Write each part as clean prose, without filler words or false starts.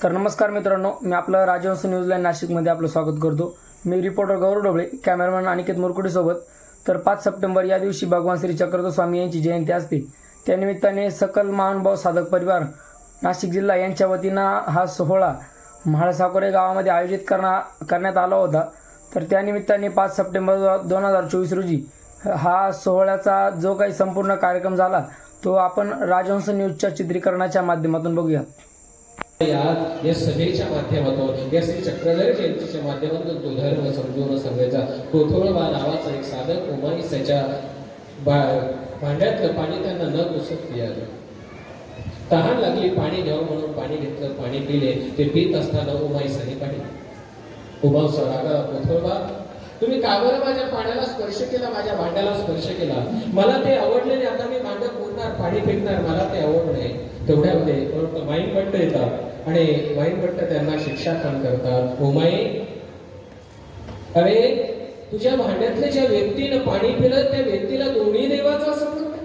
तर नमस्कार मित्रांनो, मी आपलं राजवंश न्यूज लाईन नाशिकमध्ये आपलं स्वागत करतो। मी रिपोर्टर गौरव ढोबळे, कॅमेरामॅन अनिकेत मुरकुटेसोबत। तर 5 सप्टेंबर या दिवशी भगवान श्री चक्रधर स्वामी यांची जयंती असते। त्यानिमित्ताने सकल महानुभाव साधक परिवार नाशिक जिल्हा यांच्या वतीनं हा सोहळा म्हाळसाकोरे गावामध्ये आयोजित करण्यात आला होता। तर त्यानिमित्ताने 5 सप्टेंबर 2024 रोजी हा सोहळ्याचा जो काही संपूर्ण कार्यक्रम झाला तो आपण राजवंश न्यूजच्या चित्रीकरणाच्या माध्यमातून बघूया। या सभेच्या माध्यमातून या श्री चक्रधर जयंतीच्या माध्यमातून तो धर्म समजून सांगायचा। कोथोळबा नावाचा एक साधक उमाईसाच्या भांड्यातलं पाणी त्यांना न पुसत पियालं। तहान लागली, पाणी घ्यावं म्हणून पाणी घेतलं, पाणी पिले। ते पित असताना उमाईसाने पाणी उमाईसा रागा, कोथोळबा तुम्ही का बरं माझ्या पाण्याला स्पर्श केला, माझ्या भांड्याला स्पर्श केला? मला ते आवडले नाही, आता मी भांडं फोडणार, पाणी फेकणार, मला ते आवड नाही। तेवढ्यामध्ये वाईन भट्ट येतात आणि वाईन भट्ट त्यांना शिक्षापण करतात। उमाई, अरे तुझ्या भांड्यातल्या ज्या व्यक्तीनं पाणी पिलं त्या व्यक्तीला दोन्ही देवाचा संबंध आहे।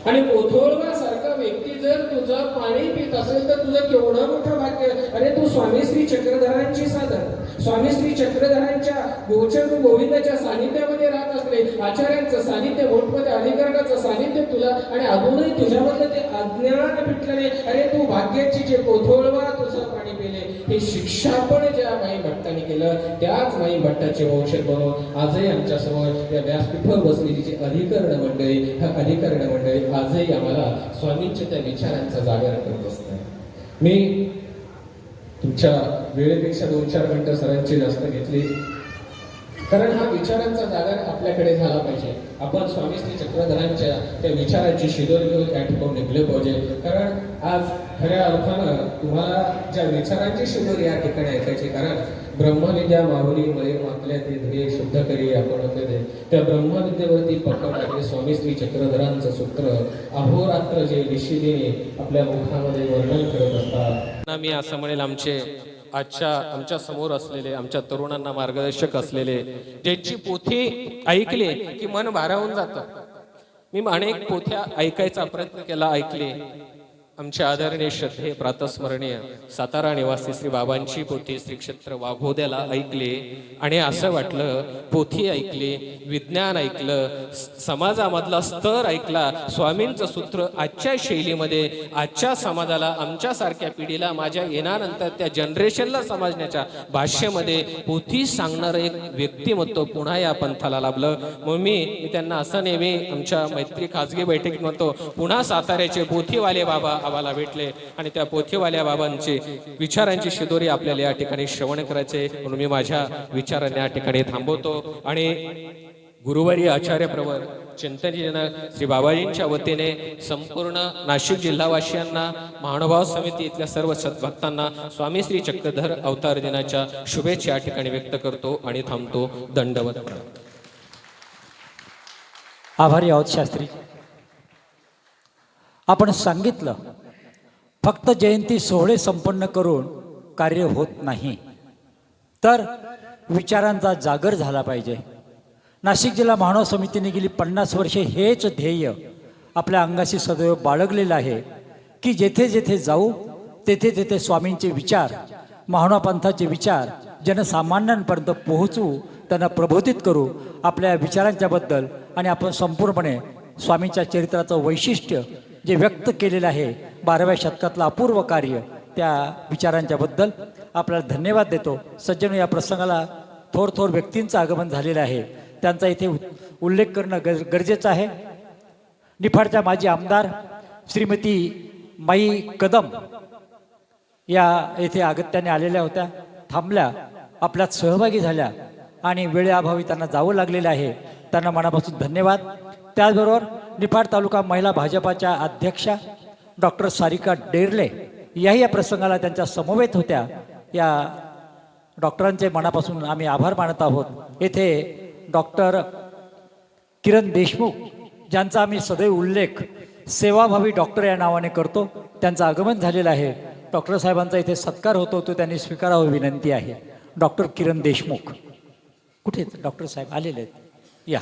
आणि कोथोळबा सारखा व्यक्ती जर तुझं पाणी पित असेल तर तुझं केवढं मोठं भाग्य। अरे तू स्वामी श्री चक्रधरांची साधक, स्वामी श्री चक्रधरांच्या गोचर गोविंदाच्या सानिध्यामध्ये राहत असले, आचार्यांचं सानिध्य, मोठमोठ्या अधिकाराचं सानिध्य तुला, आणि अजूनही तुझ्यामधलं ते अज्ञान पिटलं नाही। अरे तू भाग्याची जे कोथोळबा तुझं पाणी पिले, हे शिक्षापण ज्या माई भट्टाने केलं त्याच माई भट्टाचे वंशज बनवून आजही आमच्या समोर या व्यासपीठावर बसलेली जी अधिकरण मंडळी, ह्या अधिकरण मंडळी आजही आम्हाला स्वामींच्या त्या विचारांचा जागर करत असतात। मी तुमच्या वेळेपेक्षा 2-4 मिनिटं सरांची जास्त घेतली, कारण हा विचारांचा जागर आपल्याकडे झाला पाहिजे। आपण स्वामी श्री चक्रधरांच्या त्या विचारांची शिदोरी घेऊन त्या ठिकाणी निघले पाहिजे। कारण आज खऱ्या अर्थानं तुम्हाला ज्या विचारांची शिदोरी या ठिकाणी ऐकायची, कारण ब्रह्मविद्या माऊली मये मातल्या ते ध्येय शुद्ध करी आपण ते त्या ब्रह्मविद्येवरती पकड आहे। स्वामी श्री चक्रधरांचं सूत्र अहोरात्र जे ऋषीने आपल्या मुखामध्ये वर्णन करत असतात। मी असं म्हणेल, आमच्या समोर असलेले, आमच्या तरुणांना मार्गदर्शक असलेले, ज्यांची पोथी ऐकले की मन भारावून जातं। मी अनेक पोथ्या ऐकायचा प्रयत्न केला, ऐकले। आमचे आदरणीय श्रद्धेय प्रातस्मरणीय सातारा निवासी श्री बाबांची पोथी श्री क्षेत्र वाघोद्याला ऐकले, आणि असं वाटलं पोथी ऐकली, विज्ञान ऐकलं, समाजामधला स्तर ऐकला, स्वामींचं सूत्र आजच्या शैलीमध्ये, आजच्या समाजाला, आमच्यासारख्या पिढीला, माझ्या येण्यानंतर त्या जनरेशनला समजण्याच्या भाषेमध्ये पोथी सांगणारं एक व्यक्तिमत्व पुन्हा या पंथाला लाभलं। मग मी त्यांना असं नेहमी आमच्या मैत्री खाजगी बैठकीत म्हणतो, पुन्हा साताऱ्याचे पोथीवाले बाबा आम्हाला भेटले, आणि त्या पोथीवाल्या बाबांची विचारांची शिदोरी आपल्याला या ठिकाणी श्रवण करायचे। म्हणून मी माझ्या विचारांना या ठिकाणी थांबवतो, आणि गुरुवारी आचार्य प्रवर चिंतन श्री बाबाजींच्या वतीने संपूर्ण नाशिक जिल्हावासियांना, महानुभाव समिती इथल्या सर्व सद्भक्तांना स्वामी श्री चक्रधर अवतार दिनाच्या शुभेच्छा या ठिकाणी व्यक्त करतो आणि थांबतो। दंडवत। आभारी आहोत शास्त्री। आपण सांगितलं, फक्त जयंती सोहळे संपन्न करून कार्य होत नाही, तर विचारांचा जागर झाला पाहिजे। नाशिक जिल्हा महानुभाव समितीने गेली 50 वर्षे हेच ध्येय आपल्या अंगाशी सदैव बाळगलेलं आहे की जेथे जेथे जाऊ तेथे तेथे स्वामींचे विचार, महानुभाव पंथाचे विचार जनसामान्यांपर्यंत पोहोचवू, त्यांना प्रबोधित करू आपल्या विचारांच्या बद्दल। आणि आपण संपूर्णपणे स्वामींच्या चरित्राचं वैशिष्ट्य जे व्यक्त केलेलं आहे, 12व्या शतकातलं अपूर्व कार्य, त्या विचारांच्या बद्दल आपल्याला धन्यवाद देतो। सज्जन, या प्रसंगाला थोर व्यक्तींचं आगमन झालेलं आहे, त्यांचा इथे उल्लेख करणं गरजेचं आहे। निफाडच्या माजी आमदार श्रीमती माई कदम या येथे अगत्याने आलेल्या होत्या, थांबल्या, आपल्यात सहभागी झाल्या, आणि वेळेअभावी त्यांना जावं लागलेलं आहे, त्यांना मनापासून धन्यवाद। त्याचबरोबर निफाड तालुका महिला भाजपाच्या अध्यक्षा डॉक्टर सारिका डेरले याही या प्रसंगाला त्यांच्या समवेत होत्या। या डॉक्टरांचे मनापासून आम्ही आभार मानत आहोत। येथे डॉक्टर किरण देशमुख, ज्यांचा आम्ही सदैव उल्लेख सेवाभावी डॉक्टर या नावाने करतो, त्यांचं आगमन झालेलं आहे। डॉक्टर साहेबांचा इथे सत्कार होतो, तो त्यांनी स्वीकारावं विनंती आहे। डॉक्टर किरण देशमुख कुठे? डॉक्टर साहेब आलेले आहेत, या।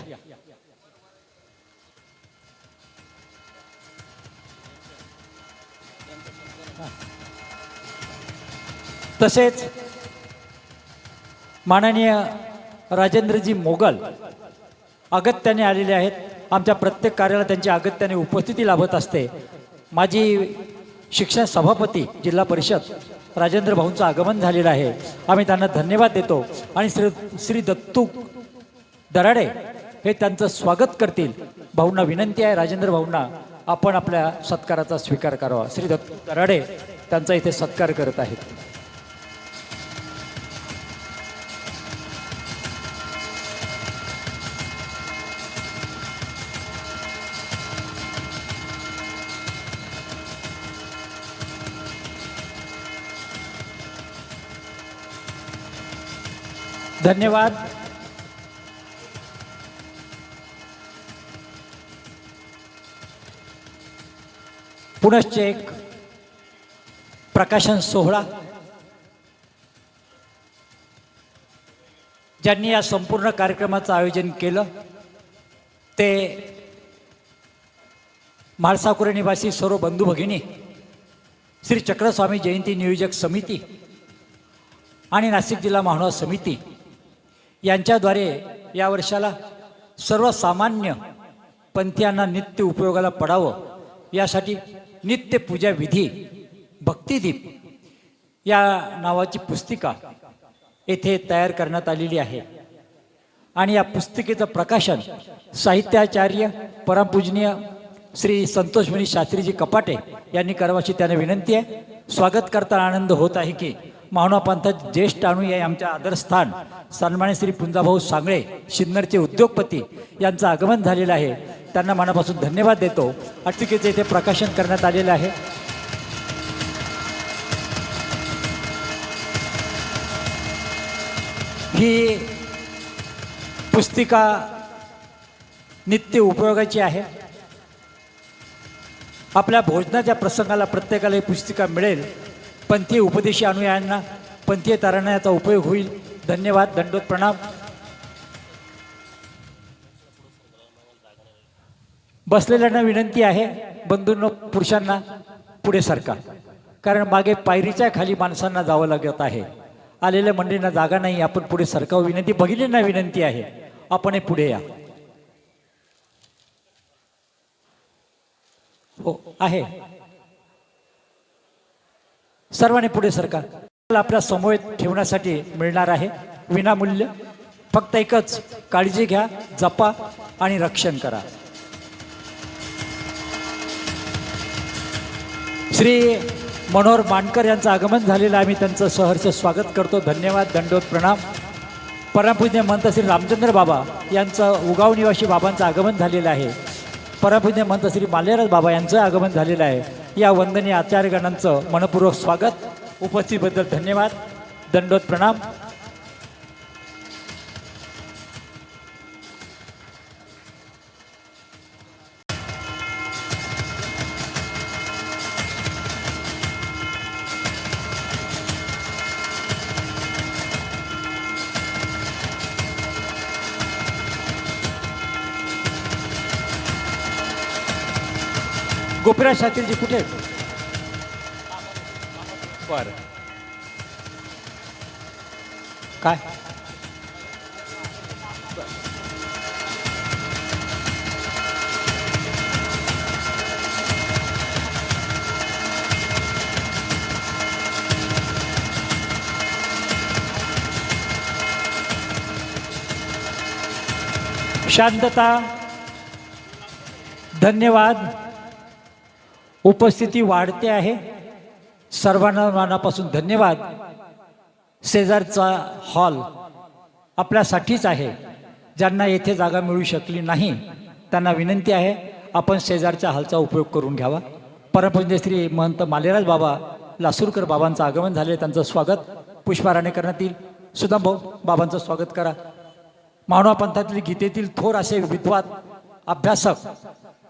तसेच माननीय राजेंद्रजी मोगल अगत्याने आलेले आहेत. आमच्या प्रत्येक कार्याला त्यांची अगत्याने उपस्थिती लाभत असते. माजी शिक्षण सभापती जिल्हा परिषद राजेंद्र भाऊंचं आगमन झालेलं आहे. आम्ही त्यांना धन्यवाद देतो आणि श्री दत्तू दराडे हे त्यांचं स्वागत करतील. भाऊंना विनंती आहे, राजेंद्र भाऊंना आपण आपल्या सत्काराचा स्वीकार करावा. श्री दत्तू दराडे त्यांचा इथे सत्कार करत आहेत. धन्यवाद. पुनश्च एक प्रकाशन सोहळा ज्यांनी या संपूर्ण कार्यक्रमाचं आयोजन केलं ते म्हाळसाकुरे निवासी सर्व बंधू भगिनी, श्री चक्रस्वामी जयंती नियोजक समिती आणि नाशिक जिल्हा महानुभाव समिती यांच्याद्वारे या वर्षाला सर्वसामान्य पंथीयांना नित्य उपयोगाला पडावं यासाठी नित्य पूजा विधी भक्तिदीप या नावाची पुस्तिका येथे तयार करण्यात आलेली आहे. आणि या पुस्तिकेचं प्रकाशन साहित्याचार्य परमपूजनीय श्री संतोषमणी शास्त्रीजी कपाटे यांनी करावाची त्यांना विनंती आहे. स्वागत करताना आनंद होत आहे की महानुभाव पंथात ज्येष्ठ अनुयायी आमच्या आदरस्थान सन्मान्य श्री पुंजाभाऊ सांगळे सिन्नरचे उद्योगपती यांचं आगमन झालेलं आहे. त्यांना मनापासून धन्यवाद देतो. पुस्तिकेचे इथे प्रकाशन करण्यात आलेलं आहे. ही पुस्तिका नित्य उपयोगाची आहे. आपल्या भोजनाच्या प्रसंगाला प्रत्येकाला ही पुस्तिका मिळेल. पंथीय उपदेशी अनुयायांना पंथीय ताऱ्यांना याचा उपयोग होईल. धन्यवाद. दंडोत प्रणाम. बसलेल्यांना विनंती आहे, बंधूंनो पुरुषांना पुढे सरका, कारण मागे पायरीच्या खाली माणसांना जावं लागत आहे. आलेल्या मंडळींना जागा नाही. आपण पुढे सरकावं विनंती. भगिनींना विनंती आहे, आपण पुढे या. हो आहे. सर्वांनी पुढे सरका. आपल्या समोर ठेवण्यासाठी मिळणार आहे विनामूल्य. फक्त एकच, काळजी घ्या, जपा आणि रक्षण करा. श्री मनोहर मानकर यांचं आगमन झालेलं आहे. आम्ही त्यांचं सहर्ष स्वागत करतो. धन्यवाद. दंडोत प्रणाम. परमपूज्य महंत श्री रामचंद्र बाबा यांचं उगाव निवासी बाबांचं आगमन झालेलं आहे. परमपूज्य महंत श्री मालेराज बाबा यांचं आगमन झालेलं आहे. या वंदनीय आचार्यगणांचं मनपूर्वक स्वागत. उपस्थितीबद्दल धन्यवाद. दंडोत प्रणाम. गोपीराज शास्त्रीजी कुठे? बर काय शांतता. धन्यवाद. उपस्थिती वाढते आहे. सर्वांना मनापासून धन्यवाद. शेजारचा हॉल आपल्यासाठीच आहे. ज्यांना येथे जागा मिळू शकली नाही त्यांना विनंती आहे, आपण शेजारच्या हॉलचा उपयोग करून घ्यावा. परमपूज्य श्री महंत मालेराज बाबा लासूरकर बाबांचं आगमन झाले. त्यांचं स्वागत पुष्पाराने करण्यात येईल. सुदाम भाऊ बाबांचं स्वागत करा. महानुभाव पंथातील गीतेतील थोर असे विद्वान अभ्यासक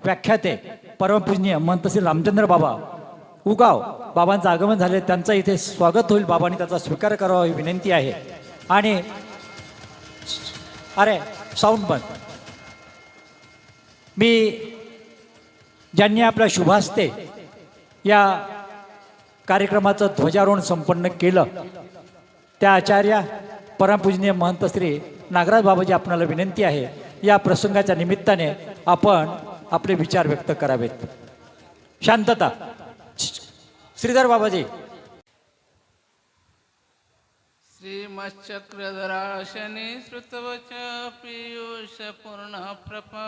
व्याख्याते परमपूजनीय महंत श्री रामचंद्र बाबा उगाव बाबांचं आगमन झाले. त्यांचं इथे स्वागत होईल. बाबांनी त्याचा स्वीकार करावा ही विनंती आहे. आणि अरे साऊंड बंद. मी ज्यांनी आपल्या शुभास्ते या कार्यक्रमाचं ध्वजारोहण संपन्न केलं त्या आचार्य परमपूजनीय महंत श्री नागराज बाबाजी आपणाला विनंती आहे या प्रसंगाच्या निमित्ताने आपण आपले विचार व्यक्त करावेत. शांतता. श्रीधर बाबाजी. श्रीमच्चक्रधराशने श्रुतवच पीयूष पूर्ण प्रभा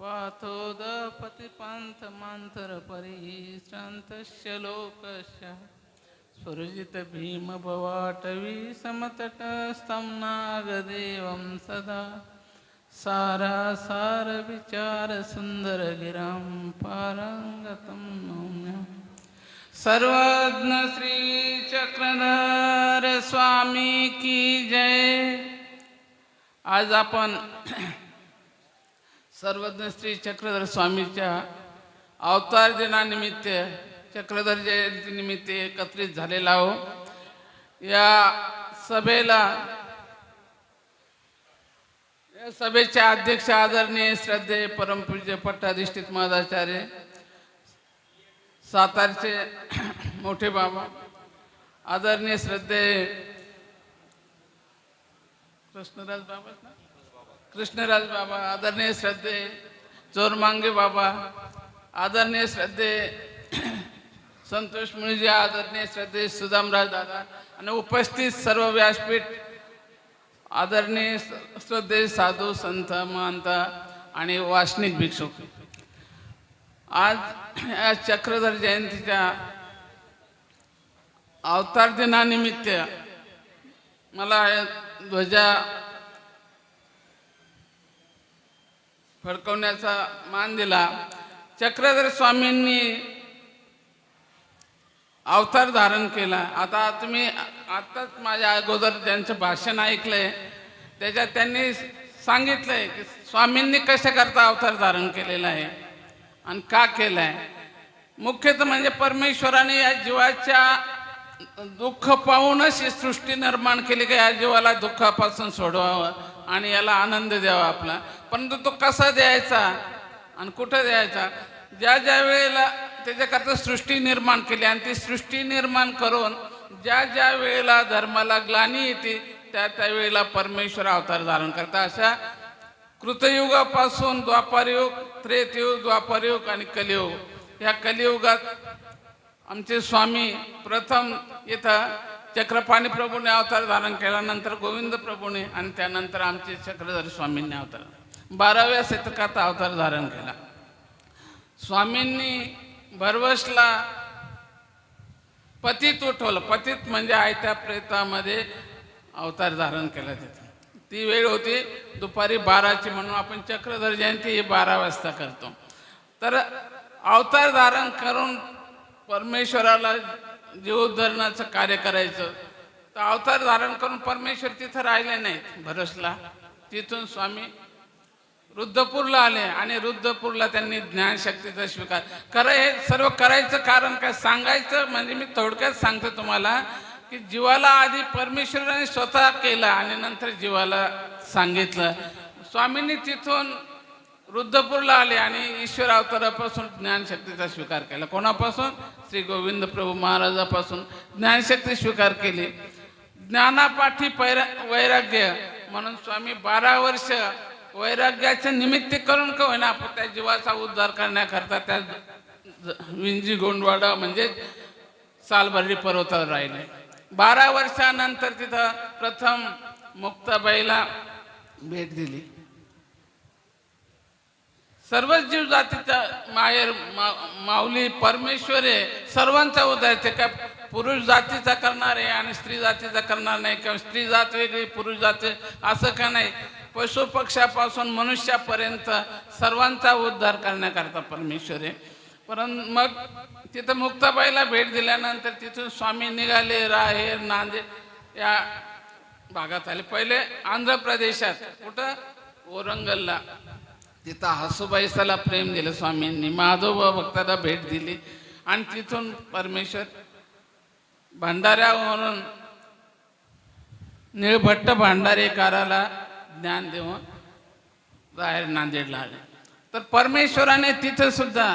पाथोद पतिपांथ मांतर परिश्रांतस्य लोकस्य स्वरजित भीम भवाटवी समतट स्तम्नागदेवं सदा सार विचार सुंदर गिरां पारंगतं नौम्यम्. सर्वज्ञ श्री चक्रधर स्वामी की जय. आज आपण सर्वज्ञ श्री चक्रधर स्वामीच्या अवतार दिनानिमित्त चक्रधर जयंतीनिमित्त एकत्रित झालेला आहो. या सभेचे अध्यक्ष आदरणीय श्रद्धेय परमपूज्य पट्टाधिष्ठित महाराजाचार्य सातारचे मोठे बाबा आदरणीय श्रद्धेय कृष्णराज बाबा आदरणीय श्रद्धेय चोरमांगे बाबा आदरणीय श्रद्धेय संतोष मुळीजी आदरणीय श्रद्धेय सुदामराज दादा आणि उपस्थित सर्व व्यासपीठ आदरणीय श्रद्धेय साधू संत महंत आणि वासनिक भिक्षुक. आज या चक्रधर जयंतीच्या अवतार दिनानिमित्त मला ध्वजा फडकवण्याचा मान दिला. चक्रधर स्वामींनी अवतार धारण केला. आता तुम्ही आताच माझ्या अगोदर ज्यांचं भाषण ऐकलंय त्याच्यात त्यांनी सांगितलंय की स्वामींनी कशा करता अवतार धारण केलेला आहे आणि का केलं आहे. मुख्यतः म्हणजे परमेश्वराने या जीवाच्या दुःख पाहूनच ही सृष्टी निर्माण केली की या जीवाला दुःखापासून सोडवावं आणि याला आनंद द्यावा आपला. परंतु तो कसा द्यायचा आणि कुठं द्यायचा. ज्या वेळेला त्याच्याकरता सृष्टी निर्माण केली आणि ती सृष्टी निर्माण करून ज्या वेळेला धर्माला ग्लानी येते त्या वेळेला परमेश्वर अवतार धारण करतात. अशा कृतयुगापासून द्वापारयुग त्रेतयुग द्वापारयुग आणि कलियुग या कलियुगात आमचे स्वामी प्रथम इथं चक्रपाणी प्रभूने अवतार धारण केला, नंतर गोविंद प्रभूने आणि त्यानंतर आमचे चक्रधर स्वामींनी अवतार 12व्या शतकात अवतार धारण केला. स्वामींनी भरवसला पतित उठवलं. पतित म्हणजे आयत्या प्रेतामध्ये अवतार धारण केला. तिथे ती वेळ होती दुपारी 12ची म्हणून आपण चक्रधर जयंती ही 12 वाजता करतो. तर अवतार धारण करून परमेश्वराला जीवोद्धरणाचं कार्य करायचं. तर अवतार धारण करून परमेश्वर तिथं राहिले नाहीत भरसला. तिथून स्वामी रुद्रपूरला आले आणि रुद्रपूरला त्यांनी ज्ञानशक्तीचा स्वीकार हे सर्व करायचं कारण काय सांगायचं म्हणजे मी थोडक्यात सांगतो तुम्हाला की जीवाला आधी परमेश्वराने स्वतः केला आणि नंतर जीवाला सांगितलं. स्वामींनी तिथून रुद्रपूरला आले आणि ईश्वर अवतारापासून ज्ञानशक्तीचा स्वीकार केला. कोणापासून? श्री गोविंद प्रभू महाराजापासून ज्ञानशक्ती स्वीकार केली. ज्ञानापाठी वैराग्य म्हणून स्वामी 12 वर्ष वैराग्याचं निमित्त करून का होईना आपण त्या जीवाचा उद्धार करण्याकरता त्या विंजी गोंडवाडा म्हणजे सालबर्डी पर्वतावर राहिले. 12 वर्षानंतर तिथं प्रथम मुक्ताबाईला भेट दिली. सर्वच जीव जातीचा माहेर माऊली परमेश्वर आहे. सर्वांचा उद्धार ते काय पुरुष जातीचा करणार आहे आणि स्त्री जातीचा करणार नाही किंवा स्त्री जात वेगळी पुरुष जात असं का नाही. पशु पक्षापासून मनुष्यापर्यंत सर्वांचा उद्धार करण्याकरता परमेश्वर आहे. परंतु मग तिथं मुक्ताबाईला भेट दिल्यानंतर तिथून स्वामी निघाले राहेर नांदेड या भागात आले. पहिले आंध्र प्रदेशात कुठं ओरंगलला तिथं हसूबाईसाला प्रेम दिलं स्वामींनी. माधव भक्ताला भेट दिली आणि तिथून परमेश्वर भंडाऱ्यावरून निळभट्ट भांडारेकाराला ज्ञान देऊन बाहेर नांदेडला आले. तर परमेश्वराने तिथं सुद्धा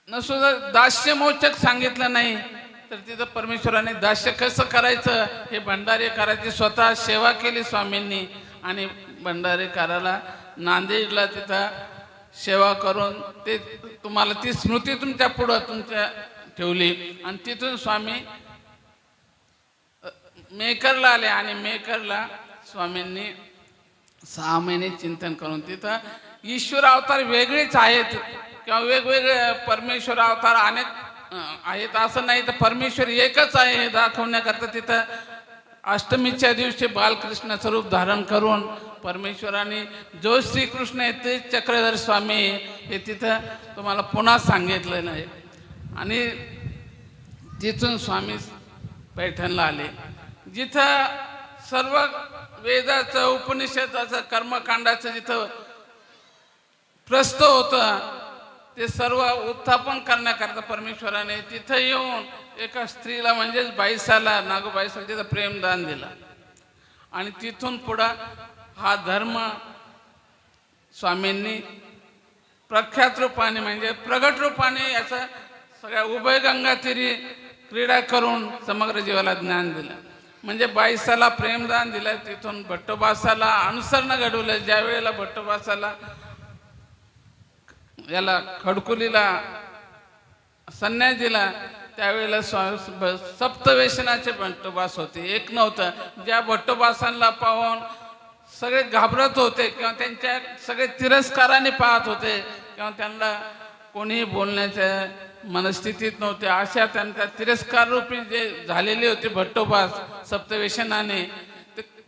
नसुद्धा दास्य मोचक सांगितलं नाही तर तिथं परमेश्वराने दास्य कसं करायचं हे भंडारीकाराची स्वतः सेवा केली स्वामींनी. आणि भंडारीकाराला नांदेडला तिथं सेवा करून ते तुम्हाला ती स्मृती तुमच्या पुढं तुमच्या ठेवली. आणि तिथून स्वामी मेकरला आले आणि मेकरला स्वामींनी 6 महिने चिंतन करून तिथं ईश्वर अवतार वेगळेच आहेत किंवा वेगवेगळे परमेश्वर अवतार अनेक आहेत असं नाही, तर परमेश्वर एकच आहे हे दाखवण्याकरता तिथं अष्टमीच्या दिवशी बालकृष्ण स्वरूप धारण करून परमेश्वराने जो श्रीकृष्ण आहे ते चक्रधर स्वामी हे तिथं तुम्हाला पुन्हा सांगितलेलं आहे. आणि तिथून स्वामी पैठणला आले जिथं सर्व वेदाचं उपनिषदाचं कर्मकांडाचं जिथं प्रस्त होतं ते सर्व उत्थापन करण्याकरता परमेश्वराने तिथं येऊन एका स्त्रीला म्हणजेच बाईसाला नागोबाईसाला तिथं प्रेमदान दिलं. आणि तिथून पुढं हा धर्म स्वामींनी प्रख्यात रूपाने म्हणजे प्रगट रूपाने याचा सगळ्या उभय गंगातीरी क्रीडा करून समग्र जीवाला ज्ञान दिलं. म्हणजे बाईसाला प्रेमदान दिलं. तिथून भट्टोबासाला अनुसरण घडवलं. ज्या वेळेला भट्टोबासाला याला खडकुलीला संन्यास दिला त्यावेळेला सप्तवेशनाचे भट्टोबास होते, एक नव्हतं. ज्या भट्टोबासांना पाहून सगळे घाबरत होते किंवा त्यांच्या सगळे तिरस्काराने पाहत होते किंवा त्यांना कोणीही बोलण्याच्या मनस्थितीत नव्हते, अशा त्यांच्या तिरस्कार रूपी जे झालेले होते भट्टोबास सप्तवेशनाने,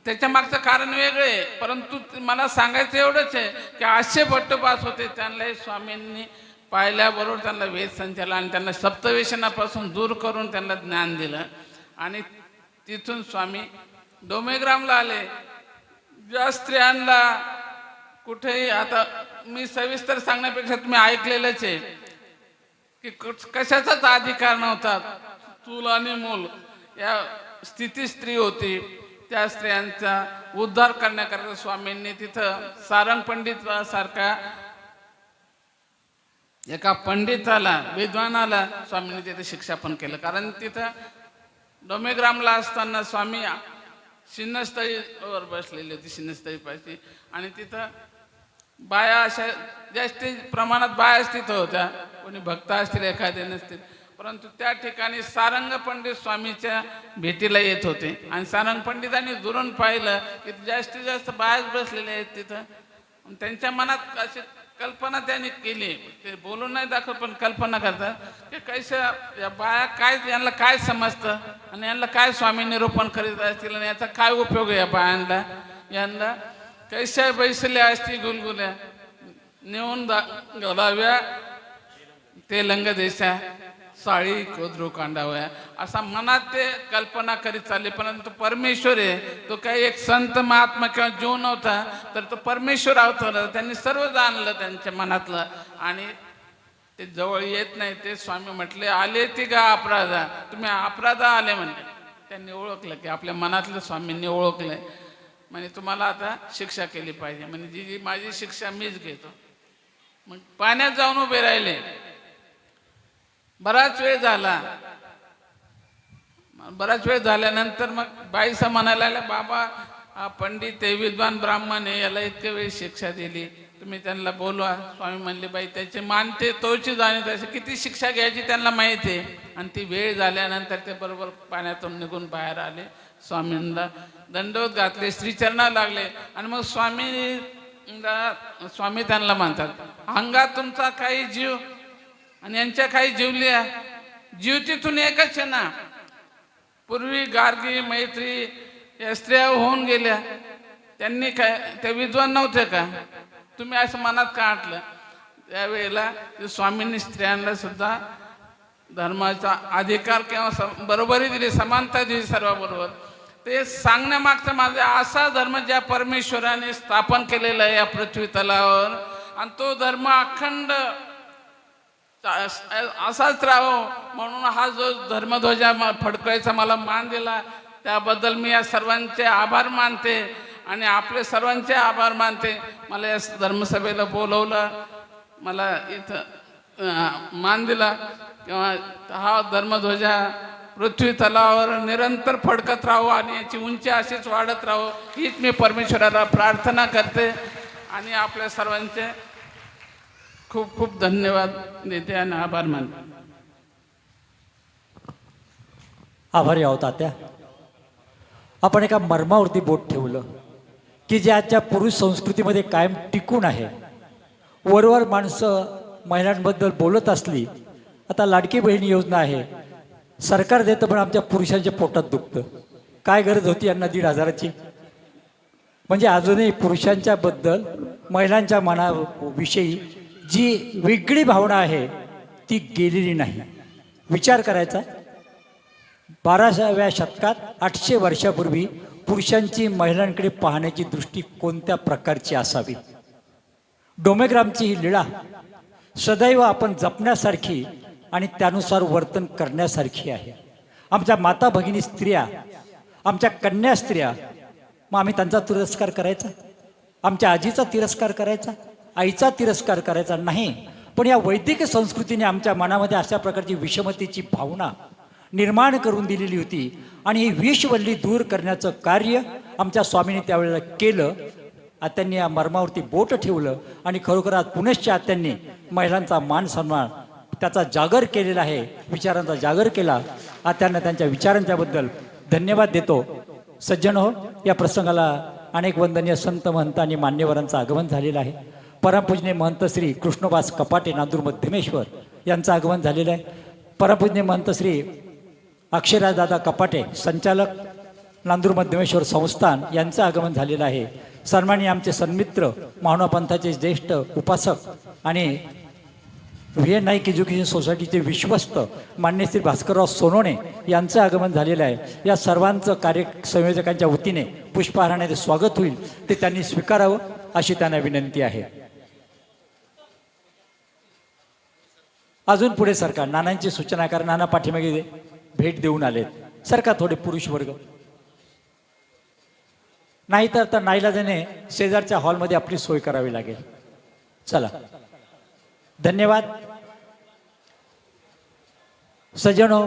त्याच्या मागचं कारण वेगळे. परंतु मला सांगायचं एवढंच आहे की असे भट्टोबास होते त्यांना स्वामींनी पाहिल्याबरोबर त्यांना वेद संचालन आणि त्यांना सप्तवेशनापासून दूर करून त्यांना ज्ञान दिलं. आणि तिथून स्वामी डोमेग्रामला आले. ज्या स्त्रियांना कुठेही, आता मी सविस्तर सांगण्यापेक्षा तुम्ही ऐकलेलंच आहे की कशाचाच अधिकार नव्हता, चूल आणि मूल या स्थिती स्त्री होती. त्या स्त्रियांचा उद्धार करण्याकरता स्वामींनी तिथं सारंग पंडित सारखा एका पंडिताला विद्वानाला स्वामींनी तिथे शिक्षा पण केलं. कारण तिथं डोमेग्रामला असताना स्वामी शिन्नस्थळीवर बसलेली होती, शिन्नस्थळीपाशी. आणि तिथं बाया अशा जास्त प्रमाणात बायाच तिथं होत्या, कोणी भक्त असतील एखादे नसतील. परंतु त्या ठिकाणी सारंग पंडित स्वामीच्या भेटीला येत होते आणि सारंग पंडितांनी दुरून पाहिलं की जास्तीत जास्त बायाच बसलेले आहेत तिथं. त्यांच्या मनात अशी कल्पना त्यांनी केली, ते बोलून नाही दाखव पण कल्पना करतात की कैशा या बाया काय, यांना काय समजतं आणि यांना काय स्वामी निरूपण करीत असतील आणि याचा काय उपयोग आहे या बायांना. यांना कैशा बैसल्या असती गुलगुल्या नेऊन घालाव्या तेलंग देशा साळी कोदरू कांडाव्या, असा मनात ते कल्पना करीत चालले. परंतु परमेश्वर आहे तो काही एक संत महात्मा किंवा जीव नव्हता, तर तो परमेश्वर अवतरला. त्यांनी सर्व जाणलं त्यांच्या मनातलं आणि ते जवळ येत नाही. ते स्वामी म्हटले आले ती का अपराधा, तुम्ही अपराधा आले म्हणले. त्यांनी ओळखलं की आपल्या मनातलं स्वामींनी ओळखलंय, म्हणजे तुम्हाला आता शिक्षा केली पाहिजे. म्हणजे जी माझी शिक्षा मीच घेतो. मग पाण्यात जाऊन उभे राहिले. बराच वेळ झाला. बराच वेळ झाल्यानंतर मग बाईसा म्हणायला लागल्या, बाबा पंडित आहे, विद्वान ब्राह्मण आहे, याला इतके वेळ शिक्षा दिली, तुम्ही त्यांना बोलवा. स्वामी म्हणले बाई त्याचे मानते तोची जाणे, त्याची किती शिक्षा घ्यायची त्यांना माहिती आहे. आणि ती वेळ झाल्यानंतर ते बरोबर पाण्यातून निघून बाहेर आले. स्वामींना दंडवत घातले, श्रीचरणाला लागले. आणि मग स्वामी त्यांना म्हणतात, अंगात तुमचा काही जीव आणि यांच्या काही जीवल्या, जीव तिथून एकच आहे ना. पूर्वी गार्गी मैत्री या स्त्रिया होऊन गेल्या, त्यांनी काय त्या विद्वान नव्हते का, तुम्ही असं मनात का आणलं. त्यावेळेला स्वामींनी स्त्रियांना सुद्धा धर्माचा अधिकार किंवा बरोबरी दिली, समानता दिली सर्वाबरोबर. ते सांगण्यामागचा माझा असा धर्म ज्या परमेश्वराने स्थापन केलेला आहे या पृथ्वी तलावर, आणि तो धर्म अखंड असाच राहो म्हणून हा जो धर्मध्वजा फडकवायचा मला मान दिला, त्याबद्दल मी या सर्वांचे आभार मानते आणि आपले सर्वांचे आभार मानते. मला या धर्मसभेला बोलवलं, मला इथं मान दिला किंवा हा धर्मध्वजा पृथ्वी तलावर निरंतर फडकत राहो आणि याची उंची अशीच वाढत राहो हीच मी परमेश्वराला प्रार्थना करते आणि आपल्या सर्वांचे खूप खूप धन्यवाद देते आणि आभार मानते. आभारी आहोत तात्या. आपण एका मर्मावरती बोट ठेवलं की जे आजच्या पुरुष संस्कृतीमध्ये कायम टिकून आहे. वरवर माणसं महिलांबद्दल बोलत असली, आता लाडकी बहीण योजना आहे, सरकार देतं पण आमच्या पुरुषांच्या पोटात दुखतं. काय गरज होती यांना 1,500ची? म्हणजे अजूनही पुरुषांच्या बद्दल महिलांच्या मनाविषयी जी वेगळी भावना आहे ती गेलेली नाही. विचार करायचा, 12व्या शतकात 800 वर्षापूर्वी पुरुषांची महिलांकडे पाहण्याची दृष्टी कोणत्या प्रकारची असावी. डोमेग्रामची ही लीळा सदैव आपण जपण्यासारखी आणि त्यानुसार वर्तन करण्यासारखी आहे. आमच्या माता भगिनी स्त्रिया, आमच्या कन्या स्त्रिया, मग आम्ही त्यांचा तिरस्कार करायचा? आमच्या आजीचा तिरस्कार करायचा? आईचा तिरस्कार करायचा नाही. पण या वैदिक संस्कृतीने आमच्या मनामध्ये अशा प्रकारची विषमतेची भावना निर्माण करून दिलेली होती आणि ही विषवल्ली दूर करण्याचं कार्य आमच्या स्वामींनी त्यावेळेला केलं. आत्यांनी या मर्मावरती बोट ठेवलं आणि खरोखर आज पुनश्च आत्यांनी महिलांचा मान सन्मान त्याचा जागर केलेला आहे, विचारांचा जागर केला. आत्यांना त्यांच्या विचारांच्याबद्दल धन्यवाद देतो. सज्जन हो, या प्रसंगाला अनेक वंदनीय संत महंत आणि मान्यवरांचं आगमन झालेलं आहे. परमपूजनीय महंत श्री कृष्णवास कपाटे नांदूर मध्यमेश्वर यांचं आगमन झालेलं आहे. परमपूजनीय महंत श्री अक्षराजदादा कपाटे संचालक नांदूर मध्यमेश्वर संस्थान यांचं आगमन झालेलं आहे. सन्माननीय आमचे सन्मित्र माहुणा पंथाचे ज्येष्ठ उपासक आणि व्ही नाईक एज्युकेशन सोसायटीचे विश्वस्त मान्य श्री भास्करराव सोनवणे यांचं आगमन झालेलं आहे. या सर्वांचं कार्य संयोजकांच्या वतीने पुष्पहाराने स्वागत होईल ते त्यांनी स्वीकारावं अशी त्यांना विनंती आहे. अजून पुढे सरकार नानांची सूचना, कारण नाना पाठीमागे भेट देऊन आलेत. सरकार थोडे पुरुष वर्ग, नाहीतर तर नाईलाजाने शेजारच्या हॉलमध्ये आपली सोय करावी लागेल. चला, धन्यवाद. सज्जनो,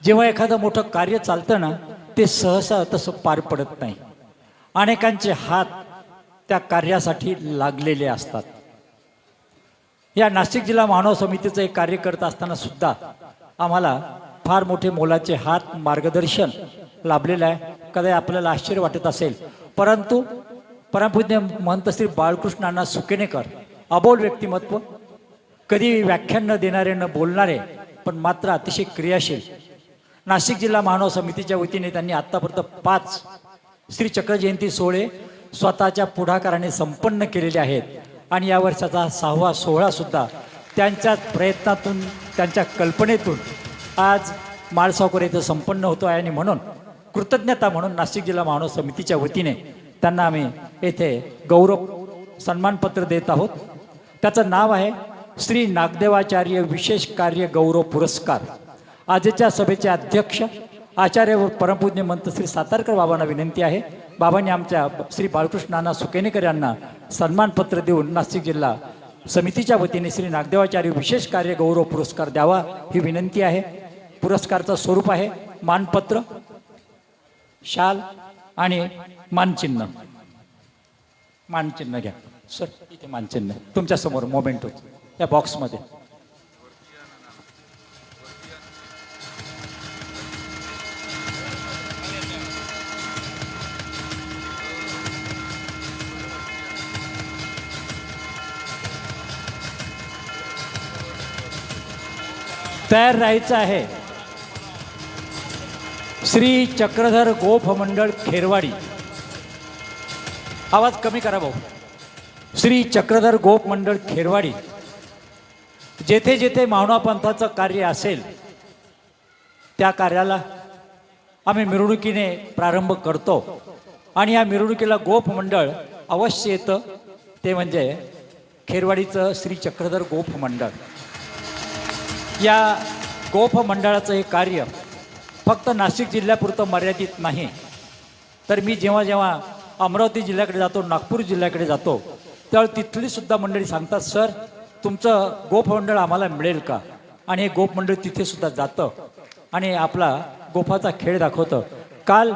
जेव्हा एखादं मोठं कार्य चालतं ना, ते सहसा तसं पार पडत नाही. अनेकांचे हात त्या कार्यासाठी लागलेले असतात. या नाशिक जिल्हा मानव समितीचं एक कार्य करत असताना सुद्धा आम्हाला फार मोठे मोलाचे हात मार्गदर्शन लाभलेलं आहे. कदाचित आपल्याला आश्चर्य वाटत असेल, परंतु परमपूज्य महंत श्री बाळकृष्णांना सुकेनेकर, अबोल व्यक्तिमत्व, कधी व्याख्यान न देणारे न बोलणारे, पण मात्र अतिशय क्रियाशील. नाशिक जिल्हा मानव समितीच्या वतीने त्यांनी आत्तापर्यंत 5 श्री चक्र जयंती सोहळे स्वतःच्या पुढाकाराने संपन्न केलेले आहेत आणि या वर्षाचा 6वा सोहळासुद्धा त्यांच्या प्रयत्नातून, त्यांच्या कल्पनेतून आज माळसावकर येथे संपन्न होतो आहे. आणि म्हणून कृतज्ञता म्हणून नाशिक जिल्हा मानव समितीच्या वतीने त्यांना आम्ही येथे गौरव सन्मानपत्र देत आहोत. त्याचं नाव आहे श्री नागदेवाचार्य विशेष कार्य गौरव पुरस्कार. आजच्या सभेचे अध्यक्ष आचार्य व परमपूज्य महंत श्री सातारकर बाबांना विनंती आहे, बाबांनी आमच्या श्री बाळकृष्णांना सुकेनेकर यांना सन्मानपत्र देऊन नाशिक जिल्हा समितीच्या वतीने श्री नागदेवाचार्य विशेष कार्य गौरव पुरस्कार द्यावा ही विनंती आहे. पुरस्कारचं स्वरूप आहे मानपत्र, शाल आणि मानचिन्ह. मानचिन्ह घ्या सर, इथे मानचिन्ह तुमच्या समोर मोमेंटो या बॉक्समध्ये. तयार राहायचं आहे. श्री चक्रधर गोफ मंडळ खेरवाडी, आवाज कमी करा भाऊ. श्री चक्रधर गोप मंडळ खेरवाडी, जेथे जेथे माहुणा पंथाचं कार्य असेल त्या कार्याला आम्ही मिरवणुकीने प्रारंभ करतो आणि या मिरवणुकीला गोप मंडळ अवश्य येतं. ते म्हणजे खेरवाडीचं श्री चक्रधर गोप मंडळ. या गोप मंडळाचं हे कार्य फक्त नाशिक जिल्ह्यापुरतं मर्यादित नाही, तर मी जेव्हा जेव्हा अमरावती जिल्ह्याकडे जातो, नागपूर जिल्ह्याकडे जातो, त्यावेळी तिथली सुद्धा मंडळी सांगतात, सर तुमचं गोपमंडळ आम्हाला मिळेल का? आणि हे गोपमंडळ तिथे सुद्धा जातं आणि आपला गोपाचा खेळ दाखवतं. काल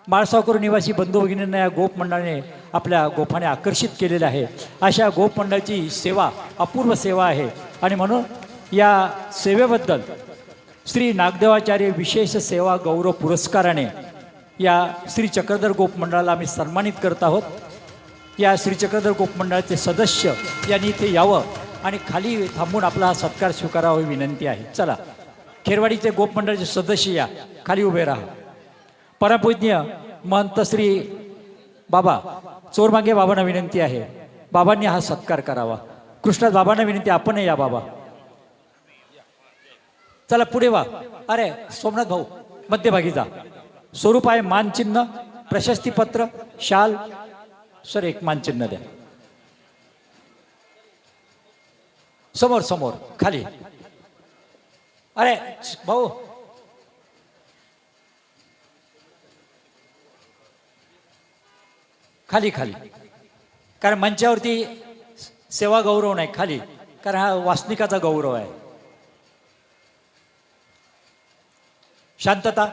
माळसावकर निवासी बंधू भगिनींना या गोपमंडळाने आपल्या गोपाने आकर्षित केलेलं आहे. अशा गोपमंडळाची सेवा अपूर्व सेवा आहे आणि म्हणून या सेवेबद्दल श्री नागदेवाचार्य विशेष सेवा गौरव पुरस्काराने या श्री चक्रधर गोपमंडळाला आम्ही सन्मानित करत आहोत. या श्री चक्रधर गोपमंडळाचे सदस्य यांनी इथे यावं आणि खाली थांबून आपला हा सत्कार स्वीकारावा ही विनंती आहे. चला, खेरवाडीचे गोपमंडळाचे सदस्य या, खाली उभे राहा. परमपूज्य महंत श्री बाबा चोरमांगे बाबांना विनंती आहे, बाबांनी हा सत्कार करावा. कृष्णात बाबांना विनंती, आपण या बाबा. चला पुढे वा. अरे सोमनाथ भाऊ मध्यभागी जा. स्वरूप आहे मानचिन्ह, प्रशस्तीपत्र, शाल. सर एक मानचिन्ह द्या. समोर समोर खाली. अरे भाऊ खाली खाली, कारण मंचावरती सेवा गौरव नाही, खाली, कारण हा वासनिकाचा गौरव आहे. शांतता.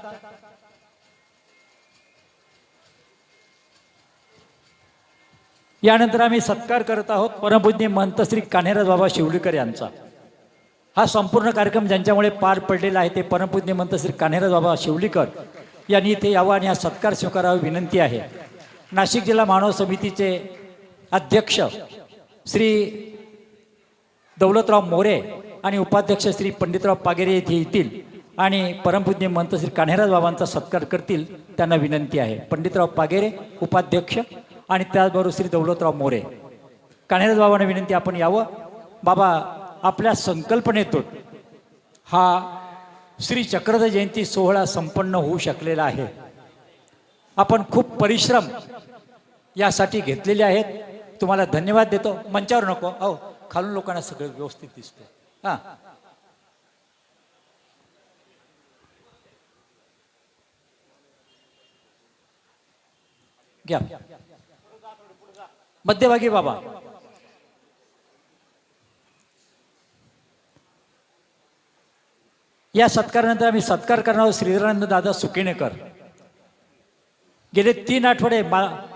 यानंतर आम्ही सत्कार करत आहोत परमपूज्य महंत श्री कान्हेराज बाबा शिवलीकर यांचा. हा संपूर्ण कार्यक्रम ज्यांच्यामुळे पार पडलेला आहे ते परमपूज्य महंत श्री कान्हेराज बाबा शिवलीकर यांनी इथे यावं आणि हा सत्कार स्वीकारावा विनंती आहे. नाशिक जिल्हा मानव समितीचे अध्यक्ष श्री दौलतराव मोरे आणि उपाध्यक्ष श्री पंडितराव पागेरे येथे येतील आणि परमपूज्य महंत श्री कान्हेराज बाबांचा सत्कार करतील. त्यांना विनंती आहे. पंडितराव पागेरे उपाध्यक्ष आणि त्याचबरोबर श्री दौलतराव मोरे. कान्हेराज बाबांना विनंती, आपण यावं. बाबा आपल्या संकल्पनेतून हा श्री चक्रधर जयंती सोहळा संपन्न होऊ शकलेला आहे. आपण खूप परिश्रम यासाठी घेतलेले आहेत. तुम्हाला धन्यवाद देतो. मंचावर नको, अहो खालून लोकांना सगळं व्यवस्थित दिसतं. हां घ्या मध्यभागी बाबा. या सत्कारानंतर आम्ही सत्कार करणार आहोत श्रीधरानंद दादा सुकेनेकर. गेले 3 आठवडे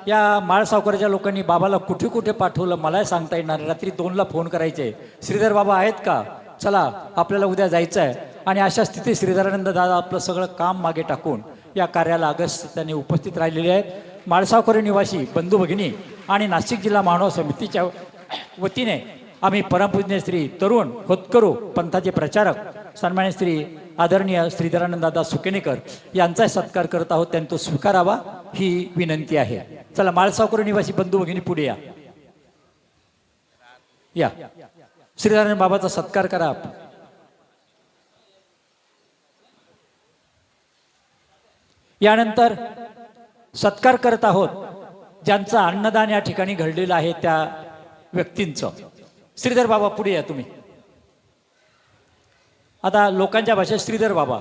या माळसावकरच्या लोकांनी बाबाला कुठे कुठे पाठवलं मलाही सांगता येणार. रात्री 2ला फोन करायचे, श्रीधर बाबा आहेत का, चला आपल्याला उद्या जायचं आहे. आणि अशा स्थितीत श्रीधरानंद दादा आपलं सगळं काम मागे टाकून या कार्याला अगस्त त्यांनी उपस्थित राहिलेले आहेत. माळसावकर निवासी बंधू भगिनी आणि नाशिक जिल्हा मानव समितीच्या वतीने आम्ही परमपूज्य श्री तरुण होतकरू पंथाचे प्रचारक सन्मान्य श्री आदरणीय श्रीधरानंद दादा सुकेनेकर यांचा सत्कार करत आहोत. त्यांनी तो स्वीकारावा ही विनंती आहे. चला माळसावकर निवासी बंधू भगिनी पुढे या. या श्रीधरानंद बाबाचा सत्कार करा. यानंतर सत्कार करत आहोत ज्यांचं अन्नदान या ठिकाणी घडलेलं आहे त्या व्यक्तींचं. श्रीधर बाबा पुढे या तुम्ही. आता लोकांच्या भाषेत श्रीधर बाबा.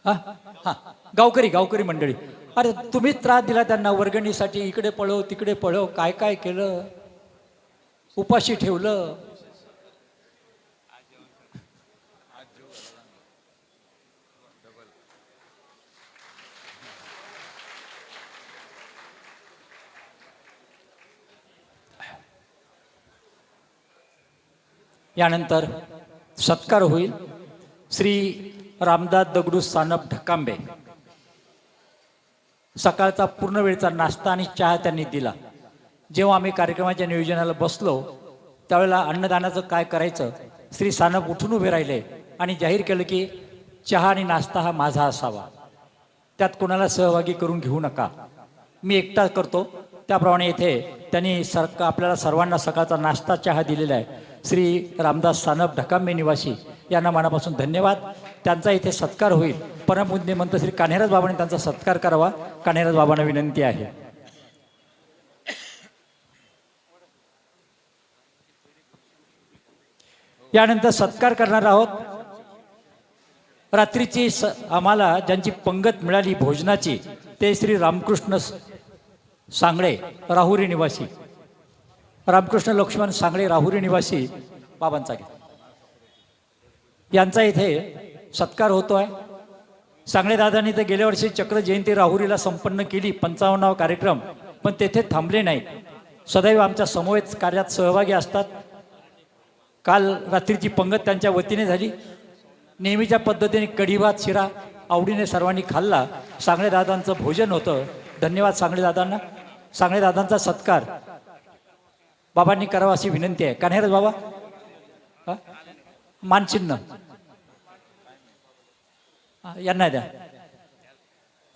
हा हा गावकरी मंडळी, अरे तुम्हीच त्रास दिला त्यांना वर्गणीसाठी. इकडे पळव तिकडे पळव, काय काय केलं, उपाशी ठेवलं. यानंतर सत्कार होईल. श्री रामदास दगडू सानप ढकांबे. सकाळचा पूर्ण वेळचा नाश्ता आणि चहा त्यांनी दिला. जेव्हा आम्ही कार्यक्रमाच्या नियोजनाला बसलो त्यावेळेला अन्नदानाचं काय करायचं, श्री सानप उठून उभे राहिले आणि जाहीर केलं की चहा आणि नाश्ता हा माझा असावा, त्यात कोणाला सहभागी करून घेऊ नका, मी एकटा करतो. त्याप्रमाणे येथे त्यांनी आपल्याला सर्वांना सकाळचा नाश्ता चहा दिलेला आहे. श्री रामदास सानप ढकांबे निवासी यांना मनापासून धन्यवाद. त्यांचा इथे सत्कार होईल. परमपूज्य महंत श्री कान्हेराज बाबांनी त्यांचा सत्कार करावा. कान्हेराज बाबांना विनंती आहे. यानंतर सत्कार करणार आहोत रात्रीची आम्हाला ज्यांची पंगत मिळाली भोजनाची ते श्री रामकृष्ण सांगळे राहुरी निवासी, रामकृष्ण लक्ष्मण सांगळे राहुरी निवासी बाबांचा घ्या. यांचा इथे सत्कार होतो आहे. सांगळे दादांनी तर गेल्या वर्षी चक्र जयंती राहुरीला संपन्न केली, 55वा कार्यक्रम, पण तेथे थांबले नाहीत. सदैव आमच्या समवेत कार्यात सहभागी असतात. काल रात्रीची पंगत त्यांच्या वतीने झाली. नेहमीच्या पद्धतीने कढी भात शिरा आवडीने सर्वांनी खाल्ला. सांगळे दादांचं भोजन होतं. धन्यवाद सांगळे दादांना. सांगळे दादांचा सत्कार बाबांनी करावा अशी विनंती आहे. कान्हेरच बाबा, हा? मानचिन्ह यांना द्या.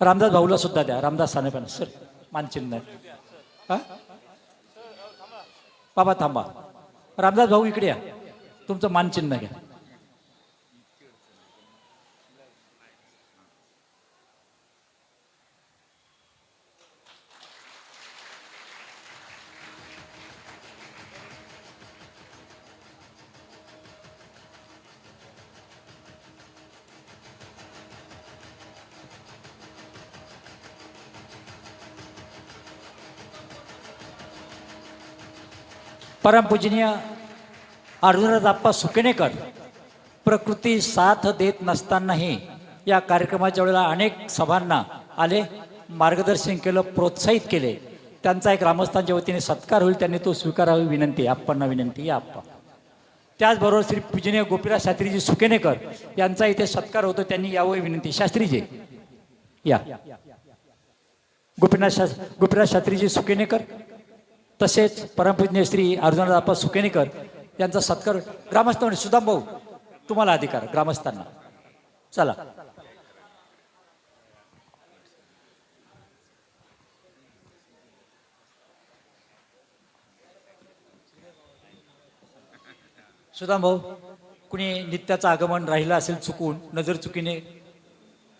रामदास भाऊला सुद्धा द्या. रामदास सानेपान सर मानचिन्ह आहे. हा बाबा थांबा. रामदास भाऊ इकडे या, तुमचं मानचिन्ह घ्या. परमपूजनीय अर्जुनदाप्पा सुकेनेकर प्रकृती साथ देत नसतानाही या कार्यक्रमाच्या वेळेला अनेक सभांना आले, मार्गदर्शन केलं, प्रोत्साहित केले. त्यांचा एक ग्रामस्थांच्या वतीने सत्कार होईल, त्यांनी तो स्वीकारावी विनंती. आप्पांना विनंती. या आप्पा. त्याचबरोबर श्री पूजनीय गोपीनाथ शास्त्रीजी सुकेनेकर यांचा इथे सत्कार होतो, त्यांनी यावं विनंती. शास्त्रीजी या. गोपीनाथ शास्त्रीजी सुकेनेकर तसेच परमपूजनीय श्री अर्जुनदाप्पा सुकेनेकर यांचा सत्कार ग्रामस्थ. सुदाम भाऊ तुम्हाला अधिकार ग्रामस्थांना. चला. सुदाम भाऊ, कुणी नित्याचं आगमन राहिलं असेल चुकून, नजर चुकीने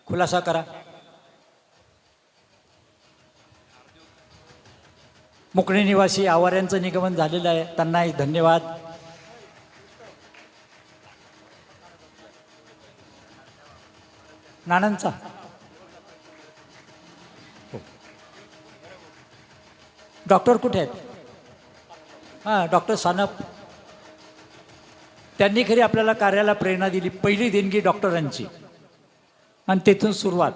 खुलासा करा. मुकणे निवासी आवाऱ्यांचं निगमन झालेलं आहे, त्यांनाही धन्यवाद. नानांचा डॉक्टर कुठे आहेत? हां, डॉक्टर सानप. त्यांनी खरी आपल्याला कार्याला प्रेरणा दिली. पहिली देणगी डॉक्टरांची आणि तेथून सुरुवात.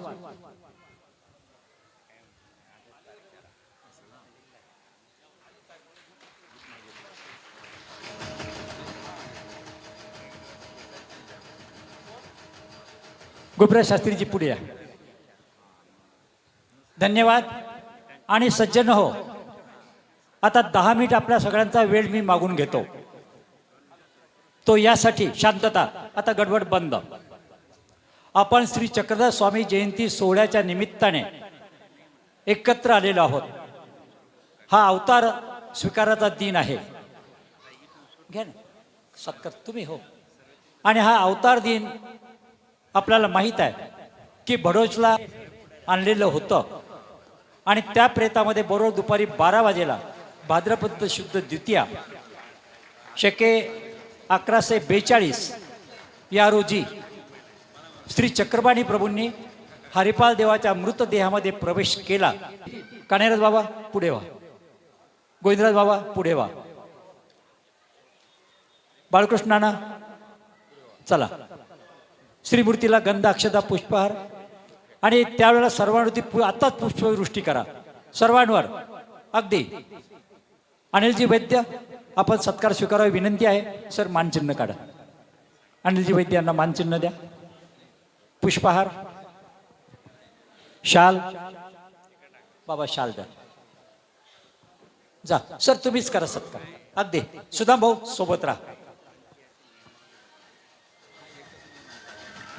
गोपीनाथ शास्त्रीजी पुढे या. धन्यवाद. आणि सज्जन हो, आता 10 मिनिट आपल्या सगळ्यांचा वेळ मी मागून घेतो. तो यासाठी शांतता. आता गडबड बंद. आपण श्री चक्रधर स्वामी जयंती सोहळ्याच्या निमित्ताने एकत्र आलेलो आहोत. हा अवतार स्वीकाराचा दिन आहे. घ्या ना सत्कार तुम्ही. हो. आणि हा अवतार दिन आपल्याला माहीत आहे की भडोचला आणलेलं होतं आणि त्या प्रेतामध्ये बरोबर दुपारी 12 वाजेला भाद्रपद शुद्ध द्वितीया शके 1142 या रोजी श्री चक्रपाणी प्रभूंनी हरिपाल देवाच्या मृतदेहामध्ये प्रवेश केला. कान्हेराज बाबा पुढे व्हा. गोविंदराज बाबा पुढे व्हा. बाळकृष्णाना चला. श्रीमूर्तीला गंध अक्षता पुष्पहार आणि त्यावेळेला सर्वांवरती आत्ताच पुष्पवृष्टी करा सर्वांवर. अगदी अनिलजी वैद्य आपण सत्कार स्वीकारावी विनंती आहे. सर मानचिन्ह काढा. अनिलजी वैद्य यांना मानचिन्ह द्या. पुष्पहार, शाल बाबा शाल द्या. जा सर तुम्हीच करा सत्कार. अगदी सुदाम भाऊ सोबत राहा.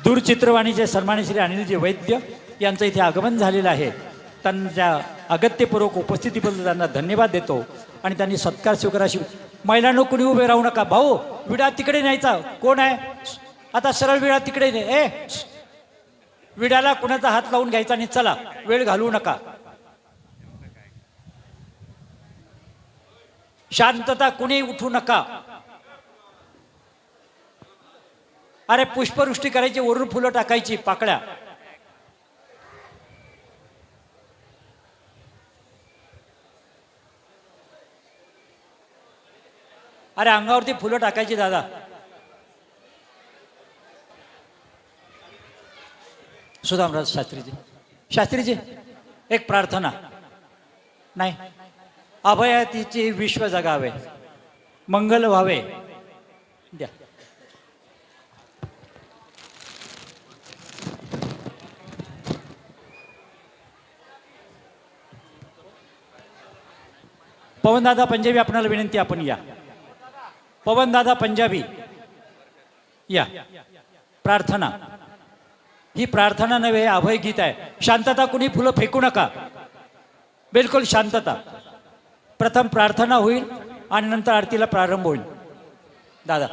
दूरचित्रवाणीचे सन्माननीय श्री अनिलजी वैद्य यांचं इथे आगमन झालेलं आहे. त्यांच्या अगत्यपूर्वक उपस्थितीबद्दल त्यांना धन्यवाद देतो आणि त्यांनी सत्कार स्वीकाराशी. महिलांनो कुणी उभे राहू नका. भाऊ विडा तिकडे न्यायचा. कोण आहे आता? सरळ विडा तिकडे ने. विड्याला कुणाचा हात लावून घ्यायचा आणि चला. वेळ घालवू नका. शांतता. कुणी उठू नका. अरे पुष्पवृष्टी करायची, वरून फुलं टाकायची, पाकळ्या. अरे अंगावरती फुलं टाकायची दादा. सुदामराज शास्त्रीजी एक प्रार्थना. नाही, अभयातीची विश्व जगावे, मंगल व्हावे. द्या. पवनदादा पंजाबी आपणाला विनंती, आपण या. पवनदादा पंजाबी या. प्रार्थना ही प्रार्थना नव्हे, अभय गीत आहे. शांतता, कुणी फुलं फेकू नका, बिलकुल शांतता. प्रथम प्रार्थना होईल आणि नंतर आरतीला प्रारंभ होईल. दादा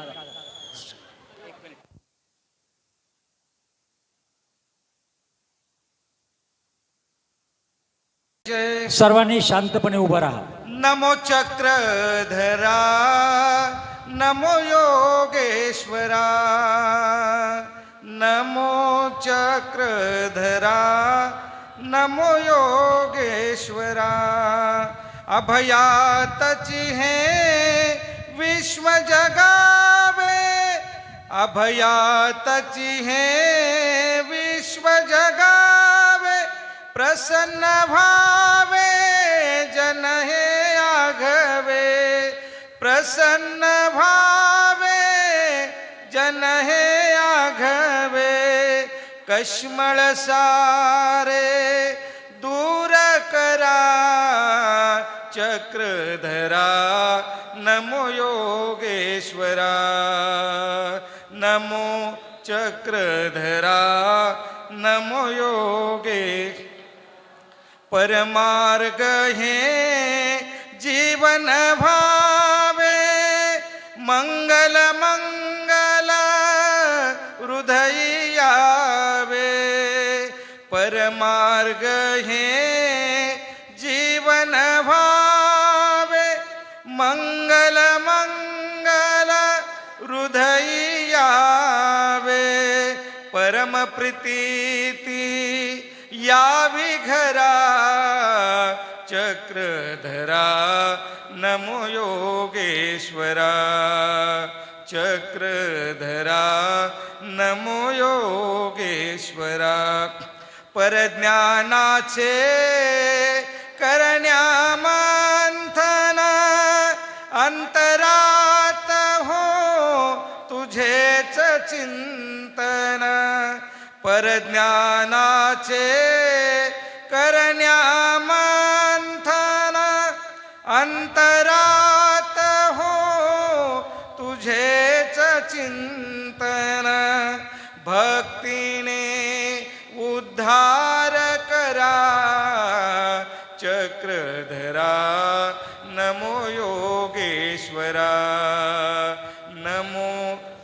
सर्वांनी शांतपणे उभं राहा. नमो चक्रधरा, नमो योगेश्वरा, नमो चक्रधरा, नमो योगेश्वरा. अभयातची है विश्व जगावे, अभयातची है विश्व जगावे. प्रसन्न भावे जन हे आघवे, प्रसन्न भावे जन हे आघवे. कश्मळ सारे दूर करा, चक्रधरा नमो योगेश्वरा, नमो चक्रधरा नमो योगेश. परमार्ग हे जीवन भावे, मंगल मंगल हृदय यावे. परमार्ग हे जीवन भावे, मंगल मंगल हृदय यावे. परम प्रीती यावी घरा, चक्रधरा नमो योगेश्वरा, चक्रधरा नमो योगेश्वरा. परज्ञानाचे करण्या मंथन, अंतरात हो तुझेच चिंतन. परज्ञानाचे करण्या मंथन, अंतरात हो तुझेच चिंतन. भक्तीने उद्धार करा, चक्रधरा नमो योगेश्वरा, नमो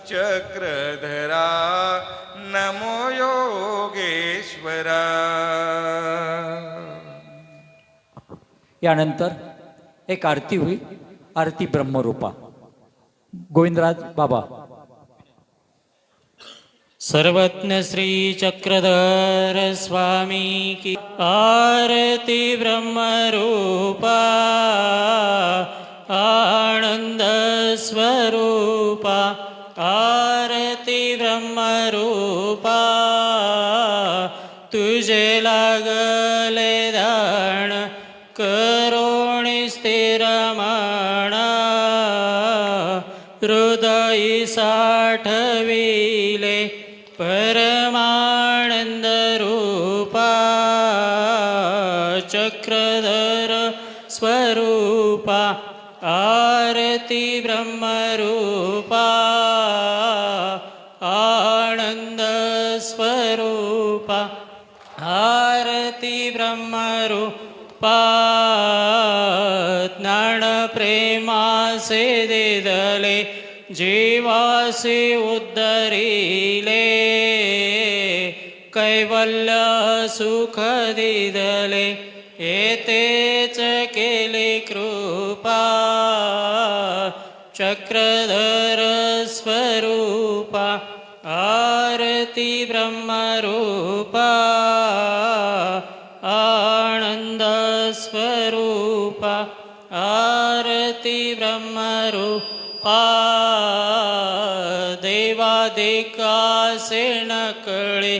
चक्रधरा नमो योगेश्वरा. यानंतर एक आरती होईल. आरती ब्रह्मरूपा. गोविंदराज बाबा. सर्वज्ञ श्री चक्रधर स्वामी की आरती ब्रह्मरूपा, आनंद स्वरूपा. आरती ब्रह्मरूपा, तुझे लागले दान, करोणी स्थिर मन. हृदय साठविले परमानंद रूपा, चक्रधर स्वरूपा. आरती ब्रह्मरूपा, आनंद स्वरूपा. आरती ब्रह्मरूपा, ज्ञान प्रेमासे दिदले, जीवासे उद्धरिले. कैवल्य सुख दिदले, एतेच केले कृपा. चक्रधर स्वरूपा, आरती ब्रह्मरूपा. आनंद स्वरूपा, आरती ब्रह्मरूपा. देवादिकासे न कळे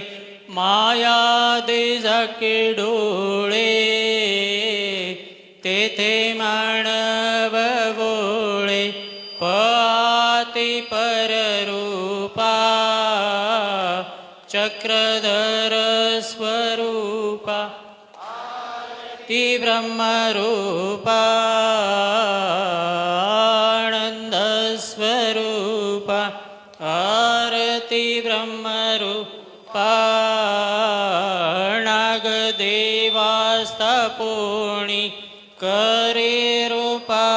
माया दे झाके डोळे तेथे मानव बोळे पाती पररूपा चक्रधर स्वरूपा ती ब्रह्मरूपा आनंद स्वरूपा आरती ब्रह्मरूपा नागदेवास्तपोणी करे रूपा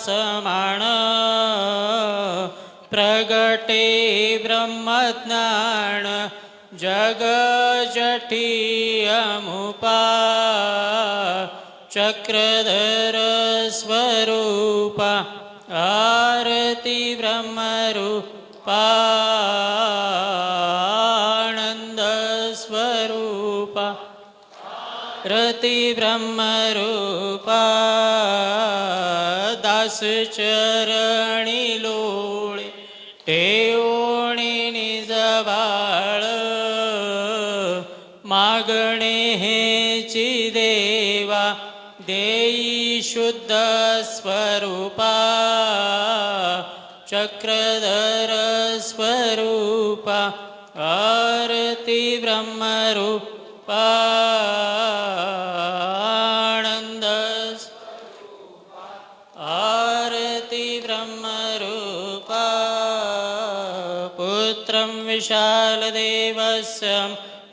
समान प्रगटे ब्रह्मज्ञान जग जठी अमुपा चक्रधर स्वरूपा आरती ब्रह्मरूपा आनंद स्वरूपा रती ब्रह्मरूपा दास चरणी लोळे ठेवणी निज बाळ मागणे हेची देवा देई शुद्ध स्वरूपा चक्रधर स्वरूपा आरती ब्रह्मरूपा आनंद आरती ब्रह्मरूपा पुत्रं विशालदेवस्य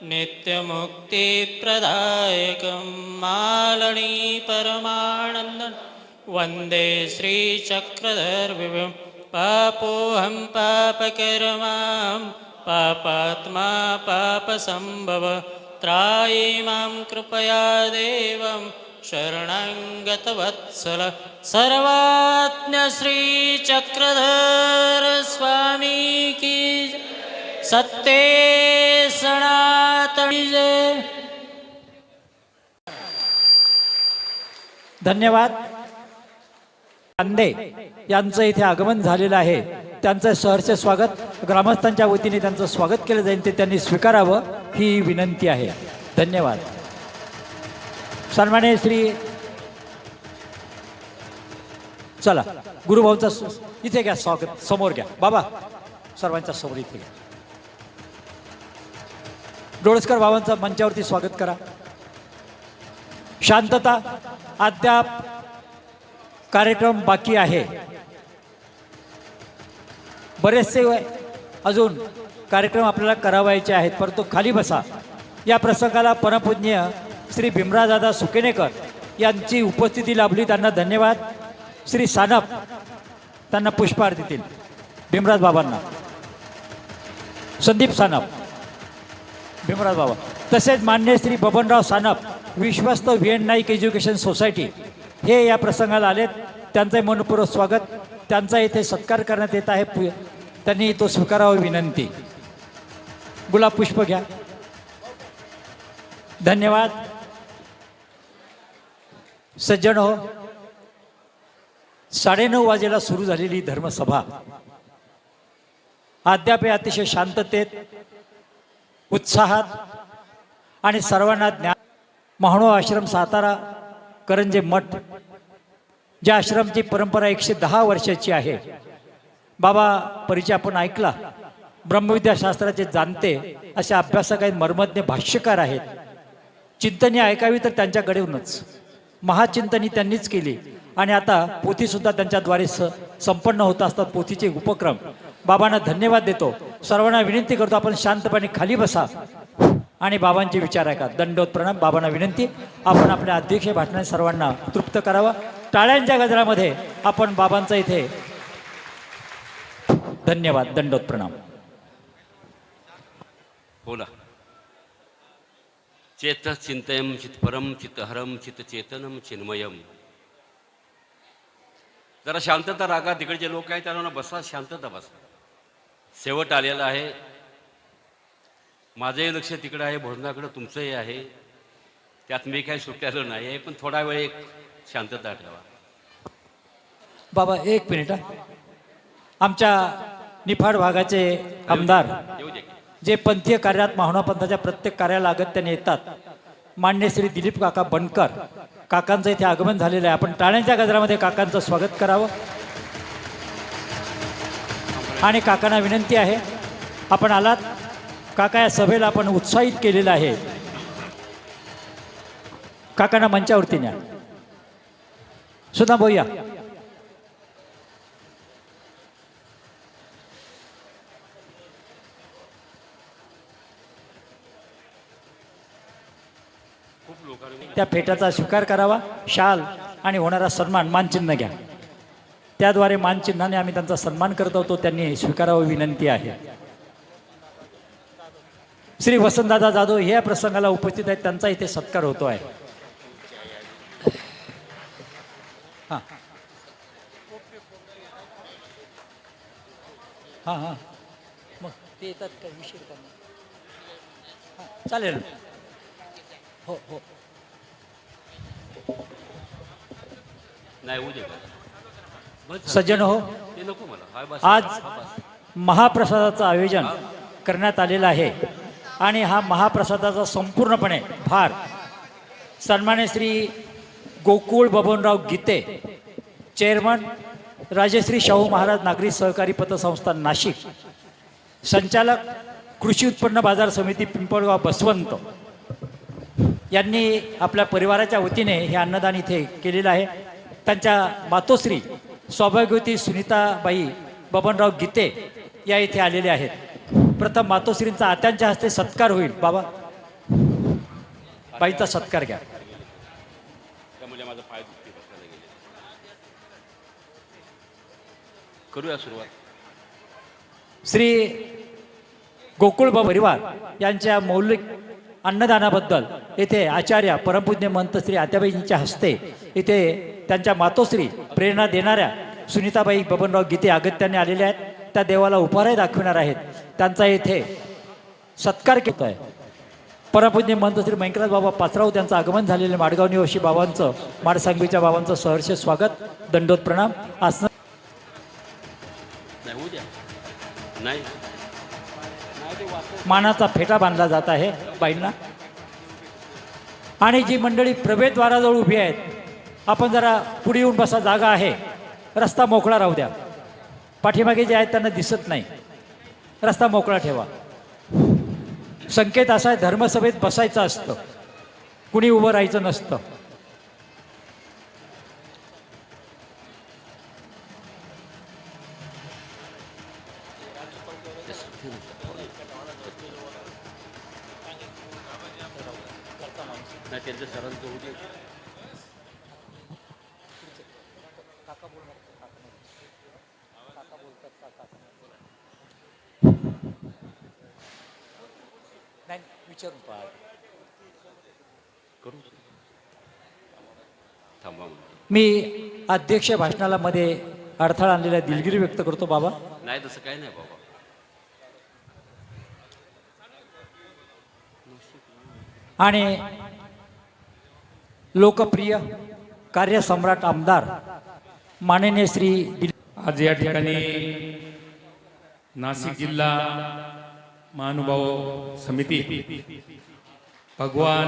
नित्यमुक्तिप्रदायकं मालनी परमानन्दं वन्दे श्रीचक्रधरविभुं पापोऽहं पापकर्मां पापात्मा पापसम्भव त्रायि मां कृपया देवं शरणं गतवत्सल सर्वाज्ञ श्रीचक्रधर स्वामी की जय। सत्ये सनातनी जय। धन्यवाद. कांदे यांचं इथे आगमन झालेलं आहे. त्यांचं सहर्ष स्वागत ग्रामस्थांच्या वतीने त्यांचं स्वागत केलं जाईल ते त्यांनी स्वीकारावं ही विनंती आहे. धन्यवाद. सन्माननीय श्री चला गुरुभाऊंचा इथे घ्या स्वागत समोर घ्या बाबा सर्वांच्या समोर इथे घ्या. डोळसकर बाबांचं मंचावरती स्वागत करा. शांतता अद्याप कार्यक्रम बाकी आहे. बरेचसे अजून कार्यक्रम आपल्याला करावायचे आहेत परंतु खाली बसा. या प्रसंगाला परमपूज्य श्री भीमरावदादा सुकेनेकर यांची उपस्थिती लाभली त्यांना धन्यवाद. श्री सानप त्यांना पुष्पहार देतील भीमराज बाबांना. संदीप सानप भीमराज बाबा तसेच मान्य श्री बबनराव सानप विश्वस्त व्हीएन नाईक एज्युकेशन सोसायटी हे या प्रसंगाला आलेत. त्यांचं मनपूर्वक स्वागत. त्यांचा इथे सत्कार करण्यात येत आहे. त्यांनी तो स्वीकारावा विनंती. गुलाब पुष्प घ्या. धन्यवाद. सज्जन हो 9:30 वाजेला सुरू झालेली धर्मसभा अद्याप अतिशय शांततेत उत्साहात आणि सर्वांना ज्ञान महाणो आश्रम सातारा करंजे मठ ज्या आश्रमची परंपरा 110 वर्षाची आहे. बाबा परिचय आपण ऐकला. ब्रह्मविद्याशास्त्राचे जाणते असे अभ्यासक आहेत मर्मज्ञ भाष्यकार आहेत. चिंतनी ऐकावी तर त्यांच्याकडेूनच महाचिंतनी त्यांनीच केली आणि आता पोथीसुद्धा त्यांच्याद्वारे संपन्न होत असतात. पोथीचे उपक्रम बाबांना धन्यवाद देतो. सर्वांना विनंती करतो आपण शांतपणे खाली बसा आणि बाबांचे विचार ऐका. दंडोत प्रणाम. बाबांना विनंती आपण आपल्या अध्यक्ष भाषणाने सर्वांना तृप्त करावा. टाळ्यांच्या गजरामध्ये आपण बाबांचा इथे धन्यवाद. दंडोत प्रणाम. बोला. चेत चिंतयम चित्परम चित्तहरम चित्तचेतनम चिन्मयम. जरा शांतता रागा. तिकडचे लोक आहेत त्यांना बसा. शांतता बसा. शेवट आलेला आहे. माझंही लक्ष तिकडं आहे. भोजनाकडं तुमचंही आहे. त्यात मी काही सुटलेलो नाही आहे. पण थोडा वेळ एक शांतता ठेवा. बाबा एक मिनिट. आमच्या निफाड भागाचे आमदार येऊ दे. जे पंथीय कार्यात माहुणा पंथाच्या प्रत्येक कार्याला अगत्याने येतात, मान्य श्री दिलीप काका बनकर काकांचं इथे आगमन झालेलं आहे. आपण टाळ्यांच्या गजरामध्ये काकांचं स्वागत करावं. आणि काकांना विनंती आहे, आपण आलात काका, या सभेला आपण उत्साहित केलेलं आहे. काकांना मंचावरती न्या. सुद्धा बोया. त्या फेटाचा स्वीकार करावा. शाल आणि होणारा सन्मान, मानचिन्ह घ्या. त्याद्वारे मानचिन्हाने आम्ही त्यांचा सन्मान करत होतो, त्यांनी स्वीकारावं विनंती आहे. श्री वसंतदादा जाधव हे या प्रसंगाला उपस्थित आहेत, त्यांचा इथे सत्कार होतो आहे. हां हां हां मग ते येतात का विषय हां चालेल. हो हो नाही होऊ दे का? बस सज्जन हो, ते नको मला. हाय बस. आज महाप्रसादाचं आयोजन करण्यात आलेलं आहे आणि हा महाप्रसादाचा संपूर्णपणे भार सन्मान्य श्री गोकुळ बबनराव गीते, चेअरमन राजश्री शाहू महाराज नागरी सहकारी पतसंस्था नाशिक, संचालक कृषी उत्पन्न बाजार समिती पिंपळगाव बसवंत यांनी आपल्या परिवाराच्या वतीने हे अन्नदान इथे केलेलं आहे. त्यांच्या मातोश्री सौभाग्यवती सुनीताबाई बबनराव गीते या इथे आलेले आहेत. प्रथम मातोश्रींचा आत्यांच्या हस्ते सत्कार होईल. बाबा बाईचा सत्कार घ्या. त्यामुळे माझा पाय दुखते बसायला गेले. करूया सुरुवात. श्री गोकुळबा परिवार यांच्या मौलिक अन्नदानाबद्दल येथे आचार्य परमपूज्य महंत श्री आत्याबाईंच्या हस्ते इथे त्यांच्या मातोश्री प्रेरणा देणाऱ्या सुनीताबाई बबनराव गीते अगत्याने आलेल्या आहेत. त्या देवाला उपहारही दाखविणार आहेत. त्यांचा येथे सत्कार केला आहे. परमपूज्य महंत श्री मयंकराज बाबा पाचराव त्यांचं आगमन झालेलं माडगाव निवासी बाबांचं, माडसांगवीच्या बाबांचं सहर्ष स्वागत, दंडोत प्रणाम. आसन नाही होऊ द्या. नाही मानाचा फेटा बांधला जात आहे बाईंना. आणि जी मंडळी प्रवेशद्वाराजवळ उभी आहेत, आपण जरा पुढे येऊन बसा, जागा आहे, रस्ता मोकळा राहू द्या. पाठीमागे जे आहेत त्यांना दिसत नाही, रस्ता मोकळा ठेवा. संकेत असा आहे, धर्मसभेत बसायचं असतं, कुणी उभं राहायचं नसतं. नाही त्यांचं सरांचं होऊ दे. करू थांबा म्हणतो. मी अध्यक्ष भाषणाला मध्ये अडथळा आणलेला दिलगिरी व्यक्त करतो. बाबा नाही तसं काही नाही बाबा. आणि लोकप्रिय कार्यसम्राट आमदार माननीय श्री आज या ठिकाणी नाशिक जिल्हा महानुभाव समिती भगवान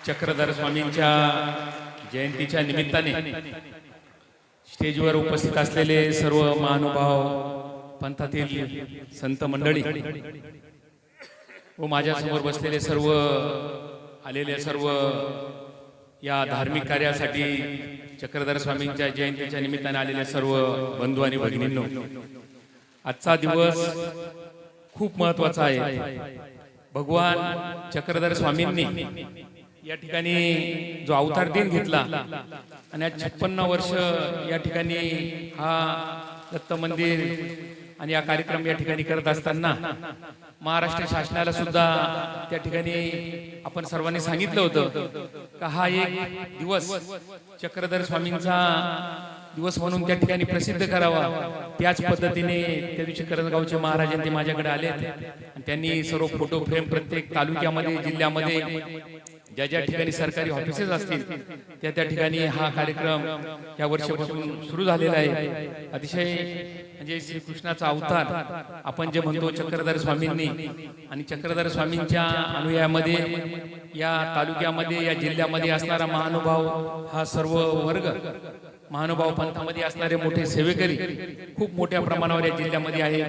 चक्रधर स्वामींच्या जयंतीच्या निमित्ताने स्टेजवर उपस्थित असलेले सर्व महानुभाव, पंथातील संत मंडळी व माझ्यासमोर बसलेले सर्व आलेले सर्व या धार्मिक कार्यासाठी चक्रधर स्वामींच्या जयंतीच्या निमित्ताने आलेल्या सर्व बंधू आणि भगिनींनो, आजचा दिवस खूप महत्वाचा आहे. भगवान चक्रधर स्वामींनी या ठिकाणी जो अवतार दिन घेतला आणि आज 56 वर्ष या ठिकाणी हा दत्त मंदिर आणि या कार्यक्रम या ठिकाणी करत असताना महाराष्ट्र शासनाला सुद्धा त्या ठिकाणी आपण सर्वांनी सांगितलं होतं का हा एक दिवस चक्रधर स्वामींचा दिवस म्हणून त्या ठिकाणी प्रसिद्ध करावा, त्याच पद्धतीने त्या दिवशी करंजगावचे महाराजांनी माझ्याकडे आले आणि त्यांनी सर्व फोटो फ्रेम प्रत्येक तालुक्यामध्ये, जिल्ह्यामध्ये ज्या ज्या ठिकाणी सरकारी ऑफिसेस असतील त्या ठिकाणी हा कार्यक्रम या वर्षापासून सुरू झालेला आहे. अतिशय म्हणजे श्रीकृष्णाचा अवतार आपण जे म्हणतो चक्रधर स्वामींनी, आणि चक्रधर स्वामींच्या अनुयायामध्ये या तालुक्यामध्ये, या जिल्ह्यामध्ये असणारा महानुभाव, हा सर्व वर्ग महानुभाव पंथामध्ये असणारे मोठे सेवेकरी खूप मोठ्या प्रमाणावर या जिल्ह्यामध्ये आहे.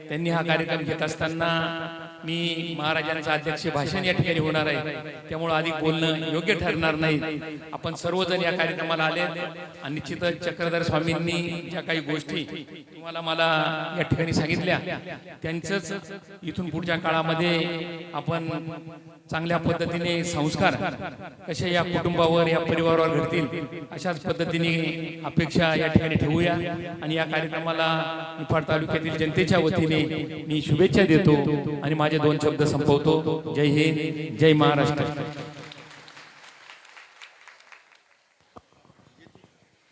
त्यांनी हा कार्यक्रम घेत असताना मी महाराजांचं अध्यक्ष भाषण या ठिकाणी होणार आहे, त्यामुळे अधिक बोलणं योग्य ठरणार नाही. आपण सर्वजण या कार्यक्रमाला आले आणि निश्चितच चक्रधर स्वामींनी ज्या काही गोष्टी तुम्हाला मला या ठिकाणी सांगितल्या, त्यांचंच इथून पुढच्या काळामध्ये आपण चांगल्या पद्धतीने संस्कार कसे या कुटुंबावर, या परिवारावर घडतील अशाच पद्धतीने अपेक्षा या ठिकाणी ठेवूया. आणि या कार्यक्रमाला निफाड तालुक्यातील जनतेच्या वतीने मी शुभेच्छा देतो आणि माझे 2 शब्द संपवतो. जय हिंद, जय महाराष्ट्र.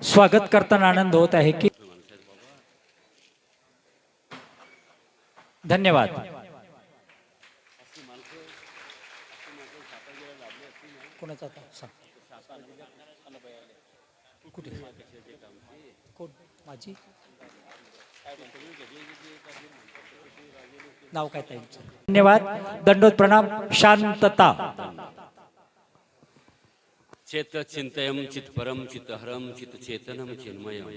स्वागत करताना आनंद होत आहे की धन्यवाद. कोणाचा आता? कुठे? कोण? माझी नाव काय ताईंचं? धन्यवाद. दंडोत प्रणाम. शांतता. चेत चिंतयम चित परम चित हरम चित चेतनम चिन्मयम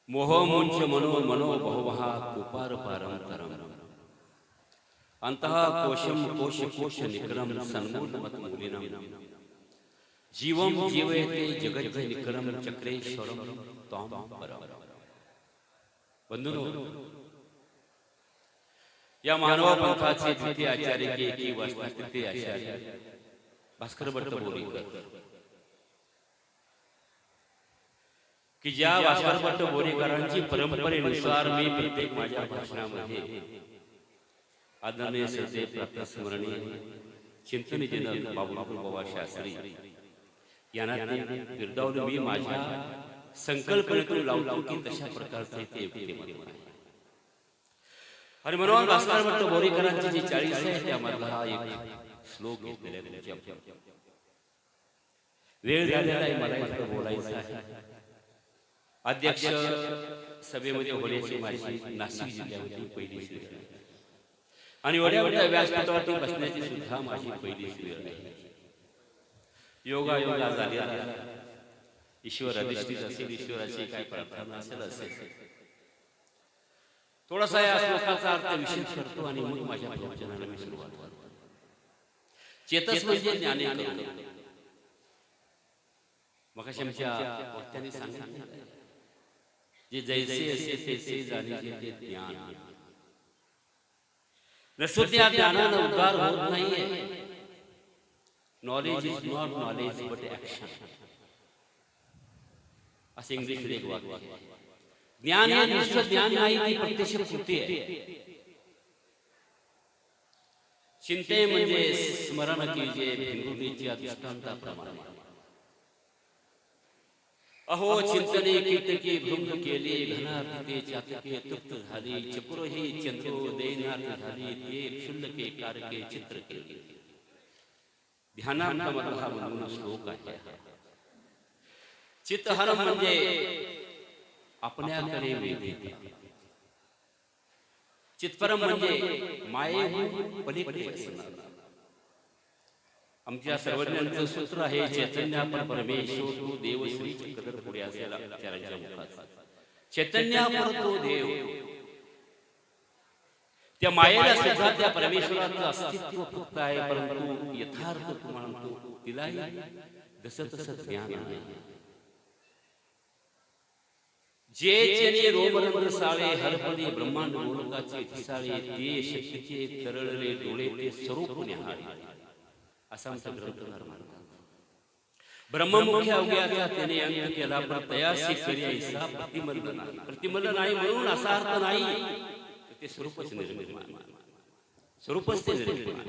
मोह मुंच मनो मनो बहुमहा कुपार पारम तरम अंतः कोशम कोश कोश निकरम सन्मूलमत मूलिनम जीवम जीवयते जगज्ज निकरम चक्रेश्वरम त्वाम परम. बंधुनो, या मानव पंथाचे द्वितीय आचार्य के एकी वाचता तृतीय आचार्य भास्कर भट्ट बोरीकर, की ज्या भास्कर भट्ट बोरीकरांची परंपरेनुसार मी प्रत्येक माझ्या भाषणामध्ये आदरणीय श्रद्धे प्रातस्मरणीय चिंतनजनक बाबा शास्त्री यांना बिरदावून मी माझ्या संकल्पनेतून लावतो की तशा प्रकारचे ते व्यक्तिमत्व आहे. आणि म्हणून भास्कर भट्ट बोरीकरांची जी 40 आहे त्यामधला हा एक श्लोक घेतलेला आहे. वेळ झालेला आहे, मला इथं बोलायचं आहे. अध्यक्ष सभेमध्ये होण्याची माझी नाशिक जिल्ह्यामध्ये पहिली वेळ आहे आणि एवढ्या व्यासपीठावरती बसण्याची सुद्धा माझी पहिलीच वेळ आहे. योगा झालेला ईश्वर अधिष्ठित असेल, ईश्वराची काही प्रार्थना असेल थोडासा या श्लोकाचा अर्थ विशेष करतो आणि मग माझ्या प्रवचनाला मी सुरुवात करतो. चेतस म्हणजे ज्ञानेंद्रिय. मग आमच्या वक्त्यांनी सांगितलं जे जैसे असे तैसे जाणीचे ज्ञान नसतो, त्या ज्ञानानं उद्धार होत नाहीये. Knowledge is not knowledge but action, असे इंग्लिशमध्ये एक वाक्य आहे. ज्ञान हे नुसतं ज्ञान नाही, ती प्रत्यक्ष कृती आहे. चिंते म्हणजे स्मरण कीजे भिंगुटीच्या दृष्टांताप्रमाणे. अहो चिंतने कीटके भृंग केले, घनातिके चातके तृप्त झाली, चपुर ही चंद्रोदयनाथ झाली, ते क्षुल्लके कारके चित्र केले. ध्यानामधला हा म्हणून श्लोक आहे. चित्तहरम म्हणजे आपल्याकडे वेधते. चित्परम म्हणजे मायेहून पलीकडे असणारा. आमच्या सर्वज्ञांचं सूत्र आहे चैतन्यापर परमेश्वर तो देव श्री चक्रधर पुढे असेल आचार्यांच्या मुखात. चैतन्यापर तो देव. त्या मायेला सुद्धा त्या परमेश्वराचं अस्तित्व फक्त आहे, परंतु यथार्थ तू म्हणतो तिलाही जसं तसं ज्ञान आहे. जे चेने रोमरंध्र साळे हरपणे ब्रह्मांड गोलकाचे ठिसाळे, ते शक्तीचे तरळले डोळे ते स्वरूप न्याहाळे. असा आमचा ग्रंथकार म्हणतात. ब्रह्ममुख्य अवघ्याचा त्याने अंत केला, पण तयासी करी ऐसा प्रतिमल्ल नाही. प्रतिमल्ल नाही म्हणून असा अर्थ नाही, ते स्वरूपच निर्माण, स्वरूपच ते निर्माण.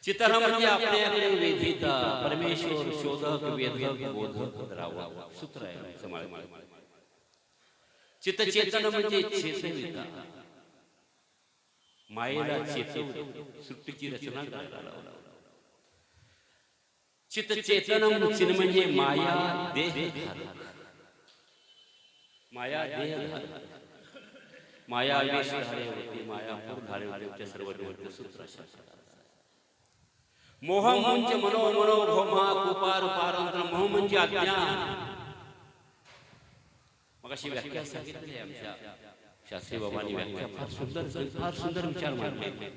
चित्तरम म्हणजे आपल्याकडे वेधिता, परमेश्वर शोधक वेधक बोधक रावा. सूत्र आहे समाळ. चित्त चेतन म्हणजे चेतविता, मायेला चेतव सृष्टीची रचना करायला लावला. चित्त चेतनम चिन म्हणजे माया देह धारक, माया देह धारक, माया वेश धारे होते, मायापूर धारे होते, सर्व निवृत्त सूत्र. मोह म्हणजे मनो मनो भोमा कुपार पारंत्र. मोह म्हणजे अज्ञान. मग अशी व्याख्या सांगितली आमच्या शास्त्री बाबांनी. व्याख्या फार सुंदर विचार मांडले.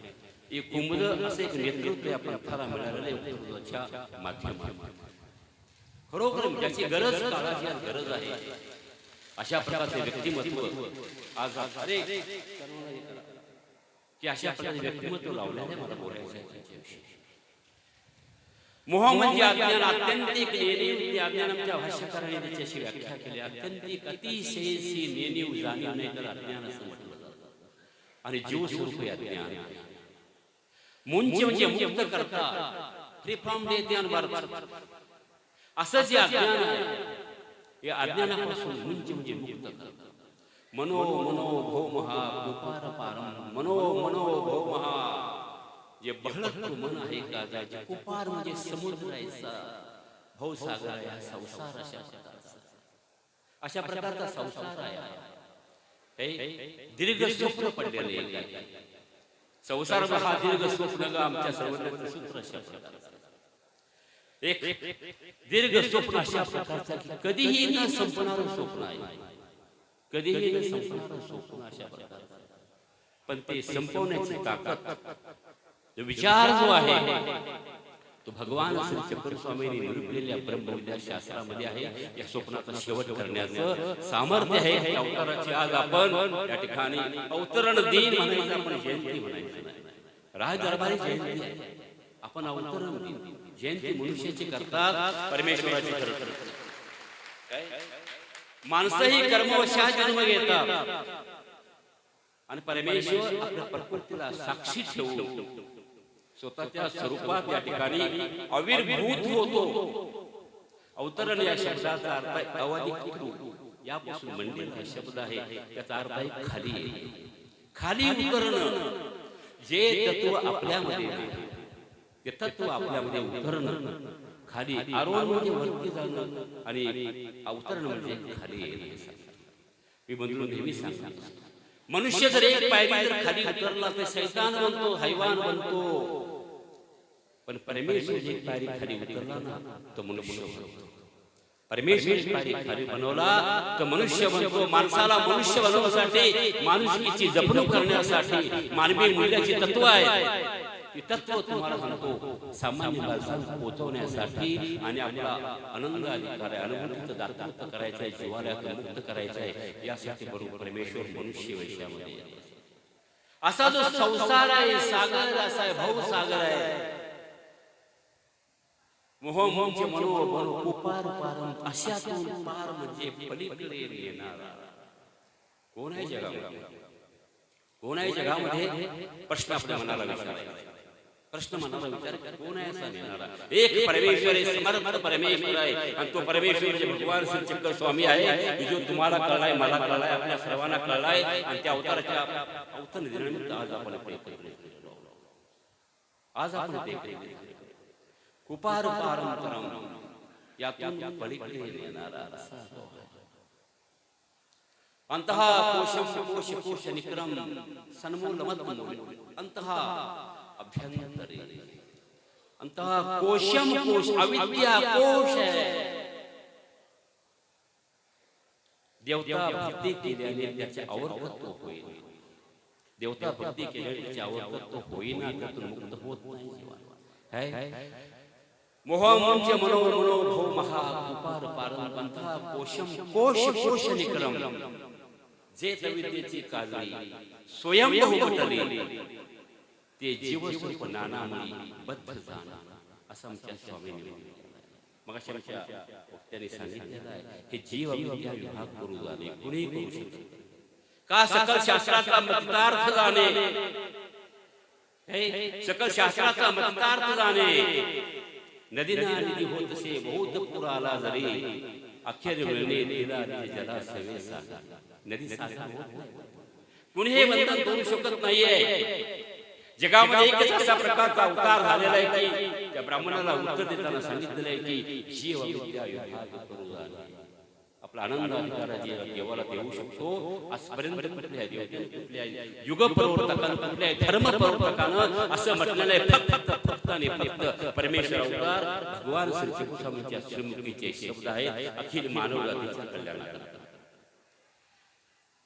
एक कुंभद असे एक नेतृत्व या पंथाला मिळालेले उत्तराच्या माध्यमातून खरोखर ज्याची गरज, काळाची गरज आहे, अशा प्रकारचे व्यक्तिमत्व आज की अशा प्रकारचे व्यक्तिमत्व लावल्याने मला बोलायचं आहे त्याच्याविषयी. मोह म्हणजे अज्ञान. आत्यंतिक नेणीव. अज्ञानाच्या भाष्यकाराने त्याच्याशी व्याख्या केली. आत्यंतिक अतिशयशी नेणीव जाणीव नाही तर अज्ञान असं म्हटलं जातं. आणि जीव स्वरूप अज्ञान. मुंच म्हणजे मुक्त करता, free from death and birth. असं जे अज्ञान आहे, या अज्ञानापासून मुंच म्हणजे मुक्त करता. मनो मनो भौमहा कुपार पारम. मनो मनो भौमहा जे बहळत मन आहे का, ज्याचे कुपार म्हणजे समुद्र आहे, भवसागर आहे, संसार अशा प्रकारचा संसार आहे. दीर्घ स्वप्न पडलेले आहे. संसार हा दीर्घ स्वप्न आमच्या सर्वांचं सूत्र अशा प्रकारचं. एक दीर्घ स्वप्न अशा प्रकारचा की कधीही न संपणारं स्वप्न आहे. कधीही न संपणारं स्वप्न अशा प्रकारचं. पण ते संपवण्याची ताकद, विचार जो आहे तो भगवान श्री चक्र स्वामींनी निरूपलेल्या ब्रह्मविद्या शास्त्रामध्ये आहे. या स्वप्नाचा शेवट करण्याचं सामर्थ्य आहे. या अवताराची आज आपण या ठिकाणी अवतरण दिन म्हणायचं, आपण जयंती म्हणायचं नाही. राज दरबारी जयंती आहे, आपण अवतरण दिन जयंती मनुष्याची करतात, परमेश्वराची करतात. माणसंही कर्मवशात जन्म घेतात आणि परमेश्वर आपल्या प्रकृतीला साक्षी ठेवून स्वतःच्या स्वरूपात या ठिकाणी आविर्भूत होतो. अवतरण या शब्दाचा अर्थ आहे अवधिकृत. यापासून मंदिर हा शब्द आहे, त्याचा अर्थ आहे खाली येणे, खाली उतरणं. जे तत्व आपल्यामध्ये नाही ते तत्व आपल्यामध्ये उतरणं, खाली आरोहण म्हणजे वरती जाणं आणि अवतरण म्हणजे खाली येणे. मी बंधू नेहमी सांगतो, मनुष्य जर एक पायरी जर खाली उतरला तर शैतान बनतो, हैवान बनतो. पण परमेश्वर एक पायरी खाली उतरला ना तो मनुष्य बनतो. परमेश्वर पायरी खाली बनवला तर मनुष्य बनतो. माणसाला मनुष्य बनवण्यासाठी, माणुसकीची जपणूक करण्यासाठी मानवी मूल्याची तत्व आहे. ती तत्व तुम्हाला सांगतो सामान्य माणसांना पोहोचवण्यासाठी आणि आपला आनंद अधिकार आहे, अनुभूतीचं दातृत्व करायचं आहे, जीवाला मुक्त करायचं आहे. यासाठी बरोबर परमेश्वर मनुष्य वैश्यामध्ये असा जो संसार आहे, सागर असा आहे, भवसागर आहे. मोह म्हणजे मनो मनो कुपार पारम. अशातून पार म्हणजे पलीकडे येणारा कोण आहे जगामध्ये? कोण आहे जगामध्ये? प्रश्न आपल्या मनाला विचारायचा. प्रश्न मनाला विचार कोण आहे असा नेणारा? एक परमेश्वर आहे, समर्थ परमेश्वर आहे. आणि तो परमेश्वर जे भगवान श्री चक्र स्वामी आहे, जो तुम्हाला कळलाय, मला कळलाय, आपल्या सर्वांना कळलाय. आणि त्या अवताराच्या अवतरण दिनानिमित्त आज आपण कुपार पारंपरम यातून पलीकडे येणारा अंतः कोशम कोश कोश निक्रम सन्मूलमत अंतः अभ्यंतरे. अंतः कोशम कोश अविद्या कोश है. देवता भक्ती केल्याने त्याचे अवर्तत्व होईल. देवता भक्ती केल्याने त्याचे अवर्तत्व होईना, त्यातून मुक्त होत नाही जीवन. मोह म्हणजे मनो मनो भो महा कुपार पारम. अंतः कोशम कोश कोश निक्रम. जे विद्येची काजळी स्वयंभू घटली ते जीवस्वरूप नानामणी बद्ध जाण असं आमच्या स्वामींनी मग त्यांनी सांगितलेलं आहे. हे जीव विद्या विभाग करू जाणे कुणी करू शकतो का? सकल शास्त्राचा मतार्थ जाणे हे सकल शास्त्राचा मतार्थ जाणे. नदीना नदी होत असे बहुत पूर आला जरी, अखेर मिळणे तिला जला सवेसा. नदी सागर होत नाही. कुणी हे बंधन करू शकत नाहीये. जगामध्ये एकच असा प्रकारचा अवतार झालेला आहे की त्या ब्राह्मणाला उत्तर देताना सांगितलेलं आहे की जीव विद्या विभाग करू जाणे. आपला आनंद अधिकार देवाला देऊ शकतो. आजपर्यंत कुठल्या कुठल्या युग प्रवर्तकानं कुठल्या धर्म प्रवर्तकानं असं म्हटलेलं आहे. फक्त आणि फक्त परमेश्वर अवतार भगवान श्री कृष्णाच्या श्रीमुखीचे शब्द आहे. अखिल मानव जातीच्या कल्याणाकरता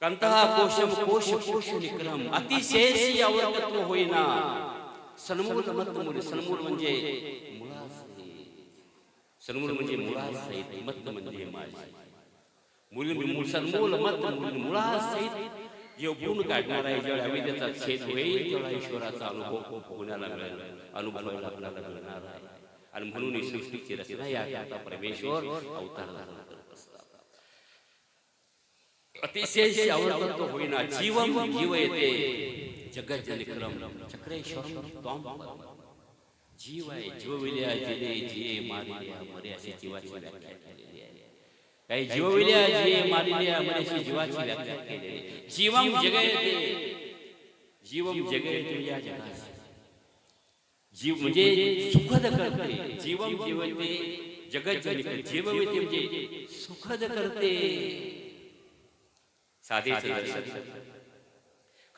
कंतहा कोशम कोश कोश विक्रम अतिशेष यावरत्व होईना. सन्मूल मत मूल. सन्मूल म्हणजे मुळासहित. सन्मूल म्हणजे मुळासहित. मत म्हणजे माझे. मूल सन्मूल मत मूल मुळासहित जे गुण काढणार आहे. जेव्हा अविद्येचा छेद होईल तेव्हा ईश्वराचा अनुभव होण्याला मिळेल, अनुभवायला आपल्याला मिळणार आहे. आणि म्हणून ही सृष्टीची रचना याकरता परमेश्वर अवतार धारण करत असतात. अतिशय अवतत्व होईना. जीवम जीव येते जगत जनिक्रम चक्रेश्वरम त्वाम परम. जीव आहे. जीवविल्या जिले जिये मारिल्या मरे अशी जीवाची व्याख्या केलेली आहे. काही जीवविल्या जिये मारिल्या मरे अशी जीवाची व्याख्या केलेली आहे. जीवम जगयते. जीवम जगयते या जगास. जीव म्हणजे सुखद करते. जीवम जीवते जगत जनिक्रम. जीवविते म्हणजे सुखद करते. साधेच दर्शन.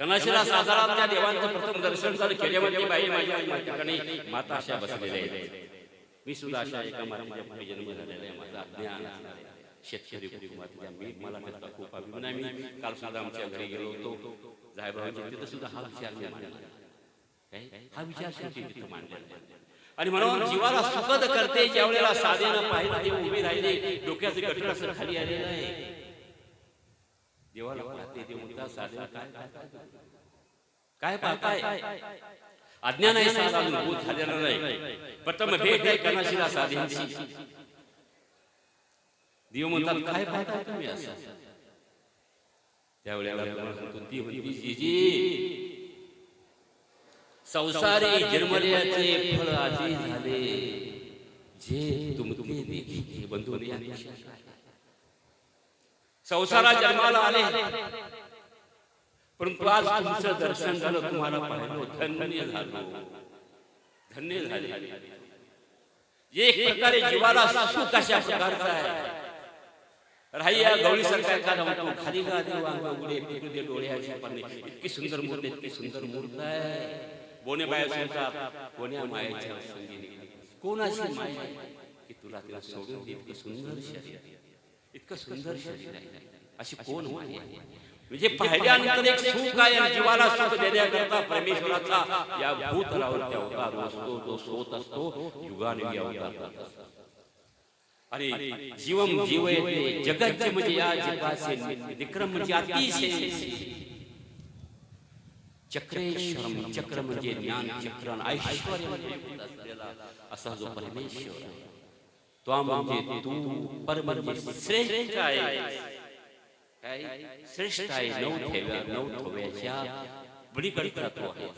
कणाशीला साधारण त्या देवांचं प्रथम दर्शन झालं. केल्यामध्ये बाई माझ्या ठिकाणी माता अशा बसलेल्या आहेत. मी सुद्धा अशा एका मातेच्या पुढे जन्म झालेला आहे. माझा अज्ञान शेतकरी कुटुंबातल्या मी. मला त्याचा खूप अभिमान आहे. मी काल सुद्धा आमच्या घरी गेलो होतो जायबाबाच्या तिथं सुद्धा हा विचार मांडला. हा विचार शेवटी तिथं मांडलेला. आणि म्हणून जीवाला सुखद करते. ज्या वेळेला साधेनं पाहिलं ते उभी राहिली. डोक्याचं गठर असं खाली आलेलं आहे. देवाला पाहते. देव म्हणतात साधेला काय पाहताय. अज्ञान आहे. साधा अनुभूत झालेला नाही. प्रथम भेट आहे कणाशीला साधेंची. देव म्हणतात काय पाहताय तुम्ही असं. त्यावेळेला ती म्हणती जीजी संसारी जन्मल्याचे फळ आजी झाले जे तुमचे देखील बंधू संसारा जन्माला आले. परंतु आज तुमचं दर्शन झालं. तुम्हाला पाहिलं धन्य झालो. धन्य झाले. एक प्रकारे जीवाला सुख अशा प्रकारचा आहे. राहिया गवळी सरकार एखादा म्हणतो खाली गा देवा उघडे पिटू दे डोळ्याच्या पाने. इतकी सुंदर मूर्त. इतकी सुंदर मूर्त आहे. बोने बाया सांगतात कोण्या मायाच्या संगीने. कोणाची माया की तुला तिला सोडून दे. इतकं सुंदर शरीर. इतकं सुंदर शरीर आहे. अशी कोण माया आहे. म्हणजे पाहिल्यानंतर एक सुख आहे. आणि जीवाला सुख देण्याकरता परमेश्वराचा या भूतलावरती अवतार असतो. तो सोत असतो. युगाने अवतार असतो. आणि जीवम जीव येते जगतचे म्हणजे या जगाचे विक्रम म्हणजे अतिशय. चक्रेश्वरम. चक्र म्हणजे ज्ञान चक्र. ऐश्वर्य म्हणजे असा जो परमेश्वर आहे तो म्हणजे तू परम श्रेष्ठ आहे. श्रेष्ठ आहे. नऊ थोव्याच्या बळीकडचा तो आहे.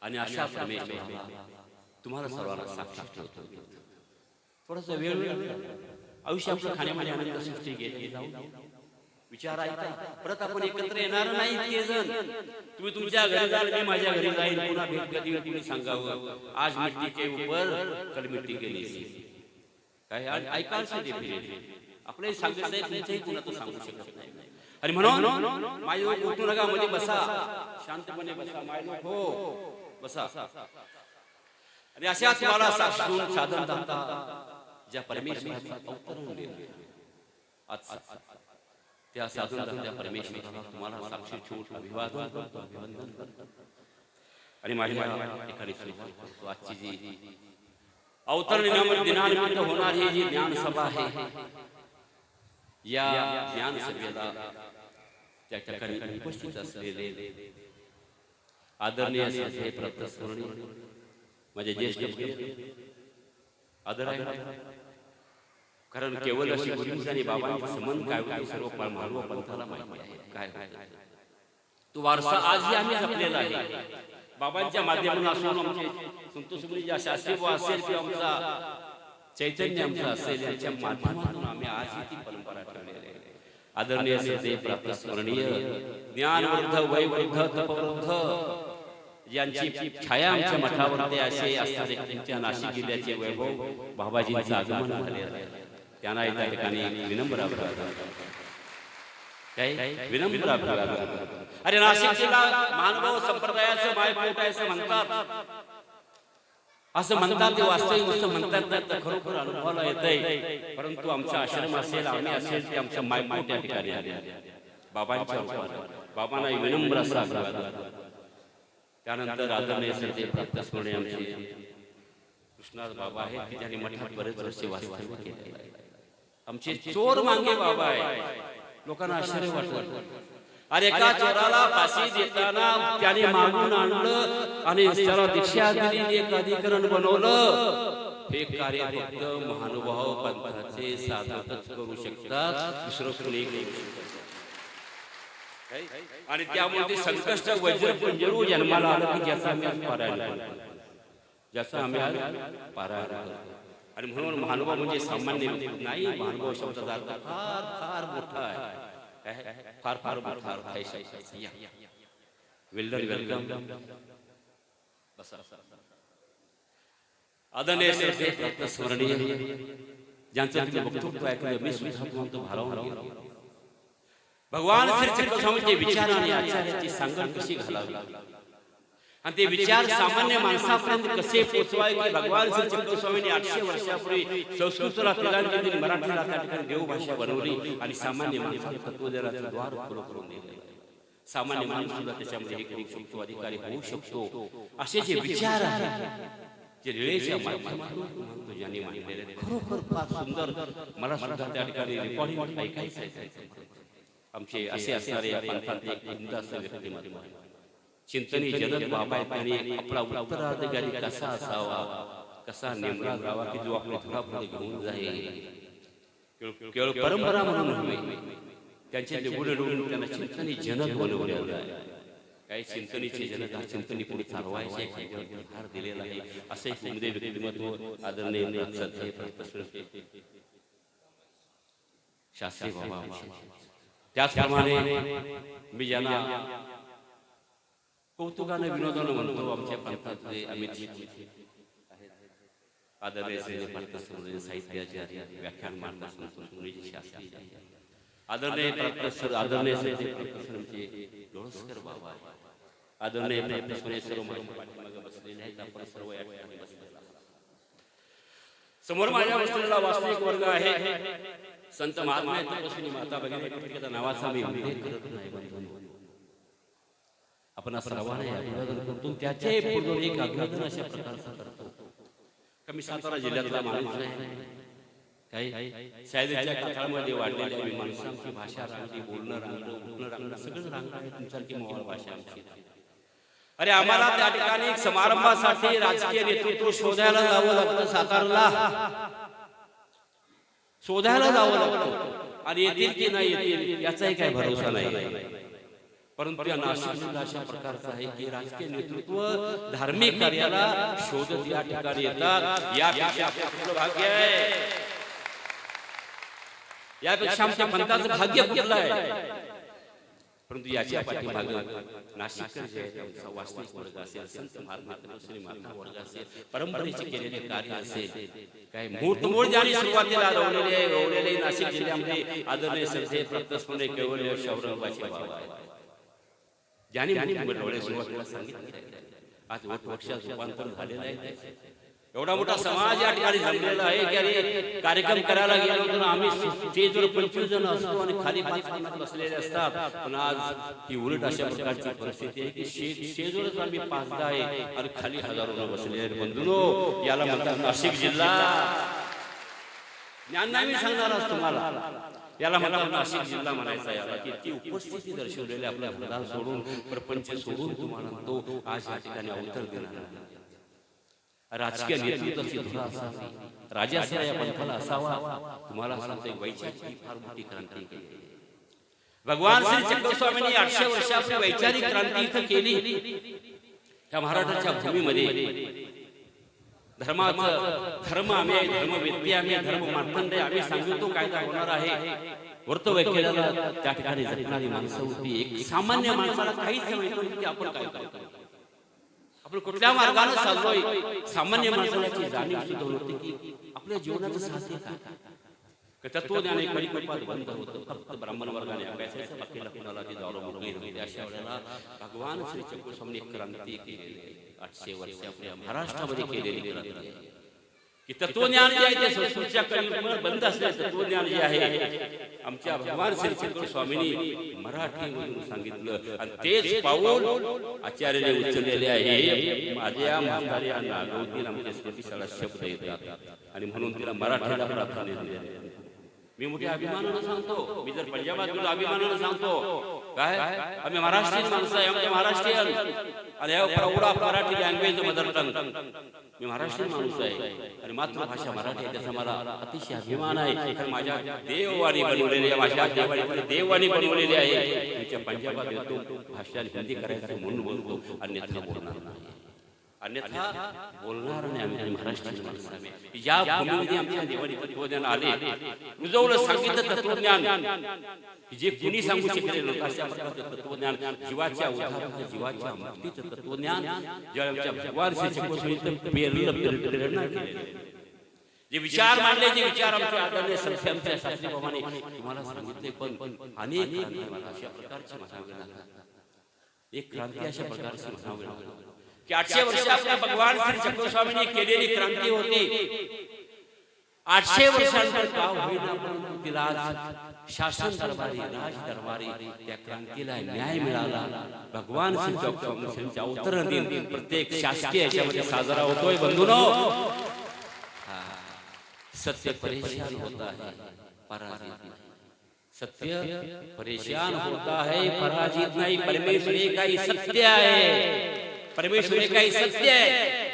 आणि अशा परमेश्वराला तुम्हाला सर्वांना साक्षात ठेवतो. थोडासा वेळ आयुष्य आपलं खाण्यामध्ये आनंद सृष्टी घेतली जाऊ. विचार ऐका. परत आपण एकत्र येणार नाही. इतके जण तुम्ही तुमच्या घरी जाल. मी माझ्या घरी जाईल. पुन्हा भेट कधी तुम्ही सांगावं. आज मिट्टी के ऊपर कल मिट्टी के नीचे. काय ऐकाल आपले सांगायचं आहे. तुमचंही कुणाचं सांगू शकत नाही. आणि म्हणून माझे लोक उठू नका. मध्ये बसा. शांतपणे बसा. माझे लोक हो बसा. आणि अशा तुम्हाला साक्षून साधन दाता ज्या परमेश्वराचा अवतरण दिलं आज त्या साधन दात्या परमेश्वराला तुम्हाला साक्षी ठेवून अभिवादन करतो. अभिवंदन करतो. आणि माझ्या ठिकाणी सुरुवात करतो. आजची जी अवतरण दिनानिमित्त होणारी जी ज्ञानसभा आहे या ज्ञानसभेला त्या ठिकाणी उपस्थित असलेले आदरणीय श्रद्धेय प्रतस्मरणीय माझे ज्येष्ठ आदर आहे. कारण केवळ अशी गुरुजी आणि बाबांचे संबंध काय होते सर्व मानव पंथाला माहिती आहे. काय तो वारसा आजही आम्ही जपलेला आहे. बाबांच्या माध्यमातून असून आमचे संतोष मुलीजी शास्त्री असेल किंवा आमचा चैतन्य आमचा असेल याच्या माध्यमातून आम्ही आजही ती परंपरा ठेवलेली आहे. आदरणीय श्रद्धेय प्राप्त स्मरणीय ज्ञानवृद्ध वयवृद्ध तपवृद्ध यांची छाया आमच्या मठावरती असे असणारे तुमच्या नाशिक जिल्ह्याचे वैभव बाबाजींचं आगमन झालेलं आहे. त्यांना एका ठिकाणी विनम्र अभिवादन, काय विनम्र अभिवादन. अरे नाशिक जिल्हा महानुभाव संप्रदायाचं मायपोट आहे असं म्हणतात, असं म्हणतात ते वास्तविक गोष्ट म्हणतात नाही तर खरोखर अनुभवाला येतंय. परंतु आमचा आश्रम असेल, आम्ही असेल, ते आमचं मायपोट या ठिकाणी आले बाबांच्या रूपात. बाबांना विनम्र असं अभिवादन. त्यानंतर आदरणीय श्रद्धेय प्राप्त स्मरणीय आमचे कृष्णात बाबा आहेत की ज्यांनी मठात बरेच वर्षे वास्तव्य केले. आमचे चोर मांगे बाबा आहे. लोकांना आश्चर्य वाटलं, अरे एका चोराला फाशी देताना त्याने मागून आणलं आणि त्याला दीक्षा दिली, एक अधिकरण बनवलं. हे कार्य फक्त महानुभाव पंथाचे साधकच करू शकतात, दुसरं कोणी करू शकत. आणि त्यामुळे ते संकष्ट वज्र पंजरू जन्माला आलं की ज्याचा आम्ही आज पारायण करतो, ज्याचा आम्ही आज पारायण करतो. आणि म्हणून महानुभाव म्हणजे सामान्य नाही. महानुभाव शब्दाचा अर्थ फार फार मोठा आहे, फार फार मोठा अर्थ आहे शब्दाचा. वेलकम. आदरणीय श्रद्धेय प्राप्त स्मरणीय ज्यांचं तुम्ही वक्तव्य ऐकलं, मी सुद्धा तुम्हाला भारावून गेलो. भगवान श्री चक्रस्वामींचे विचार आणि आचार्याची सांगड कशी घालावी आणि ते विचार सामान्य माणसापर्यंत कसे पोचवायचे. भगवान श्री चक्रस्वामींनी 800 वर्षापूर्वी संस्कृतला तिलांजली, मराठीला त्या ठिकाणी देवभाषा बनवली आणि सामान्य माणसाला तत्वज्ञानाचं द्वार खुलं करून दिलं. सामान्य माणूस सुद्धा त्याच्यामध्ये हे करू शकतो, अधिकारी होऊ शकतो. असे जे विचार आहेत, जे लीळेच्या माध्यमातून ज्यांनी मांडलेले, खरोखर फार सुंदर. मला सुद्धा त्या ठिकाणी रेकॉर्डिंग ऐकायचं आहे. आमचे असे असणारे या पंथातले एक उमदा व्यक्तिमत्व चिंतनी जनक बाबा आहेत. त्यांनी आपला उत्तराधिकारी कसा असावा, कसा नेमला जावा की जो आपल्या घरापुढे घेऊन जाईल. केवळ परंपरा म्हणून नव्हे, त्यांचे जे गुण डोळून त्यांना चिंतनी जनक बनवलेलं आहे. काही चिंतनीचे जनक हा चिंतनी पुढे चालवायचे भार दिलेला आहे. असे एक उमदे व्यक्तिमत्व आदरणीय शास्त्री बाबा. त्याचप्रमाणे मी ज्यांना कौतुकाने विनोदानं म्हणतो, आमच्या पंथातले अमित आदरणीय साहित्याचे व्याख्यान मांडतात संतोष मुलीजी शास्त्री, आदरणीय डोळसकर बाबा, आदरणीय सर्व बसलेले आहेत. आपण सर्व या ठिकाणी बसलेला समोर माझ्या बसलेला वास्तविक वर्ग आहे. संत महात्मा तपस्विनी माता वगैरे नावाचा मी उल्लेख करत नाही. आपण सर्वांना अभिवादन करतो, त्याचे पुढे एक अभिवादन अशा प्रकारचं करतो. कमी सातारा जिल्ह्यातला माणूस आहे, काही शाळेच्या काळामध्ये वाढलेल्या माणसांची भाषा रांगली, बोलणं रांगलं, उठणं रांगलं, सगळं रांगलं आहे. तुमच्यासारखी मोबाईल भाषा आमची. अरे आम्हाला त्या ठिकाणी समारंभासाठी राजकीय नेतृत्व शोधायला जावं लागतं, सातारला शोधायला जावं लागतं. आणि येतील की नाही येतील याचाही काही भरोसा नाही. परंतु या नाशिक जिल्हा अशा प्रकारचा आहे की राजकीय नेतृत्व धार्मिक कार्याला शोधत या ठिकाणी येतात. यापेक्षा आपलं भाग्य आहे, यापेक्षा आमच्या पंथाचं भाग्य कुठलं आहे. परंतु याच्या पाठीमागं नाशिककर जे आहे त्यांचा वास्तविक वर्ग असेल, संत महात्मा तपस्वी माता वर्ग असेल, परंपरेचे केलेले कार्य असेल, काय मूळ ज्यांनी सुरुवातीला रोवलेले नाशिक जिल्ह्यामध्ये आदरणीय श्रद्धेय प्राप्त स्मरणीय कैवल्य शौरंगाचे बाबा आहेत. ज्यांनी डोळे सुरुवातीला सांगितले, आज वटवृक्षात रूपांतर झालेलं आहे. एवढा मोठा समाज या ठिकाणी जमलेला आहे की अरे कार्यक्रम करायला गेलो तर आम्ही स्टेजवर 25 जण असतो आणि खाली 5 बसलेले असतात. पण आज ही उलट अशा प्रकारची परिस्थिती आहे की स्टेजवरच आम्ही 5-10 आहे आणि खाली हजारो बसलेले आहेत. बंधूंनो, याला म्हणतात नाशिक जिल्हा. ज्ञान नाही मी सांगणार तुम्हाला, याला म्हणतात नाशिक जिल्हा म्हणायचा. याला की ती उपस्थिती दर्शवलेली आपल्या घरात सोडून, प्रपंच सोडून तुम्हाला तो आज या ठिकाणी अवतर देणार. राजकीय नेतृत्वाची धुरा असावी, राजासाहेब या पंथाला असावा. तुम्हाला सांगते वैचारिक फार मोठी क्रांती केली. भगवान श्री चक्रस्वामींनी 800 वर्ष आपली वैचारिक क्रांती इथं केली या महाराष्ट्राच्या भूमीमध्ये. धर्म आम्ही आहे, धर्मवेत्ते आम्ही, धर्म मार्तंडे आम्ही सांगतो कायदा होणार आहे. व्रतवैकल्याला त्या ठिकाणी जगणारी माणसं होती. एक सामान्य माणसाला काहीच माहित नव्हतं की आपण काय करतो, आपण कुठल्या मार्गाने चाललोय. सामान्य माणसाला याची जाणीव सुद्धा नव्हती की आपल्या जीवनाचं साध्य काय. तत्वज्ञान कलियुगात बंद होतं, फक्त ब्राह्मण वर्गाने अभ्यासायचं, बाकीला कुणाला ती दारू मोकळी नव्हती. अशा वेळेला भगवान श्री चक्रस्वामींनी क्रांती केलेली 800 वर्ष आपल्या महाराष्ट्रामध्ये केलेली क्रांती की तत्वज्ञान जे आहे ते संस्कृतीच्या कलियुगात बंद असलेलं तत्वज्ञान जे आहे आमच्या भगवान श्री चक्रस्वामींनी मराठीमधून सांगितलं. आणि तेच पाऊल आचार्याने उचललेले आहे. माझ्या म्हाताऱ्या नागवतील आमच्या स्मृतीशाळा शब्द येतात आणि म्हणून तिला मराठीला प्राधान्य दिले. मी मोठ्या अभिमानानं सांगतो, मी जर पंजाबात गेलो अभिमानानं सांगतो काय आम्ही महाराष्ट्रीयन माणसं आहे, आमचे महाराष्ट्रीयन आणि प्रौढा मराठी लँग्वेज मदर टंग. मी महाराष्ट्रीयन माणूस आहे आणि मातृभाषा मराठी आहे, त्याचा मला अतिशय अभिमान आहे. कारण माझ्या देववाणी बनवलेली आहे, माझ्या देवाणीकडे देववाणी बनवलेली आहे. तुमच्या पंजाबात येतो भाषा हिंदी करायचं म्हणून बोलतो, अन्यथा बोलणार नाही. अन्यथा बोलणार नाही. आम्ही महाराष्ट्रीयन माणसं आहे. ज्या भूमीमध्ये आमच्या देवानी तत्वज्ञान आले, रुजवलं सांगितलं तत्वज्ञान जे कुणी सांगू शकले लोक. अशा प्रकारचं तत्वज्ञान जीवाच्या उद्धाराचं, जीवाच्या मुक्तीचं तत्वज्ञान जे आमच्या भगवान श्री चक्रस्वामींनी प्रेरणा केलेलं, जे विचार मांडले, जे विचार आमच्या आदरणीय संत आमच्या शास्त्री बाबांनी तुम्हाला सांगितले. पण अनेक क्रांती मला अशा प्रकारची म्हणावी लागतात. एक क्रांती अशा प्रकारची म्हणावी लागतात की 800 वर्ष आपल्या भगवान श्री चक्रस्वामींनी केलेली क्रांती होती. 800 वर्षांनंतर का होईना पण तिला आज शासन दरबारी, राज दरबारी त्या क्रांतीला न्याय मिळाला. भगवान श्री चक्रस्वामींचे अवतरण दिन प्रत्येक शासकीय याच्यामध्ये साजरा होतोय. बंधूंनो, सत्य परेशान होता है, पराजित नहीं. सत्य परेशान होता है, पराजित नहीं. परमेश्वर एक ही सत्य है, परमेश्वर एक ही सत्य आहे,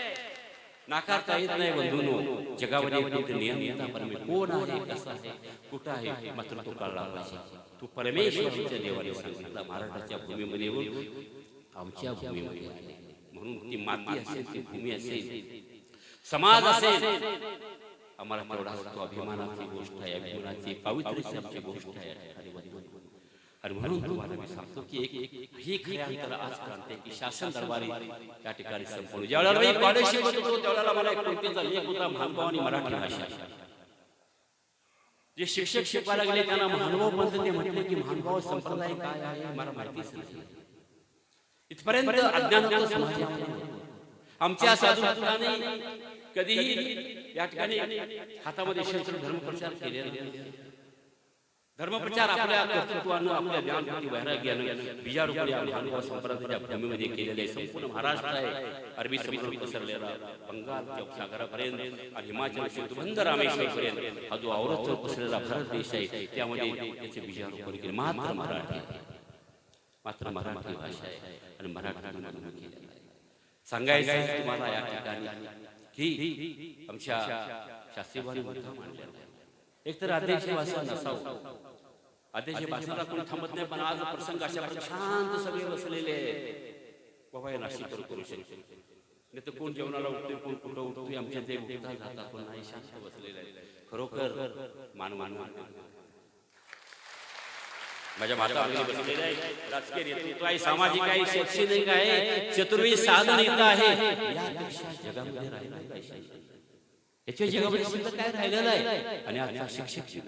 नाकारता येत नाही. बंधूंनो, जगामध्ये एक नियमितता परमेश्वर कोण आहे, कसा आहे, कुठं आहे, मात्र तो कळला पाहिजे. तू परमेश्वराच्या देवाने सांगितला महाराष्ट्राच्या भूमीमध्ये येऊन आमच्या भूमीमध्ये आहे. म्हणून ती माती असेल, ती भूमी असेल, समाज असेल, आम्हाला तेवढा तो अभिमानाची गोष्ट आहे, अभिमानाची पावित्र्याची गोष्ट आहे. आणि म्हणून तुम्हाला मी सांगतो की एक ही खऱ्या अंतर आज क्रांती की शासन दरबारी त्या ठिकाणी संपूर्ण. ज्यावेळेला मी कॉलेज शिकत होतो त्यावेळेला मला एक कृतीचा लेख होता, महानुभाव आणि मराठी भाषा. जे शिक्षक शिकवायला गेले त्यांना महानुभाव पद्धती म्हटले की महानुभाव संप्रदाय काय आहे मला माहितीच नाही. इथपर्यंत अज्ञानाचा समाज आमच्या साधुसंतांनी कधीही या ठिकाणी हातामध्ये शस्त्र धर्मप्रचार केलेला. धर्मप्रचार आपल्या कर्तृत्वानं, आपल्या ज्ञानपती वैराग्यानं बीजारोपण या महानुभाव संप्रदायाच्या भूमीमध्ये केलेले. संपूर्ण महाराष्ट्र आहे, अरबी समुद्र पसरलेला, बंगालच्या उपसागरापर्यंत आणि हिमाचल शेतुबंध रामेश्वरपर्यंत हा जो औरत पसरलेला भारत देश आहे, त्यामध्ये त्याचे बीजारोपण केले. मात्र मराठी, मात्र मराठी भाषा आहे आणि मराठीतून केलेलं आहे. सांगायचं तुम्हाला या ठिकाणी की आमच्या शास्त्रीबाई मुद्दा मांडलेला आहे. एक तर अध्यक्ष भाषण नसावं, अध्यक्ष भाषणाला कोण थांबत नाही. पण आज प्रसंग अशा शांत सगळे बसलेले बाबा या नाशिक करू शकतो. नाही तर कोण जेवणाला उठतोय, कोण कुठं उठतोय, आमच्या ते जातात, पण नाही शांत बसलेले आहे. खरोखर मान माझ्या माता बसलेले आहे. राजकीय नेतृत्व आहे, सामाजिक आहे, शैक्षणिक आहे, चतुर्वेद साधन येत आहे. यापेक्षा जगामध्ये राहिला पाहिजे. याच्या जगामध्ये सुद्धा काय राहिलेलं आहे. आणि आजचा शिक्षक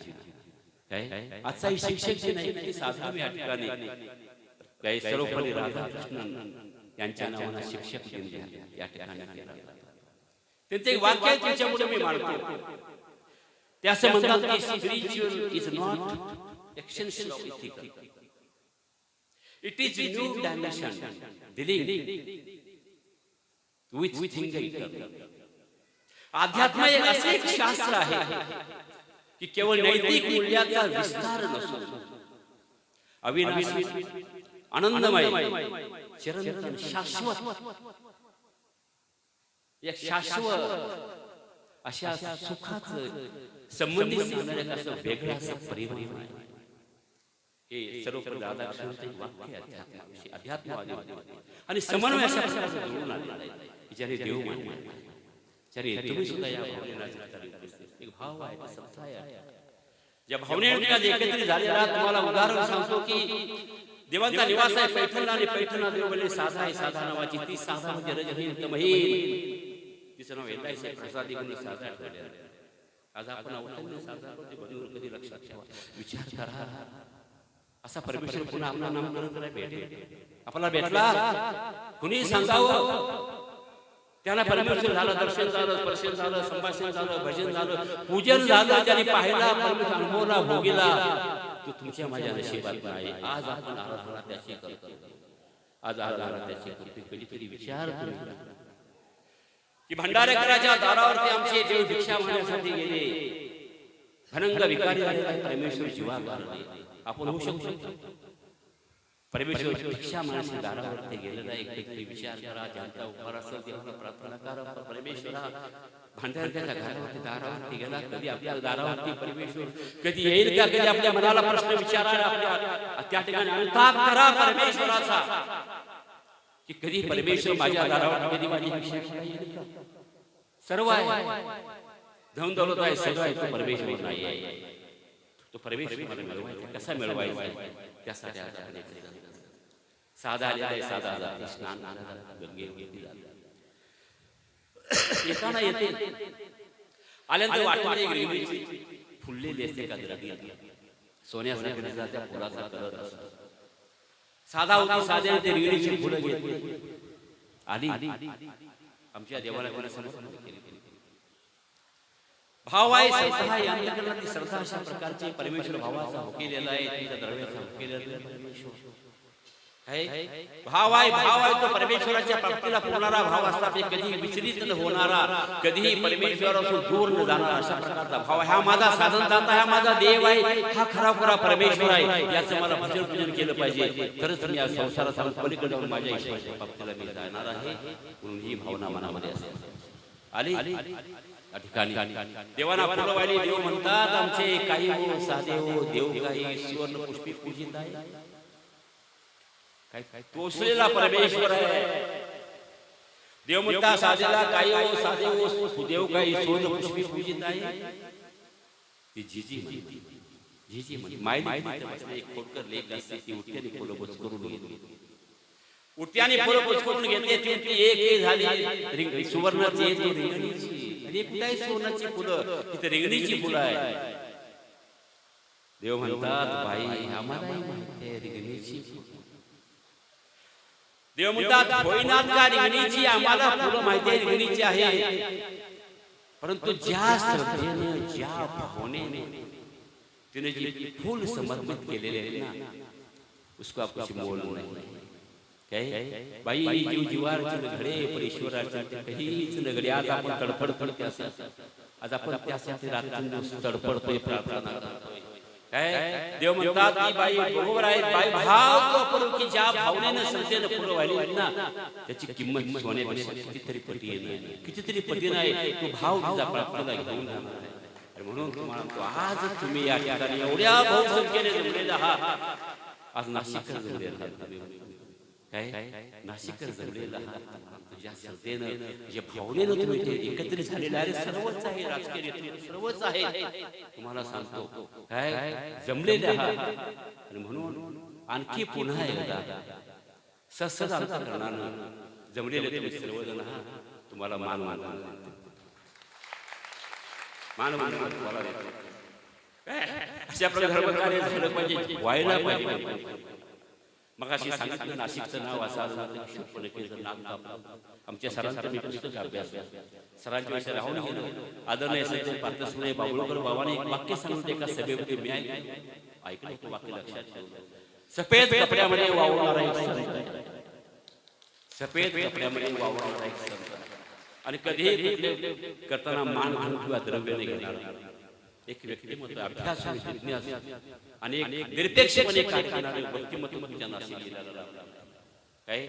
काय, आजचा शिक्षक जे नाही ते साधन या ठिकाणी काही सर्वपल्ली राधाकृष्णन यांच्या नावाने शिक्षक दिन या ठिकाणी त्यांचे एक वाक्य आहे तुमच्यापुढे मी मांडतो. ते असं म्हणतात की spiritual is not extension of ethical, it is new dimension dealing with thing eternal. अध्यात्म एक असे एक शास्त्र आहे की केवळ नैतिक मूल्याचा विस्तार नसून अविनाशी, आनंदमय, चिरंतन, शाश्वत, एक शाश्वत अशा सुखाचं संबंधित असं वेगळं असं परिणाम आहे. हे सर्व राधाकृष्णांचं एक वाक्य आहे, अध्यात्मवादी आणि समन्वय अशा प्रकारचं जुळून आलेलं आहे की ज्याने देव मानला, ज्याने तुम्ही सुद्धा या भावनेला एक भाव आहे, सत्ता आहे. ज्या भावनेने एकत्रित झालेला तुम्हाला उदाहरण सांगतो की देवांचा निवास आहे पैठणला आणि पैठणला देव बोलले साधा आहे, साधा नावाची ती साधा म्हणजे रजहीन तमहीन, तिचं नाव येत आहे प्रसादी म्हणून साधा ठेवलेला. आज आपण आवडतो साधा कधी लक्षात ठेवा, विचार करा. असा परमेश्वर पुन्हा आपला नामकरण करायला भेटेल, आपल्याला भेटला कुणी सांगावं. त्यांना परमेश्वर झालं, दर्शन झालं, स्पर्शन झालं, संभाषण झालं, भजन झालं, पूजन झालं, त्यांनी पाहिला, परमेश्वर अनुभवला, भोगीला. तो तुमच्या माझ्या नशिबात नाही. आज आपण आराधना त्याची करतो, आज आराधना त्याची करतो. कधीतरी विचार करा की भंडारेकराच्या दारावरती आमचे देव भिक्षा मागण्यासाठी गेले, भनंग विकारी झालेला परमेश्वर जीवागार आपण होऊ शकतो. परमेश्वर भिक्षा मागण्याच्या दारावरती गेलेला एक व्यक्ती विचार करा, ज्यांचा उपहार असेल देवाला प्रार्थना करा. परमेश्वरा भांडारच्या घरावरती दारावरती गेला, कधी आपल्या दारावरती परमेश्वर कधी येईल का? कधी आपल्या मनाला प्रश्न विचारायला आपल्या त्या ठिकाणी अनुताप करा परमेश्वराचा की कधी परमेश्वर माझ्या दारावर कधी माझी भिक्षा येईल का? सर्व आहे, धन दौलत आहे, सगळं आहे, तो परमेश्वर नाही आहे. तो परमेश्वर मला मिळवायचा, कसा मिळवायचा त्यासाठी साधा आलेला आहे, साधा आला स्नान गंगेवरती येताना येते आल्यानंतर वाटमध्ये फुललेली असते का द्रव्य सोन्यासारख्या त्या फुलाचा कलर असतो. साधा होती, साध्या ते रिगणीची फुलं घेतली आली आमच्या देवाला भाव आहे, श्रद्धा आहे, अंतःकरणातली श्रद्धा अशा प्रकारची परमेश्वर भावाचा हो केलेला आहे, तुमच्या द्रव्याचा हो केलेला आहे. भाव आहे, भाव आहे तो परमेश्वराच्या प्राप्तीला होणारा भाव असला ते कधी विचलित न होणारा, कधीही परमेश्वरापासून दूर न जाणारा अशा प्रकारचा भाव आहे. हा माझा साधनदाता, हा माझा देव आहे, हा खरा खरा परमेश्वर आहे. याचं मला भजन पूजन केलं पाहिजे, तरच मी या संसारात पलीकडे जाऊन माझ्या ईश्वराच्या प्राप्तीला मी जाणार आहे. म्हणून ही भावना मनामध्ये असेल आली या ठिकाणी देवाना फुलं वाहिली. देव म्हणतात आमचे काही हो साधे हो, देव काही सुवर्ण पुष्पी पूजित आहे. काय तोसलेला परमेश्वर आहे. देव म्हणतात साधेला काही हो साधे हो, देव काही सुवर्ण पुष्पी पूजित आहे. ती झिजी म्हणते मायली एक खोडकर लेख असते, ती उठ्याने फुलं बोच करून घेते, उठ्याने फुलं बोच करून घेते. ती एक झाली सुवर्णाची, रिंगणीची, सोन्याची फुलं, तिथे रिंगणीची फुलं आहे. देव म्हणतात बाई आम्हालाही माहिती आहे रिंगणीची. देव म्हणतात होईनात का रिंगणीची, आम्हाला फुलं माहिती आहे रिंगणीची आहे, परंतु ज्या श्रद्धेने ज्या भावनेने तिने जे फूल समर्पित केलेले आहे ना, उसको आप कुछ मोल नहीं. काय बाई जीव जीवारचे नघडे परमेश्वराचे काहीच नघडे. आज आपण तडफड पडते असं, आज आपण त्यासाठी रात्रंदिवस तडफडतोय, प्रार्थना करतोय. काय देव म्हणतात की बाई बरोबर आहे, बाई भाव तो आपण की ज्या भावनेने श्रद्धेने फुलं वाहिली ना, त्याची किंमत सोन्यापेक्षा कितीतरी पटी नाही, कितीतरी पटी नाही. तो भाव तुझा प्राप्तीला घेऊन जाणार आहे. म्हणून तुम्हाला म्हणतो आज तुम्ही या ठिकाणी एवढ्या बहुसंख्येने जमलेला आहात. आज नाशिककर जमलेला आहात, काय नाशिककर जमलेला आहात. तुझ्या श्रद्धेनं जे भावनेनं तुम्ही ते एकत्रित झालेलं आहे, सर्वच आहे, राजकीय नेतृत्व सर्वच आहे. तुम्हाला सांगतो काय जमलेले आहात. आणि म्हणून आणखी पुन्हा एकदा ससद अंतःकरणानं जमलेले तुम्ही सर्वजण आहात. तुम्हाला मान तुम्हाला देतो. अशा प्रकारे धर्मकार्य झालं पाहिजे, व्हायला पाहिजे. मग अशी सांगितलं नाशिकचं नाव असं नाव आमच्या सरांचा मी पुस्तक अभ्यास सरांच्या विषय राहून गेलो. आदरणीय सचिन पार्थसुरे बाबुळकर बाबाने एक वाक्य सांगितलं एका सभेमध्ये, मी ऐकलं ते वाक्य लक्षात ठेवलं. सफेद कपड्यामध्ये वावरणारा एक संत, सफेद कपड्यामध्ये वावरणारा एक संत, आणि कधीही करताना मान घालून किंवा द्रव्य नाही घेणार एक व्यक्तिमत्व, अभ्यास जिज्ञास आणि एक निरपेक्षपणे कार्य करणारे व्यक्तिमत्व तुमच्या नाशिकला काय.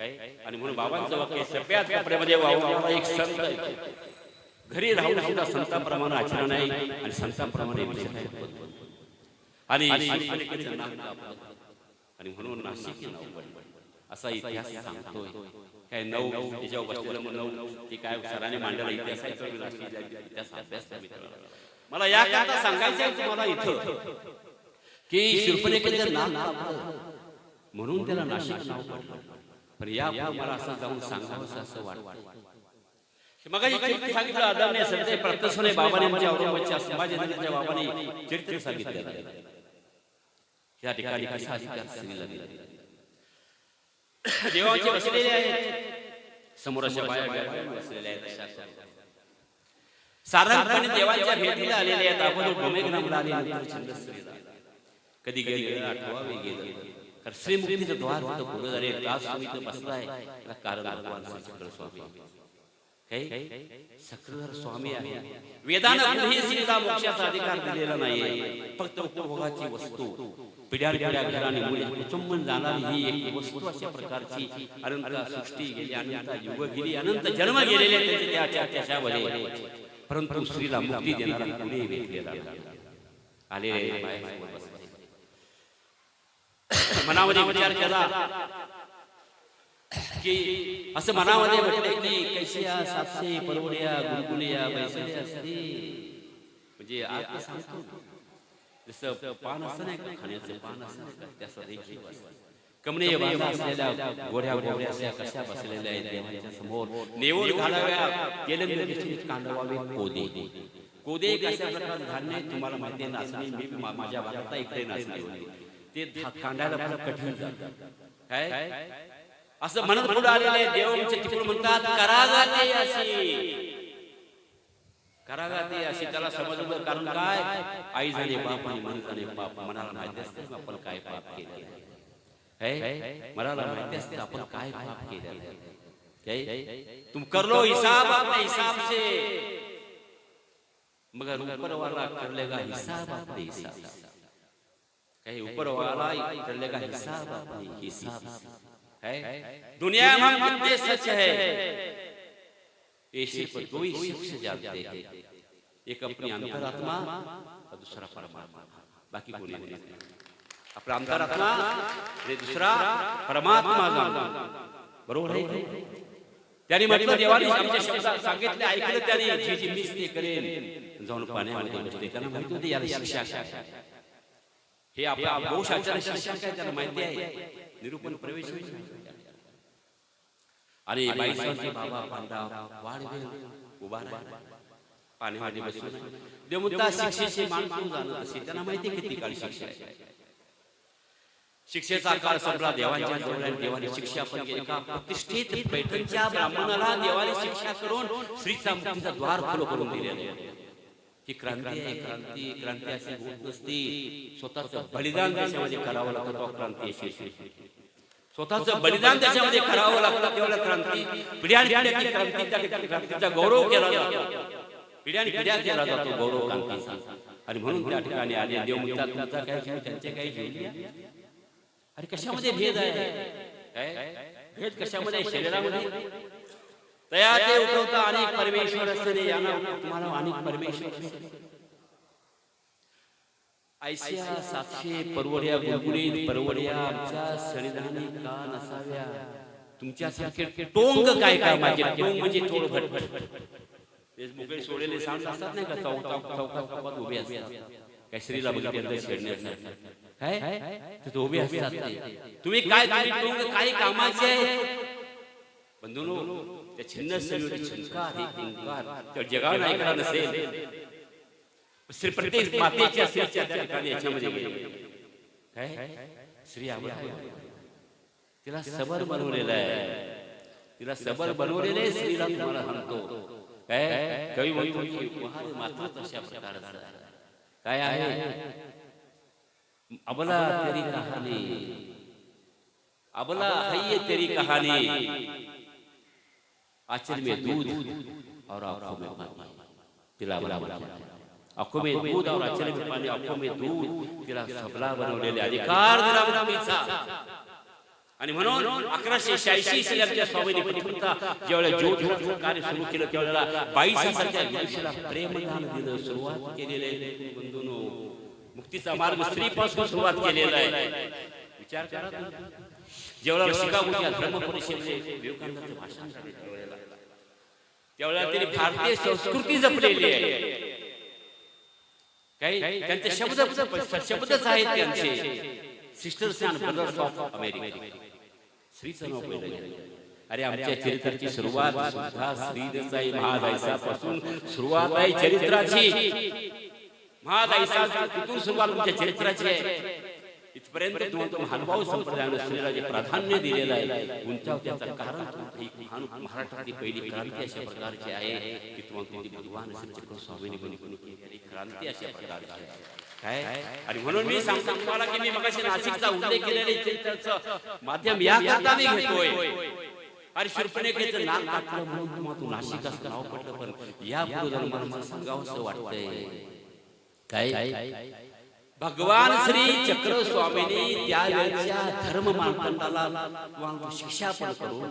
आणि म्हणून बाबांचं वाक्य सफेद कपड्यामध्ये वावरणारा एक संत, घरी राहून सुद्धा संतांप्रमाणे आचरण आहे आणि संतांप्रमाणे विचार आहे. आणि आणि म्हणून नाशिक हे नाव पडलं असा इतिहास सांगतोय. काय 9 त्याच्यावर बसलेलं मग 9 की काय सरांनी मांडलेला इतिहास आहे तो नाशिकचा इतिहास अभ्यास मला याकरता सांगायचं आहे तुम्हाला इथं की शूर्पणखेचं नाव म्हणून त्याला नाशिक नाव पडलं. पण या मला असं जाऊन सांगावं असं वाटतं. मग सांगितलं आदरणीय संत प्रत्यक्षने बाबाने आमच्या औरंगाबादच्या संभाजीनगरच्या बाबाने चरित्र सांगितलं. या ठिकाणी कसा अधिकार स्त्रीला दिला. देवाचे बसलेले आहेत समोरच्या बाया बसलेल्या आहेत. साधारणपणे देवाच्या भेटीला आलेले आहेत. आपण डोमेग्रामला आले छंदस्त्रीला कधी गेले आठवावे गेले तर श्रीमुक्तीचं द्वार होतं पुढे झाले तास तुम्ही इथं बसलाय कारण भगवान चक्र स्वामी चक्रधर स्वामी आहे. वेदानं कुठेही स्त्रीला मोक्षाचा अधिकार दिलेला नाही. फक्त उपभोगाची वस्तू पिढ्या घराने मुळे कुचंबन जाणारी ही एक वस्तू अशा प्रकारची अनंत सृष्टी गेली अनंत युग गेली अनंत जन्म गेलेले त्यांच्या त्याच्यामध्ये परंतु स्त्रीला मुक्ती देणारा कुणी भेटलेला आले. मनामध्ये विचार केला की असं मनामध्ये म्हटले की कैसिया सातशे परवड्या गुलगुलिया बैसल्या असते म्हणजे आज सांगतो जसं पान असतं नाही का खाण्याचं पान असतं त्याचं देखील कमनीय बांधा असलेल्या गोऱ्या गोऱ्या अशा कशा बसलेल्या आहेत देवाच्या समोर नेवळ घालाव्या केले कांडवावे कोदे कोदे कशा प्रकारचं धान्य तुम्हाला माहिती आहे. नाचणी मी माझ्या भागात इकडे नाचणी होती ते कांडायला मला कठीण जातं काय असं म्हणत पुढे आलेले देवांचे तिकडून म्हणतात करागाते अशी त्याला समजलं. कारण काय आई झाले बाप आणि मन झाले बाप. मनाला माहिती असते आपण काय पाप केले मनाला माहिती असते आपण काय पाप केले. तुम कर लो हिसाब अपने हिसाब से मगर ऊपर वाला कर लेगा हिसाब अपने हिसाब से. कहीं ऊपर वाला कर लेगा हिसाब अपने हिसाब से. दुनिया में हम कितने सच है ये सिर्फ दो ही शख्स जानते हैं. एक अपनी अंतरात्मा और दूसरा परमात्मा. बाकी कोई नहीं. आपला अंतरात्मा आणि दुसरा परमात्मा जानतो. बरोबर आहे. त्याने म्हटलं देवाने आमच्या शब्दात सांगितले ऐकलं त्याने जी जी मिस ते करेन जाऊन पाण्यामध्ये बसले. त्यांना माहिती होती याला शिक्षा काय हे आपल्या दोषाच्या शिक्षा काय त्याला माहिती आहे. निरूपण प्रवेश आणि बाईसांचे बाबा पांडा वाढवे उभा राहा पाण्यामध्ये बसून देवमुक्ता शिक्षेचे मानून जाणं असे त्यांना माहिती किती काळ शिक्षा आहे. शिक्षेचा काळ संपला. देवांच्या जवळ देवाने शिक्षा पण केली. एका प्रतिष्ठित पैठणच्या ब्राह्मणाला देवाने शिक्षा करून श्रीचा मुक्तीचा द्वार खुलं करून दिलेले. ही क्रांती आहे. क्रांती अशी होत नसती. स्वतःचं बलिदान देशामध्ये करावं लागतं. क्रांती अशी स्वतःचं बलिदान त्याच्यामध्ये करावं लागतं. तेवढं क्रांती पिढ्यानपिढ्या क्रांतीचा गौरव केला जातो. पिढ्यानपिढ्या केला जातो गौरव क्रांतीचा. आणि म्हणून त्या ठिकाणी आले देवमुक्ता तुमचा काय जीव त्यांचे काय जीव. अरे कशामध्ये भेद आहे. भेद कशामध्ये शरीरामध्ये तया ते उठवता अनेक परमेश्वर असते यांना तुम्हाला अनेक परमेश्वर ऐसिया 700 परवड्या गुलगुलीत परवड्या आमच्या शरीराने का नसाव्या. तुमच्यासारखे टोंग काय कामाचे. टोंग म्हणजे थोडं भटभट तेच मुके सोडलेले सांड असतात नाही का चौकात उभे असतात. काय स्त्रीला बघितलं छेडण्यासाठी काय ते उभे असतात. तुम्ही काय टोंग काय कामाचे आहे बंधूनो. त्या छिन्न छंकार त्या जगाला नाही करा नसेल श्री प्रत्येक मातेच्या स्त्रीच्या ठिकाणी याच्यामध्ये काय स्त्री तिला सबल बनवलेलं आहे. तिला सबल बनवलेलं आहे स्त्रीला तुम्हाला सांगतो. काय कवी म्हणतो की मात्र अशा प्रकारचा काय आहे. अबला तेरी कहाणी अबला है तेरी कहानी आंचल में दूध और आंखों में पानी. तिला आंखों में दूध और आंचल में पानी. आंखों में दूध तिला सबला बनवलेले अधिकार दिला मुक्तीचा. आणि म्हणून 1186 साली स्वामींनी प्रथमतः ज्यावेळेला ज्योत कार्य सुरू केलं त्यावेळेला 22 वर्षाला प्रेमदान दिलं सुरुवात केलेली आहे. बंधूंनो मुक्तीचा मार्ग स्त्रीपासून सुरुवात केलेला आहे. विचार करा तुम्ही. जेवढा शिकागोच्या धर्म परिषदेचे विवेकानंदांचं भाषण झालं त्यावेळेला त्यांनी भारतीय संस्कृती जपलेली आहे. काही त्यांचे शब्दच आहेत त्यांचे. Sisters and brothers of America, श्रीचं नाव पहिलं गेलं. अरे आमच्या चरित्राची सुरुवात सुद्धा श्री देसाई महादायसापासून सुरुवात आहे चरित्राची. महादायसा तिथून सुरुवात आमच्या चरित्राची आहे. इथपर्यंत तुम्हाला महानुभाव संप्रदायाने स्त्रीला जे प्राधान्य दिलेलं आहे उंचाव त्याचं कारण एक महाराष्ट्रातली पहिली क्रांती अशा प्रकारची आहे की तुम्हाला भगवान श्री स्वामींनी केलेली क्रांती अशा प्रकारची आहे. काय आणि म्हणून मी सांगतो तुम्हाला की मी मगाशी नाशिकचा उल्लेख केलेल्या चरित्राचं माध्यम या करता मी घेतोय. अरे शूर्पणखेचं नाक कापलं म्हणून तुम्हाला तू नाशिक असं नाव पडलं, पण या पूर्वजन्माला सांगावंसं वाटतंय. काय भगवान श्री चक्र स्वामींनी त्यावेळच्या धर्म मार्तंडाला शिक्षा पण करून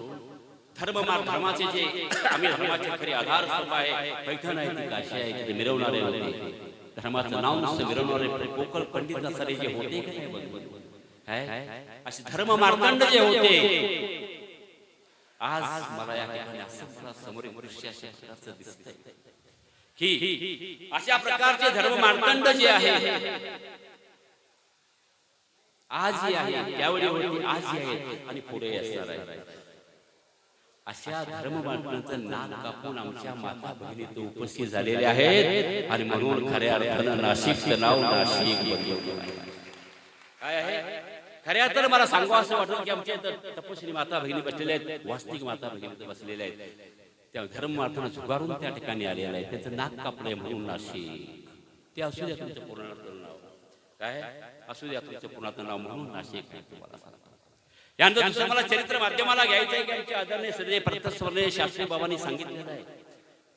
धर्माचे जे आम्ही धर्माचे खरे आधारस्तंभ आहे, पैठण आहे, ती काशी आहे, तिथे मिरवणारे होते. धर्माचं नाव नुसतं मिरवणारे कोकळ पंडित नसारे जे होते काय असे धर्म मार्तंड जे होते. आज मला या ठिकाणी असं समोर दृश्य अशा दिसतंय की अशा प्रकारचे धर्म मार्तंड जे आहे आज जे आहे त्यावेळी होते, आज जे आहे आणि पुढे असणार आहे. अशा धर्म मार्तंडाचं नाक कापून आमच्या माता भगिनी तो उपस्थित झालेले आहेत. आणि म्हणून खऱ्या अर्थानं नाशिकचं नाव नाशिक बनलं काय आहे. खऱ्या तर मला सांगावं असं वाटतं की आमच्या तपस्वी माता भगिनी बसलेल्या आहेत, वास्तविक माता भगिनी बसलेल्या आहेत. त्या धर्म मार्तंड झुगारून त्या ठिकाणी आलेलं आहे. त्याचं नाक कापलंय म्हणून नाशिक. ते असू द्या तुमचं पूर्ण नाव काय असू द्या तुमचं पूर्ण नाव म्हणून नाशिक तुम्हाला सांगतो. यानंतर दुसरं मला चरित्र माध्यमाला घ्यायचं आहे की आमच्या आदरणीय श्री प्रतस्वर्णीय शास्त्री बाबांनी सांगितलेलं आहे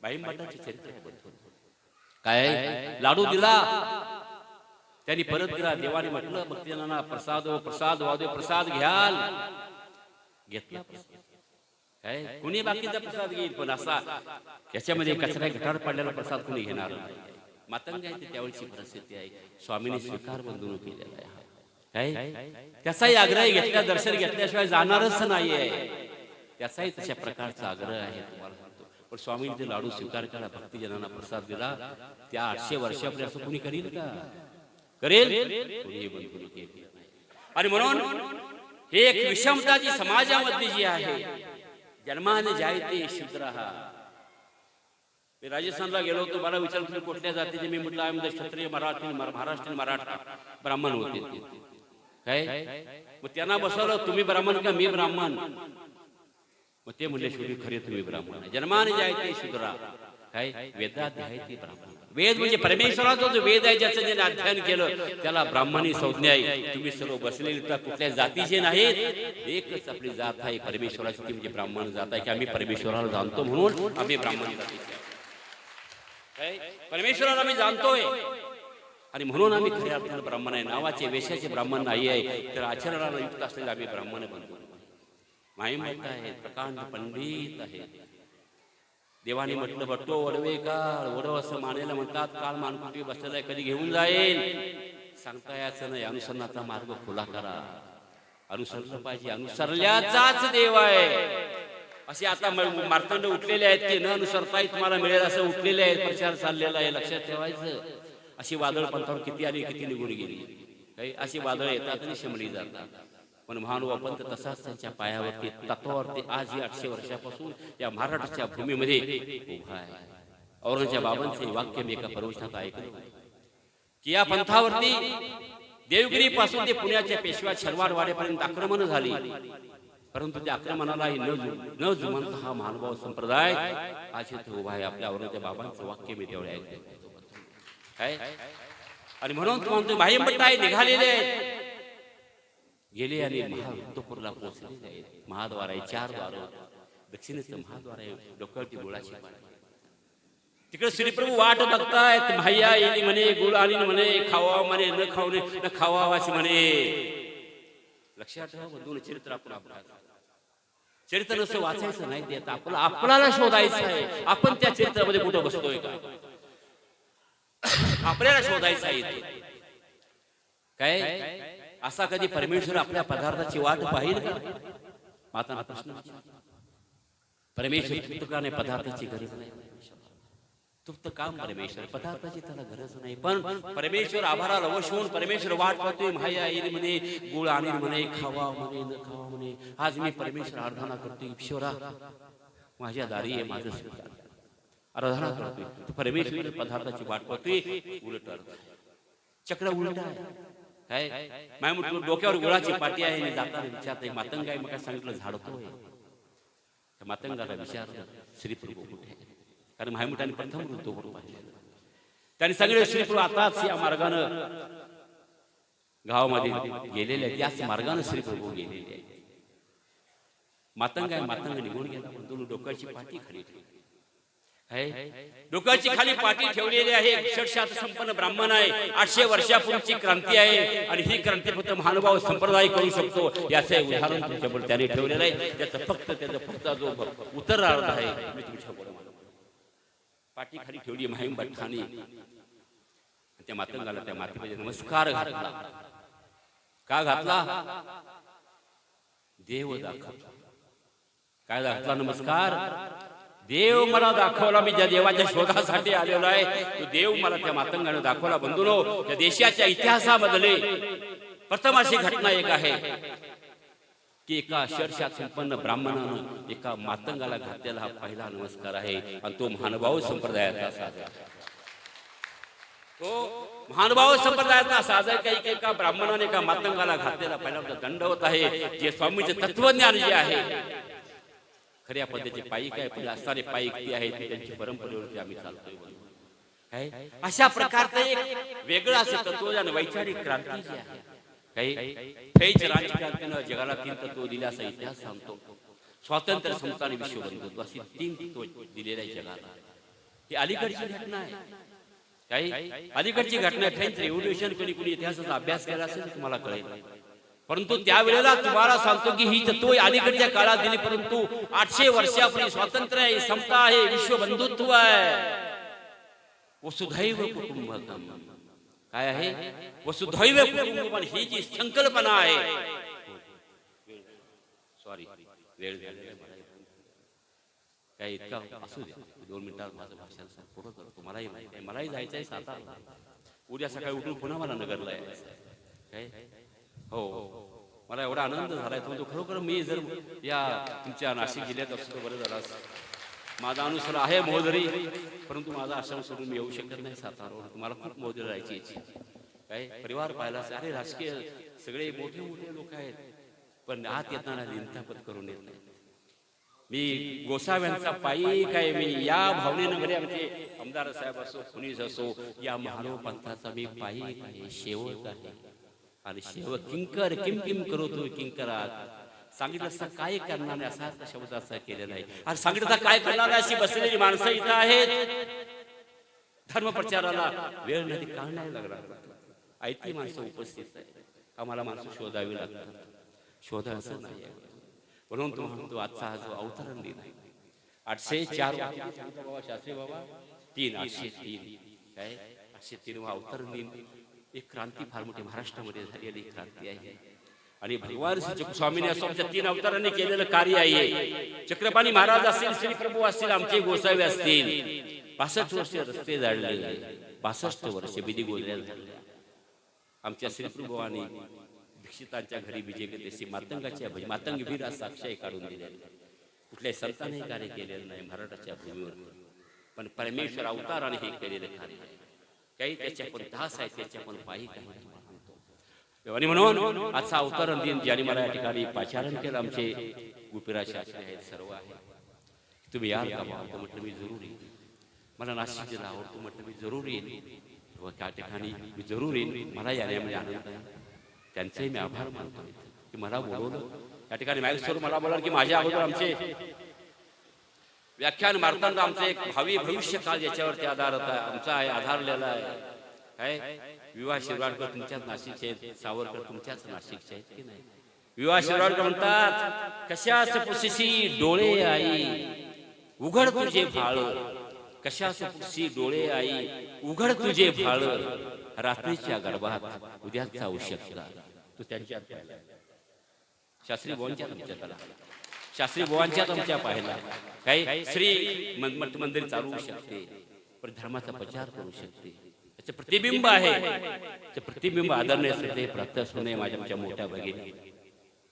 बाईंबाटाचे चरित्र काय. लाडू दिला त्यांनी परत दिला. देवाने म्हटलं भक्तजनांना प्रसाद प्रसाद वादे प्रसाद घ्याल. घेतला काय. कुणी बाकीचा प्रसाद घेईल, पण असा याच्यामध्ये कचरा गटार पडलेला प्रसाद कुणी घेणार नाही. मातंग आहे त्यावेळची परिस्थिती आहे. स्वामींनी स्वीकार बंधून केलेला आहे काय. त्याचाही आग्रह घेतल्या दर्शन घेतल्याशिवाय जाणारच नाहीये. त्याचाही तशा प्रकारचा आग्रह आहे तुम्हाला सांगतो. पण स्वामींनी ते लाडू स्वीकार केला, भक्तजनांना प्रसाद दिला. त्या 800 वर्षापर्यंत असं कुणी करील का. करेल आणि म्हणून हे एक विषमता जी समाजामध्ये जी आहे जन्माने जायते शूद्रहा. मी राजस्थानला गेलो होतो, मला विचारलं तुम्ही कुठल्या जातीचे. मी म्हटलं आम्ही क्षत्रिय महाराष्ट्रीयन मराठा ब्राह्मण होते काय. मग त्यांना बसवलं तुम्ही ब्राह्मण का मी ब्राह्मण. मग ते म्हणले शेवटी खरे तुम्ही ब्राह्मण. जन्माने जायते शूद्रा काय. वेदात आहे ते ब्राह्मण. वेद म्हणजे परमेश्वराचा जो वेद आहे ज्याचं ज्याने अध्ययन केलं त्याला ब्राह्मणी संज्ञा आहे. तुम्ही सर्व बसलेले तर कुठल्या जातीचे नाहीत, एकच आपली जात आहे परमेश्वराची, ती म्हणजे ब्राह्मण जात आहे की आम्ही परमेश्वराला जाणतो म्हणून आम्ही ब्राह्मण जातीचे परमेश्वराला आम्ही जाणतोय आणि म्हणून आम्ही खऱ्या अर्थानं ब्राह्मण आहे. नावाचे वेशाचे ब्राह्मण नाही आहे, तर आचरणाला युक्त असलेले आम्ही ब्राह्मण बनतो. माईमत आहेत, प्रकांड पंडित आहेत. देवाने म्हटलं बट्टो वडवे काळ. वडव असं मानेला म्हणतात. काळ मानकुटी बसलेला आहे, कधी घेऊन जाईल सांगता याचं नाही. अनुसरणाचा मार्ग खुला करा. अनुसरलं पाहिजे. अनुसरल्याचाच देव आहे. असे आता मार्तंड उठलेले आहेत की न अनुसरताही तुम्हाला मिळेल असं उठलेले आहेत. प्रचार चाललेला आहे, लक्षात ठेवायचं. अशी वादळ पंथावर किती आली किती निघून गेली. काही अशी वादळ येतात आणि शमली जातात. पण महानुभाव पंथ तसाच त्यांच्या पायावरती तत्वावरती आज 800 वर्षापासून या महाराष्ट्राच्या भूमीमध्ये उभा आहे. औरंगजेबाबांचे वाक्य मी एका प्रवचनात ऐकलं की या पंथावरती देवगिरी पासून ते पुण्याच्या पेशव्या शरवाडवाड्यापर्यंत आक्रमण झाली, परंतु त्या आक्रमणालाही न जुमंत हा महानुभाव संप्रदाय आज इथे उभा आहे. आपल्या औरंगजेबाबांचं वाक्य मी तेवढे ऐकलं काय. आणि म्हणून तुम्हाला भाईंबट्टा निघालेले आहेत, गेले आणि महावृत्तपूरला पोहोचलेले आहेत. महाद्वार आहे, 4 द्वार. दक्षिणेचं महाद्वार आहे, डोक्यावरती गुळाची पाणी. तिकडे श्रीप्रभू वाट बघतायत. भाईया येईल म्हणे, गुळ आणि म्हणे, खावा म्हणे, न खावणे न खावा असे म्हणे. लक्षात ठेवा बंधून, चरित्र आपण चरित्र नसं वाचायचं नाही देत. आपल्याला शोधायचं आहे आपण त्या चरित्रामध्ये कुठं बसतोय का. आपल्याला शोधायचं आहे काय. असा कधी परमेश्वर आपल्या पदार्थाची वाट पाहिल का? माता प्रश्न विचारला. परमेश्वर तुप्तकाने पदार्थाची गरज नाही. तुप्त काम परमेश्वर, पदार्थाची त्याला गरज नाही. पण परमेश्वर आभाराला वश होऊन परमेश्वर वाट पाहतोय. माया येईल म्हणे, गुळ आणील म्हणे, खावा म्हणे, न खावा म्हणे. आज मी परमेश्वर आराधना करतोय. ईश्वरा माझ्या दारी आहे, माझं स्वीकार. आराधना करतोय परमेश्वर, पदार्थाची वाट पाहतोय. उलट चक्र उलट आहे. काय माय डोक्यावर गुळाची पाटी आहे आणि जाताना विचारते मातंग आहे. मग काय सांगितलं, झाडतोय. त्या मातंगाला विचारलं श्रीप्रभू कुठे? कारण मायमुठाने प्रथम वृत्तो करून पाहिलेलं. त्यांनी सगळे श्रीप्रभू आताच या मार्गानं गावामध्ये गेलेले आहेत. याच मार्गाने श्रीप्रभू गेलेले आहेत. मातंग आहे, मातंग निघून गेला. पण दोन डोक्याची पाठी खाली ठेवली आहे. डोक्याची खाली पाठी ठेवलेली आहे. अक्षरशः संपन्न ब्राह्मण आहे. 800 वर्षापूर्वीची क्रांती आहे. आणि ही क्रांती फक्त महानुभाव संप्रदाय करू शकतो. याचे उदाहरण तुमच्यापुढे त्याने ठेवलेलं आहे. त्याचा फक्त जो उत्तर अर्थ आहे मी तुमच्यापुढे पाठी खाली ठेवली माहीम भट्टाने. त्या मातंगाला त्या मातीमध्ये नमस्कार घातला. का घातला? देव दाखवला. काय दाखवला? नमस्कार. देव मला दाखवला. मी ज्या देवाच्या शोधासाठी आलेलो आहे तो देव मला त्या मातंगाने दाखवला. बंधूनो, त्या देशाच्या इतिहासामधले प्रथम अशी घटना एक आहे की एका अक्षरशः संपन्न ब्राह्मणानं एका मातंगाला घातलेला हा पहिला नमस्कार आहे. आणि तो महानुभाव संप्रदायाचा साजरा. तो महानुभाव संप्रदायाचा साजरा काही एका ब्राह्मणाने एका मातंगाला घातलेला पहिला दंडवत आहे. जे स्वामीचे तत्वज्ञान जे आहे खऱ्या पद्धतीचे पायिक आहे. पण असणारे पायिक ते आहेत त्यांची परंपरेवरती आम्ही चालतोय. काय अशा प्रकारचं एक वेगळं असं तत्वज्ञान वैचारिक क्रांती जी आहे. काही फ्रेंच राजकारणानं जगाला 3 तत्व दिले असा इतिहास सांगतो. स्वातंत्र्य, समता आणि विश्वबंधुत्व अशी 3 तत्व दिलेल्या जगाला. ही अलीकडची घटना आहे. काही अलीकडची घटना. फ्रेंच रेव्होल्युशन कोणी इतिहासाचा अभ्यास केला असेल तर तुम्हाला कळेल. परंतु त्यावेळेला तुम्हाला सांगतो की ही तत्व अलीकडच्या काळात दिली. परंतु 800 वर्षापूर्वी स्वातंत्र्य आहे, समता आहे, विश्वबंधुत्व आहे. वसुधैव कुटुंबकम. काय आहे? वसुधैव कुटुंबकम. ही जी संकल्पना आहे. सॉरी, वेळ काय इतका असू द्या. 2 मिनिटात माझं भाषण पूर्ण करतो. मलाही माहिती आहे, मलाही जायचं आहे सातारा. उद्या सकाळी उठून पुन्हा मला नगरला यायचं आहे. काय हो, मला एवढा आनंद झालाय. तो खरोखर मी जर या तुमच्या नाशिक जिल्ह्यात असतो बरं झालं असं. माझा अनुसर आहे मोहदरी, परंतु माझा आश्रम सोडून मी येऊ शकत नाही सातारावर. तुम्हाला खूप मोहदरी राहायची इच्छा. काय परिवार पाहिला अरे राजकीय सगळे मोठे मोठे लोक आहेत, पण आत येताना लिंतापत करून येत नाही. मी गोसाव्यांचा पायी काय मी या भावनेनं मध्ये आमचे आमदार साहेब असो कुणीच असो या महानव पंथाचा मी पायी आहे, सेवक आहे. आणि सेवक किंकर किम किम करो तो किंकरा. सांगितलं असता काय करणार नाही असा शब्द असा केलेला आहे. आणि सांगितलं काय करणार नाही अशी बसलेली माणसं इथं आहेत. धर्मप्रचाराला वेळ नाही काढण्याला लागला. ऐकली माणसं उपस्थित आहे. आम्हाला माणसं शोधावी लागतात. शोधायचं नाही. म्हणून तो म्हणतो आजचा हा जो अवतरण दिन आहे 804 बाबा शास्त्री बाबा 3 803 काय 803 अवतरण दिन. एक क्रांती फार मोठी महाराष्ट्रामध्ये झालेली क्रांती आहे. आणि भगवान श्री स्वामीने असो आमच्या 3 अवतारांनी केलेलं कार्य आहे. चक्रपाणी महाराज असतील, श्री प्रभू असतील, आमचे गोसावे असतील. 65 वर्ष रस्ते जाळले, 62 वर्ष विधी गोंधळ्या झाल्या. आमच्या श्री प्रभूंनी दीक्षितांच्या घरी विजयगतीशी मातंगाच्या मातंग वीर साक्षी काढून दिल्या. कुठल्याही संतांनी कार्य केलेलं नाही महाराष्ट्राच्या भूमीवर. पण परमेश्वर अवताराने हे केलेलं कार्य आहे. काही त्याच्या पण दास आहेत, त्याच्या पण पायी काही. आणि म्हणून आजचा अवतरण दिन ज्याने मला या ठिकाणी पाचारण केलं आमचे गुपिराज शास्त्री आहेत, सर्व आहे. तुम्ही याल का बाबा? म्हटलं मी जरूर येईन. मला नाशिक जिल्हा आवडतो म्हटलं मी जरूर येईन. व त्या ठिकाणी मी जरूर येईन. मला यामध्ये आनंद आहे. त्यांचेही मी आभार मानतो की मला बोलवलं. त्या ठिकाणी मॅगस्टर मला बोलाल की माझ्या अगोदर आमचे व्याख्यान मारताना आमचं एक भावी भविष्य काळ याच्यावरती आधार होता. आमचा आहे आधारलेला आहे. काय विवाह शिरवाडकर तुमच्याच नाशिकचे आहेत, सावरकर तुमच्याच नाशिकचे आहेत की नाही? विवाह शिरवाडकर म्हणतात कशास पुसशी डोळे आई उघड तुझे भाळ. कशास पुसशी डोळे आई उघड तुझे भाळ. रात्रीच्या गर्भात उद्याचा औषधला तो त्यांच्यात पाहिला. शास्त्री बुवांच्यात आमच्या कला, शास्त्री बुवांच्यात आमच्या पाहिला. काही श्री मठ मंदिर चालवू शकते, पण धर्माचा प्रचार करू शकते. त्याचे प्रतिबिंब आहे. ते प्रतिबिंब आदरणीय श्रद्धे प्राप्त असणे माझ्या आमच्या मोठ्या भगिनी,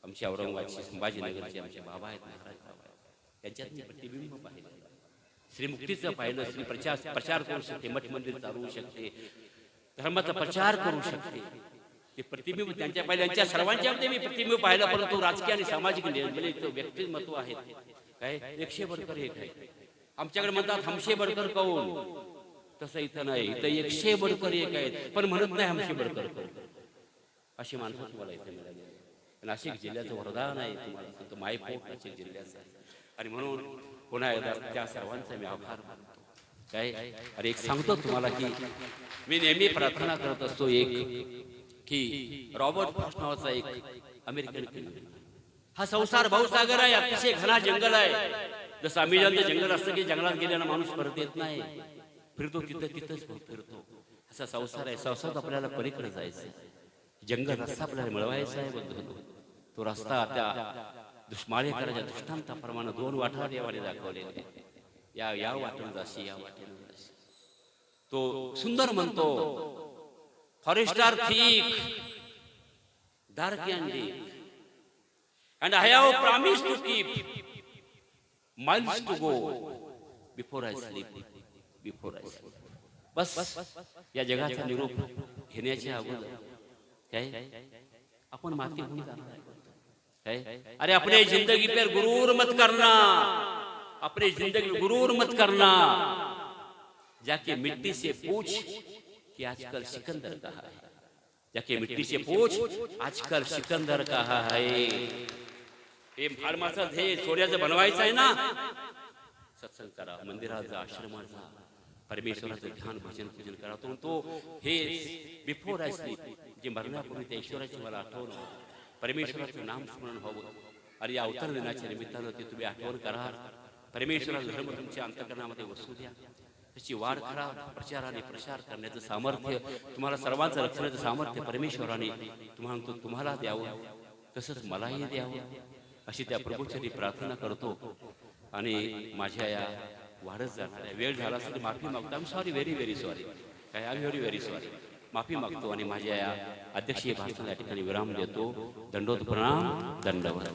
आमच्या औरंगाबादचे संभाजीनगरचे आमचे बाबा आहेत, महाराज बाबा आहेत, त्यांच्यात मी प्रतिबिंब पाहिलं. श्रीमुक्तीचं पाहिलं. श्री प्रचार करू शकते, मठ मंदिर चालवू शकते, धर्माचा प्रचार करू शकते. ते प्रतिबिंब त्यांच्या पाहिलं. त्यांच्या सर्वांच्या मध्ये मी प्रतिबिंब पाहिलं. परंतु राजकीय आणि सामाजिक व्यक्तिमत्व आहेत. काय 100 बडकर एक आहे. आमच्याकडे म्हणतात हमशे बडकर कौन, तसं इथं नाही. इथं 100 बडकर एक आहेत, पण म्हणत नाही हमशे बडकर कौन. अशी माणसं तुम्हाला इथे मिळाली. नाशिक जिल्ह्याचं वरदान आहे तुम्हाला, मायपोट नाशिक जिल्ह्याचं. आणि म्हणून पुन्हा एकदा त्या सर्वांचा मी आभार मानतो. काय अरे एक सांगतो तुम्हाला की मी नेहमी प्रार्थना करत असतो की रॉबर्ट फ्रॉस्ट नावाचा एक अमेरिकन केली. हा संसार भाऊसागर आहे, अतिशय घना जंगल आहे. जसं अमेझॉनचं जंगल असतं की जंगलात गेल्यानं माणूस परत येत नाही, फिरतो तिथंच फिरतो. असा संसार आहे. संसारात आपल्याला पलीकडे जायचं, जंगल रस्ता आपल्याला मिळवायचा आहे. बंधू तो रस्ता त्या माळेकराच्या दृष्टांताप्रमाणे 2 वाटा देवाने दाखवलेले. या वाटेने जाशी, या वाटेने जाशी. तो सुंदर म्हणतो, forest are thick, dark and deep, and I have promised to keep miles to go before I sleep. बस या जगाचा निरोप घेण्याच्या अगोदर काय आपण माती होऊन जाणार है. अरे अपने जिंदगी पर गुरूर मत करना, अपने जिंदगी में गुरूर मत करना. जाके मिट्टी से पूछ कि आजकल सिकंदर कहाँ है. जाके मिट्टी से पूछ आजकल सिकंदर कहाँ है. हे फार्माचं ध्येय सोन्याचं बनवायचं आहे ना. सत्संग करा, मंदिरात जा, आश्रमात जा, परमेश्वराचं ध्यान भजन पूजन करा. तो हे बिफोर आय स्लीप, जे मरण्यापूर्वी त्या ईश्वराची मला आठवण, परमेश्वराचं नाम स्मरण व्हावं. आणि या अवतार दिनाच्या निमित्तानं ते तुम्ही आठवण करा. परमेश्वराचा धर्म तुमच्या अंतःकरणामध्ये वसू द्या. त्याची वाढ करा. प्रचाराने प्रसार करण्याचं सामर्थ्य, तुम्हाला सर्वांचं रक्षणाचं सामर्थ्य परमेश्वराने तुम्हाला द्यावं, तसंच मलाही द्यावं, अशी त्या प्रभूचरी प्रार्थना करतो. आणि माझ्या या वाढत जाणाऱ्या वेळ झाला असेल माफी मागतो. I am sorry, very sorry. काय आय एम व्हेरी सॉरी. माफी मागतो आणि माझ्या या अध्यक्षीय भाषणाला या ठिकाणी विराम देतो. दंडोत प्रणाम, दंडवत.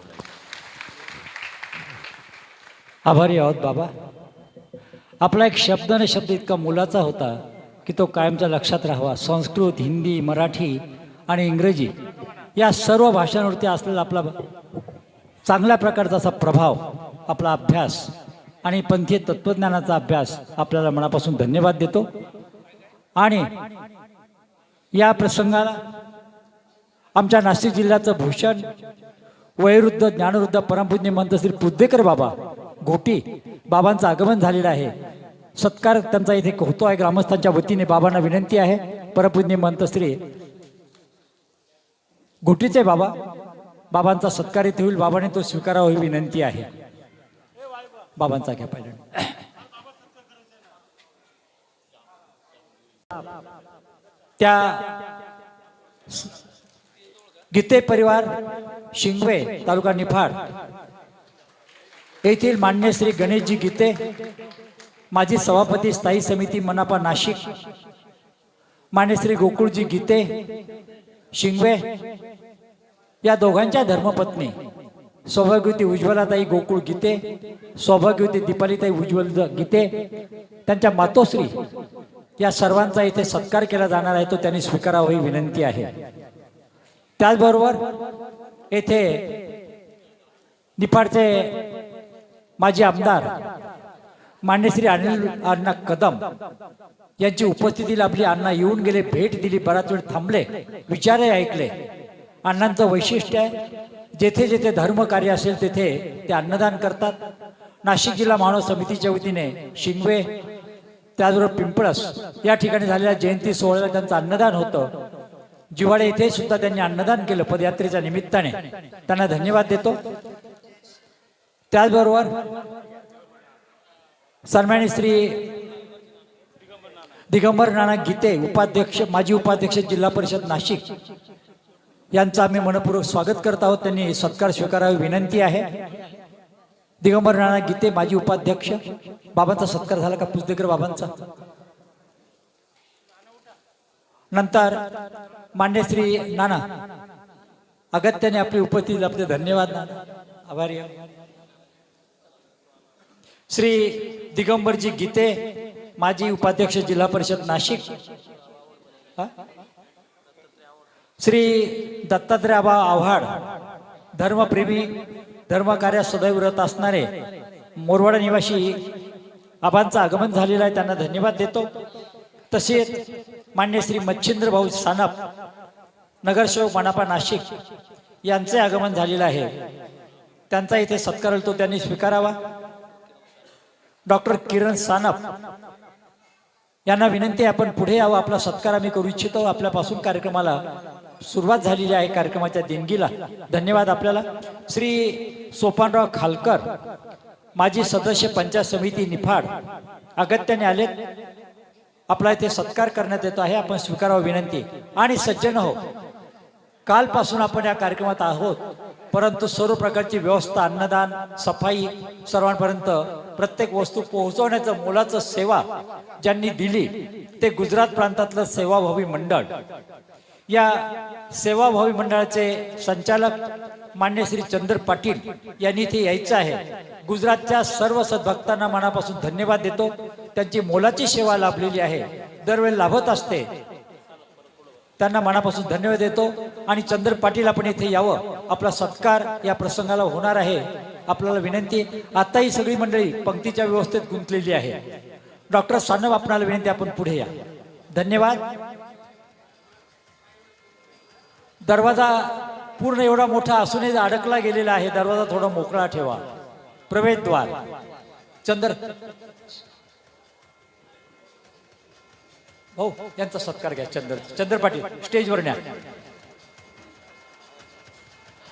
आभारी आहोत बाबा. आपला एक शब्द न शब्द इतका मोलाचा होता की तो कायमच्या लक्षात राहावा. संस्कृत, हिंदी, मराठी आणि इंग्रजी या सर्व भाषांवरती असलेला आपला चांगल्या प्रकारचा असा प्रभाव, आपला अभ्यास आणि पंथीय तत्त्वज्ञानाचा अभ्यास आपल्याला मनापासून धन्यवाद देतो. आणि या प्रसंगाला आमच्या नाशिक जिल्ह्याचं भूषण वयोवृद्ध ज्ञानवृद्ध परमपूज्य महंत श्री पुद्देकर बाबा घोटी बाबांचं आगमन झालेलं आहे. सत्कार त्यांचा इथे होतो आहे ग्रामस्थांच्या वतीने. बाबांना विनंती आहे, परमपूज्य महंत श्री घोटीचे बाबा, बाबांचा सत्कार इथे होईल. बाबाने तो स्वीकारावा ही विनंती आहे. बाबांचा घ्या पाहिजे. त्या गीते परिवार शिंगवे तालुका निफाड येथील मान्य श्री गणेशजी गीते, माजी सभापती स्थायी समिती मनापा नाशिक, मान्य श्री गोकुळजी गीते शिंगवे, या दोघांच्या धर्मपत्नी सौभाग्यवती उज्ज्वलाताई गोकुळ गीते, सौभाग्यवती दीपालीताई उज्ज्वल गीते, त्यांच्या मातोश्री, या सर्वांचा इथे सत्कार केला जाणार आहे. तो त्यांनी स्वीकारावा ही विनंती आहे. त्याचबरोबर येथे निफाडचे माजी आमदार मान्य श्री अनिल अण्णा कदम यांची उपस्थिती लाभली. अण्णा येऊन गेले, भेट दिली, बराच वेळ थांबले, विचारही ऐकले. अण्णांचं वैशिष्ट्य आहे, जेथे जेथे धर्म कार्य असेल तेथे ते अन्नदान करतात. नाशिक जिल्हा मानव समितीच्या वतीने शिंगवे, त्याचबरोबर पिंपळस या ठिकाणी झालेल्या जयंती सोहळ्याला त्यांचं अन्नदान होतं. जिव्हाळे येथे सुद्धा त्यांनी अन्नदान केलं पदयात्रेच्या निमित्ताने. त्यांना धन्यवाद देतो. त्याचबरोबर सन्माननीय श्री दिगंबर नाना गीते, उपाध्यक्ष, माजी उपाध्यक्ष जिल्हा परिषद नाशिक, यांचं आम्ही मनपूर्वक स्वागत करत आहोत. त्यांनी सत्कार स्वीकारावी विनंती आहे. दिगंबर नाना गीते माजी उपाध्यक्ष, बाबांचा सत्कार झाला का पुजदेकर बाबांचा? नंतर मान्य श्री नाना अगत्याने आपली उपस्थिती लाभते. धन्यवाद नाना, आभारी आहे. श्री दिगंबरजी गीते माजी उपाध्यक्ष जिल्हा परिषद नाशिक. श्री दत्तात्रय आबा आव्हाड धर्मप्रेमी, धर्मकार्यात सदैव रत असणारे मोरवाडा निवासी आबांचं आगमन झालेलं आहे, त्यांना धन्यवाद देतो. तसेच मान्य श्री मच्छिंद्र भाऊ सानप नगरसेवक मनापा नाशिक यांचे आगमन झालेलं आहे, त्यांचा इथे सत्कार तो त्यांनी स्वीकारावा. डॉक्टर किरण सानप यांना विनंती आहे आपण पुढे यावं, आपला सत्कार आम्ही करू इच्छितो. आपल्यापासून कार्यक्रमाला सुरुवात झालेली आहे, कार्यक्रमाच्या देणगीला धन्यवाद आपल्याला. श्री सोपानराव खालकर माजी सदस्य पंचायत समिती निफाड अगत्याने आलेत, आपला इथे सत्कार करण्यात येतो आहे, आपण स्वीकारावं विनंती. आणि सज्जन हो, कालपासून आपण या कार्यक्रमात आहोत, परंतु सर्व प्रकारची व्यवस्था, अन्नदान, सफाई सर्वांपर्यंत प्रत्येक वस्तू पोहोचवण्याचं मोलाचं सेवा ज्यांनी दिली ते गुजरात प्रांतातलं सेवाभावी मंडळ. या सेवाभावी मंडळाचे संचालक मान्य श्री चंद्र पाटील यांनी इथे यायचं आहे. गुजरातच्या सर्व सद्भक्तांना मनापासून धन्यवाद देतो, त्यांची मोलाची सेवा लाभलेली आहे, दरवेळी लाभत असते, त्यांना मनापासून धन्यवाद देतो. आणि चंद्र पाटील आपण इथे यावं, आपला सत्कार या प्रसंगाला होणार आहे, आपल्याला विनंती. आता ही सगळी मंडळी पंक्तीच्या व्यवस्थेत गुंतलेली आहे. डॉक्टर सानप आपणाला विनंती, आपण पुढे या. धन्यवाद. दरवाजा पूर्ण एवढा मोठा असूनही अडकला गेलेला आहे, दरवाजा थोडा मोकळा ठेवा. प्रवेशद्वार चंद्र भाऊ यांचा सत्कार घ्या. चंद्र पाटील स्टेजवर न्या.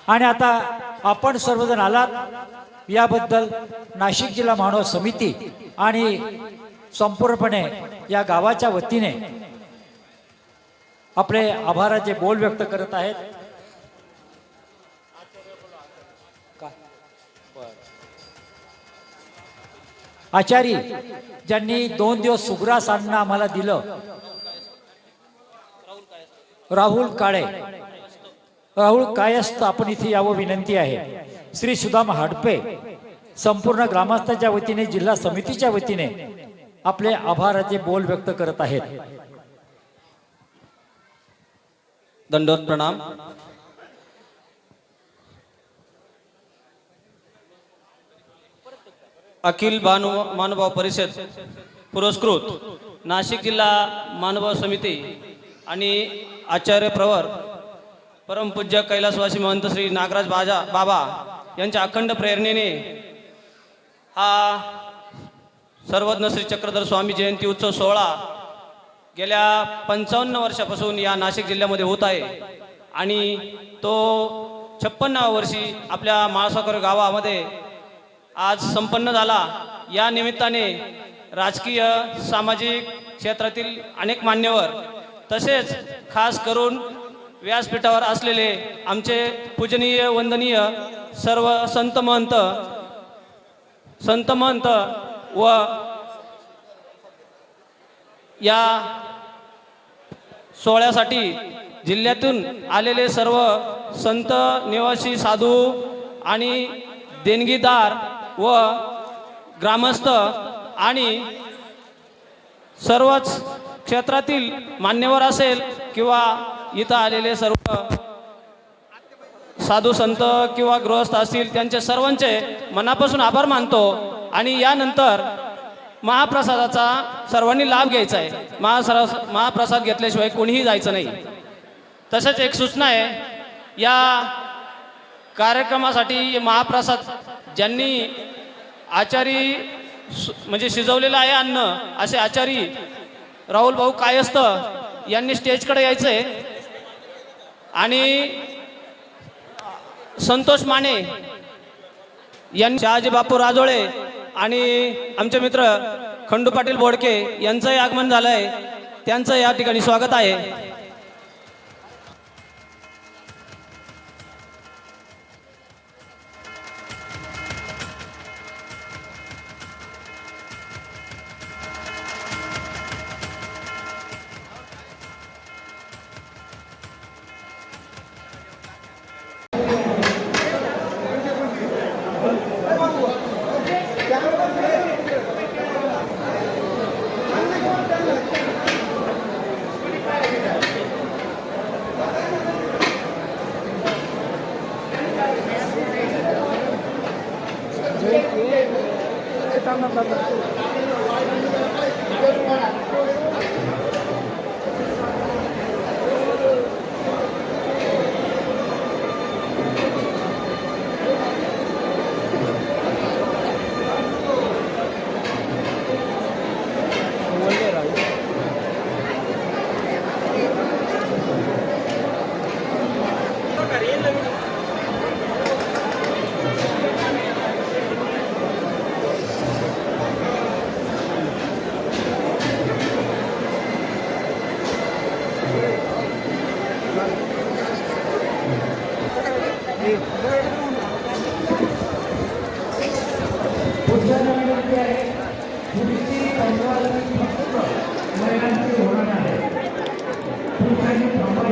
आणि आता आपण सर्वजण आलात याबद्दल नाशिक जिल्हा मानव समिती आणि संपूर्णपणे या गावाच्या वतीने आपले आभाराचे बोल व्यक्त करत आहेत. आचारी ज्यांनी 2 दिवस सुग्रास अन्न आम्हाला दिलं, राहुल काळे, राहुल कायस्थ आपण इथे यावं विनंती आहे. श्री सुदाम हाडपे संपूर्ण ग्रामस्थांच्या वतीने, जिल्हा समितीच्या वतीने आपले आभाराचे बोल व्यक्त करत आहेत. दंडवत प्रणाम. अखिल मानवभाव परिषद पुरस्कृत नाशिक जिल्हा मानवभाव समिती आणि आचार्य प्रवर परमपूज्य कैलासवासी महंत श्री नागराज बाबा यांच्या अखंड प्रेरणेने हा सर्वज्ञ श्री चक्रधर स्वामी जयंती उत्सव सोहळा गेल्या 55 वर्षापासून या नाशिक जिल्ह्यामध्ये होत आहे आणि तो 56व्या वर्षी आपल्या माळसाकर गावामध्ये आज संपन्न झाला. या निमित्ताने राजकीय, सामाजिक क्षेत्रातील अनेक मान्यवर तसेच खास करून व्यासपीठावर असलेले आमचे पूजनीय वंदनीय सर्व संत महंत व या सोहळ्यासाठी जिल्ह्यातून आलेले सर्व संत, निवासी, साधू आणि देणगीदार व ग्रामस्थ आणि सर्वच क्षेत्रातील मान्यवर असेल किंवा इथं आलेले सर्व साधू संत किंवा गृहस्थ असतील, त्यांचे सर्वांचे मनापासून आभार मानतो. आणि यानंतर महाप्रसादाचा सर्वांनी लाभ घ्यायचा आहे. महाप्रसाद घेतल्याशिवाय कोणीही जायचं नाही. तसंच एक सूचना आहे, या कार्यक्रमासाठी महाप्रसाद ज्यांनी आचारी म्हणजे शिजवलेलं आहे अन्न, असे आचारी राहुल भाऊ कायस्थ यांनी स्टेजकडे यायचं आहे. आणि संतोष माने यांनी, शहाजी बापू राजोळे आणि आमचे मित्र खंडू पाटील बोडके यांचंही आगमन झालं आहे, त्यांचं या ठिकाणी स्वागत आहे. पुढच्या विनंती आहे पुढची 15 फक्त महिलांची होणार आहे. पुरुषांनी थांबा.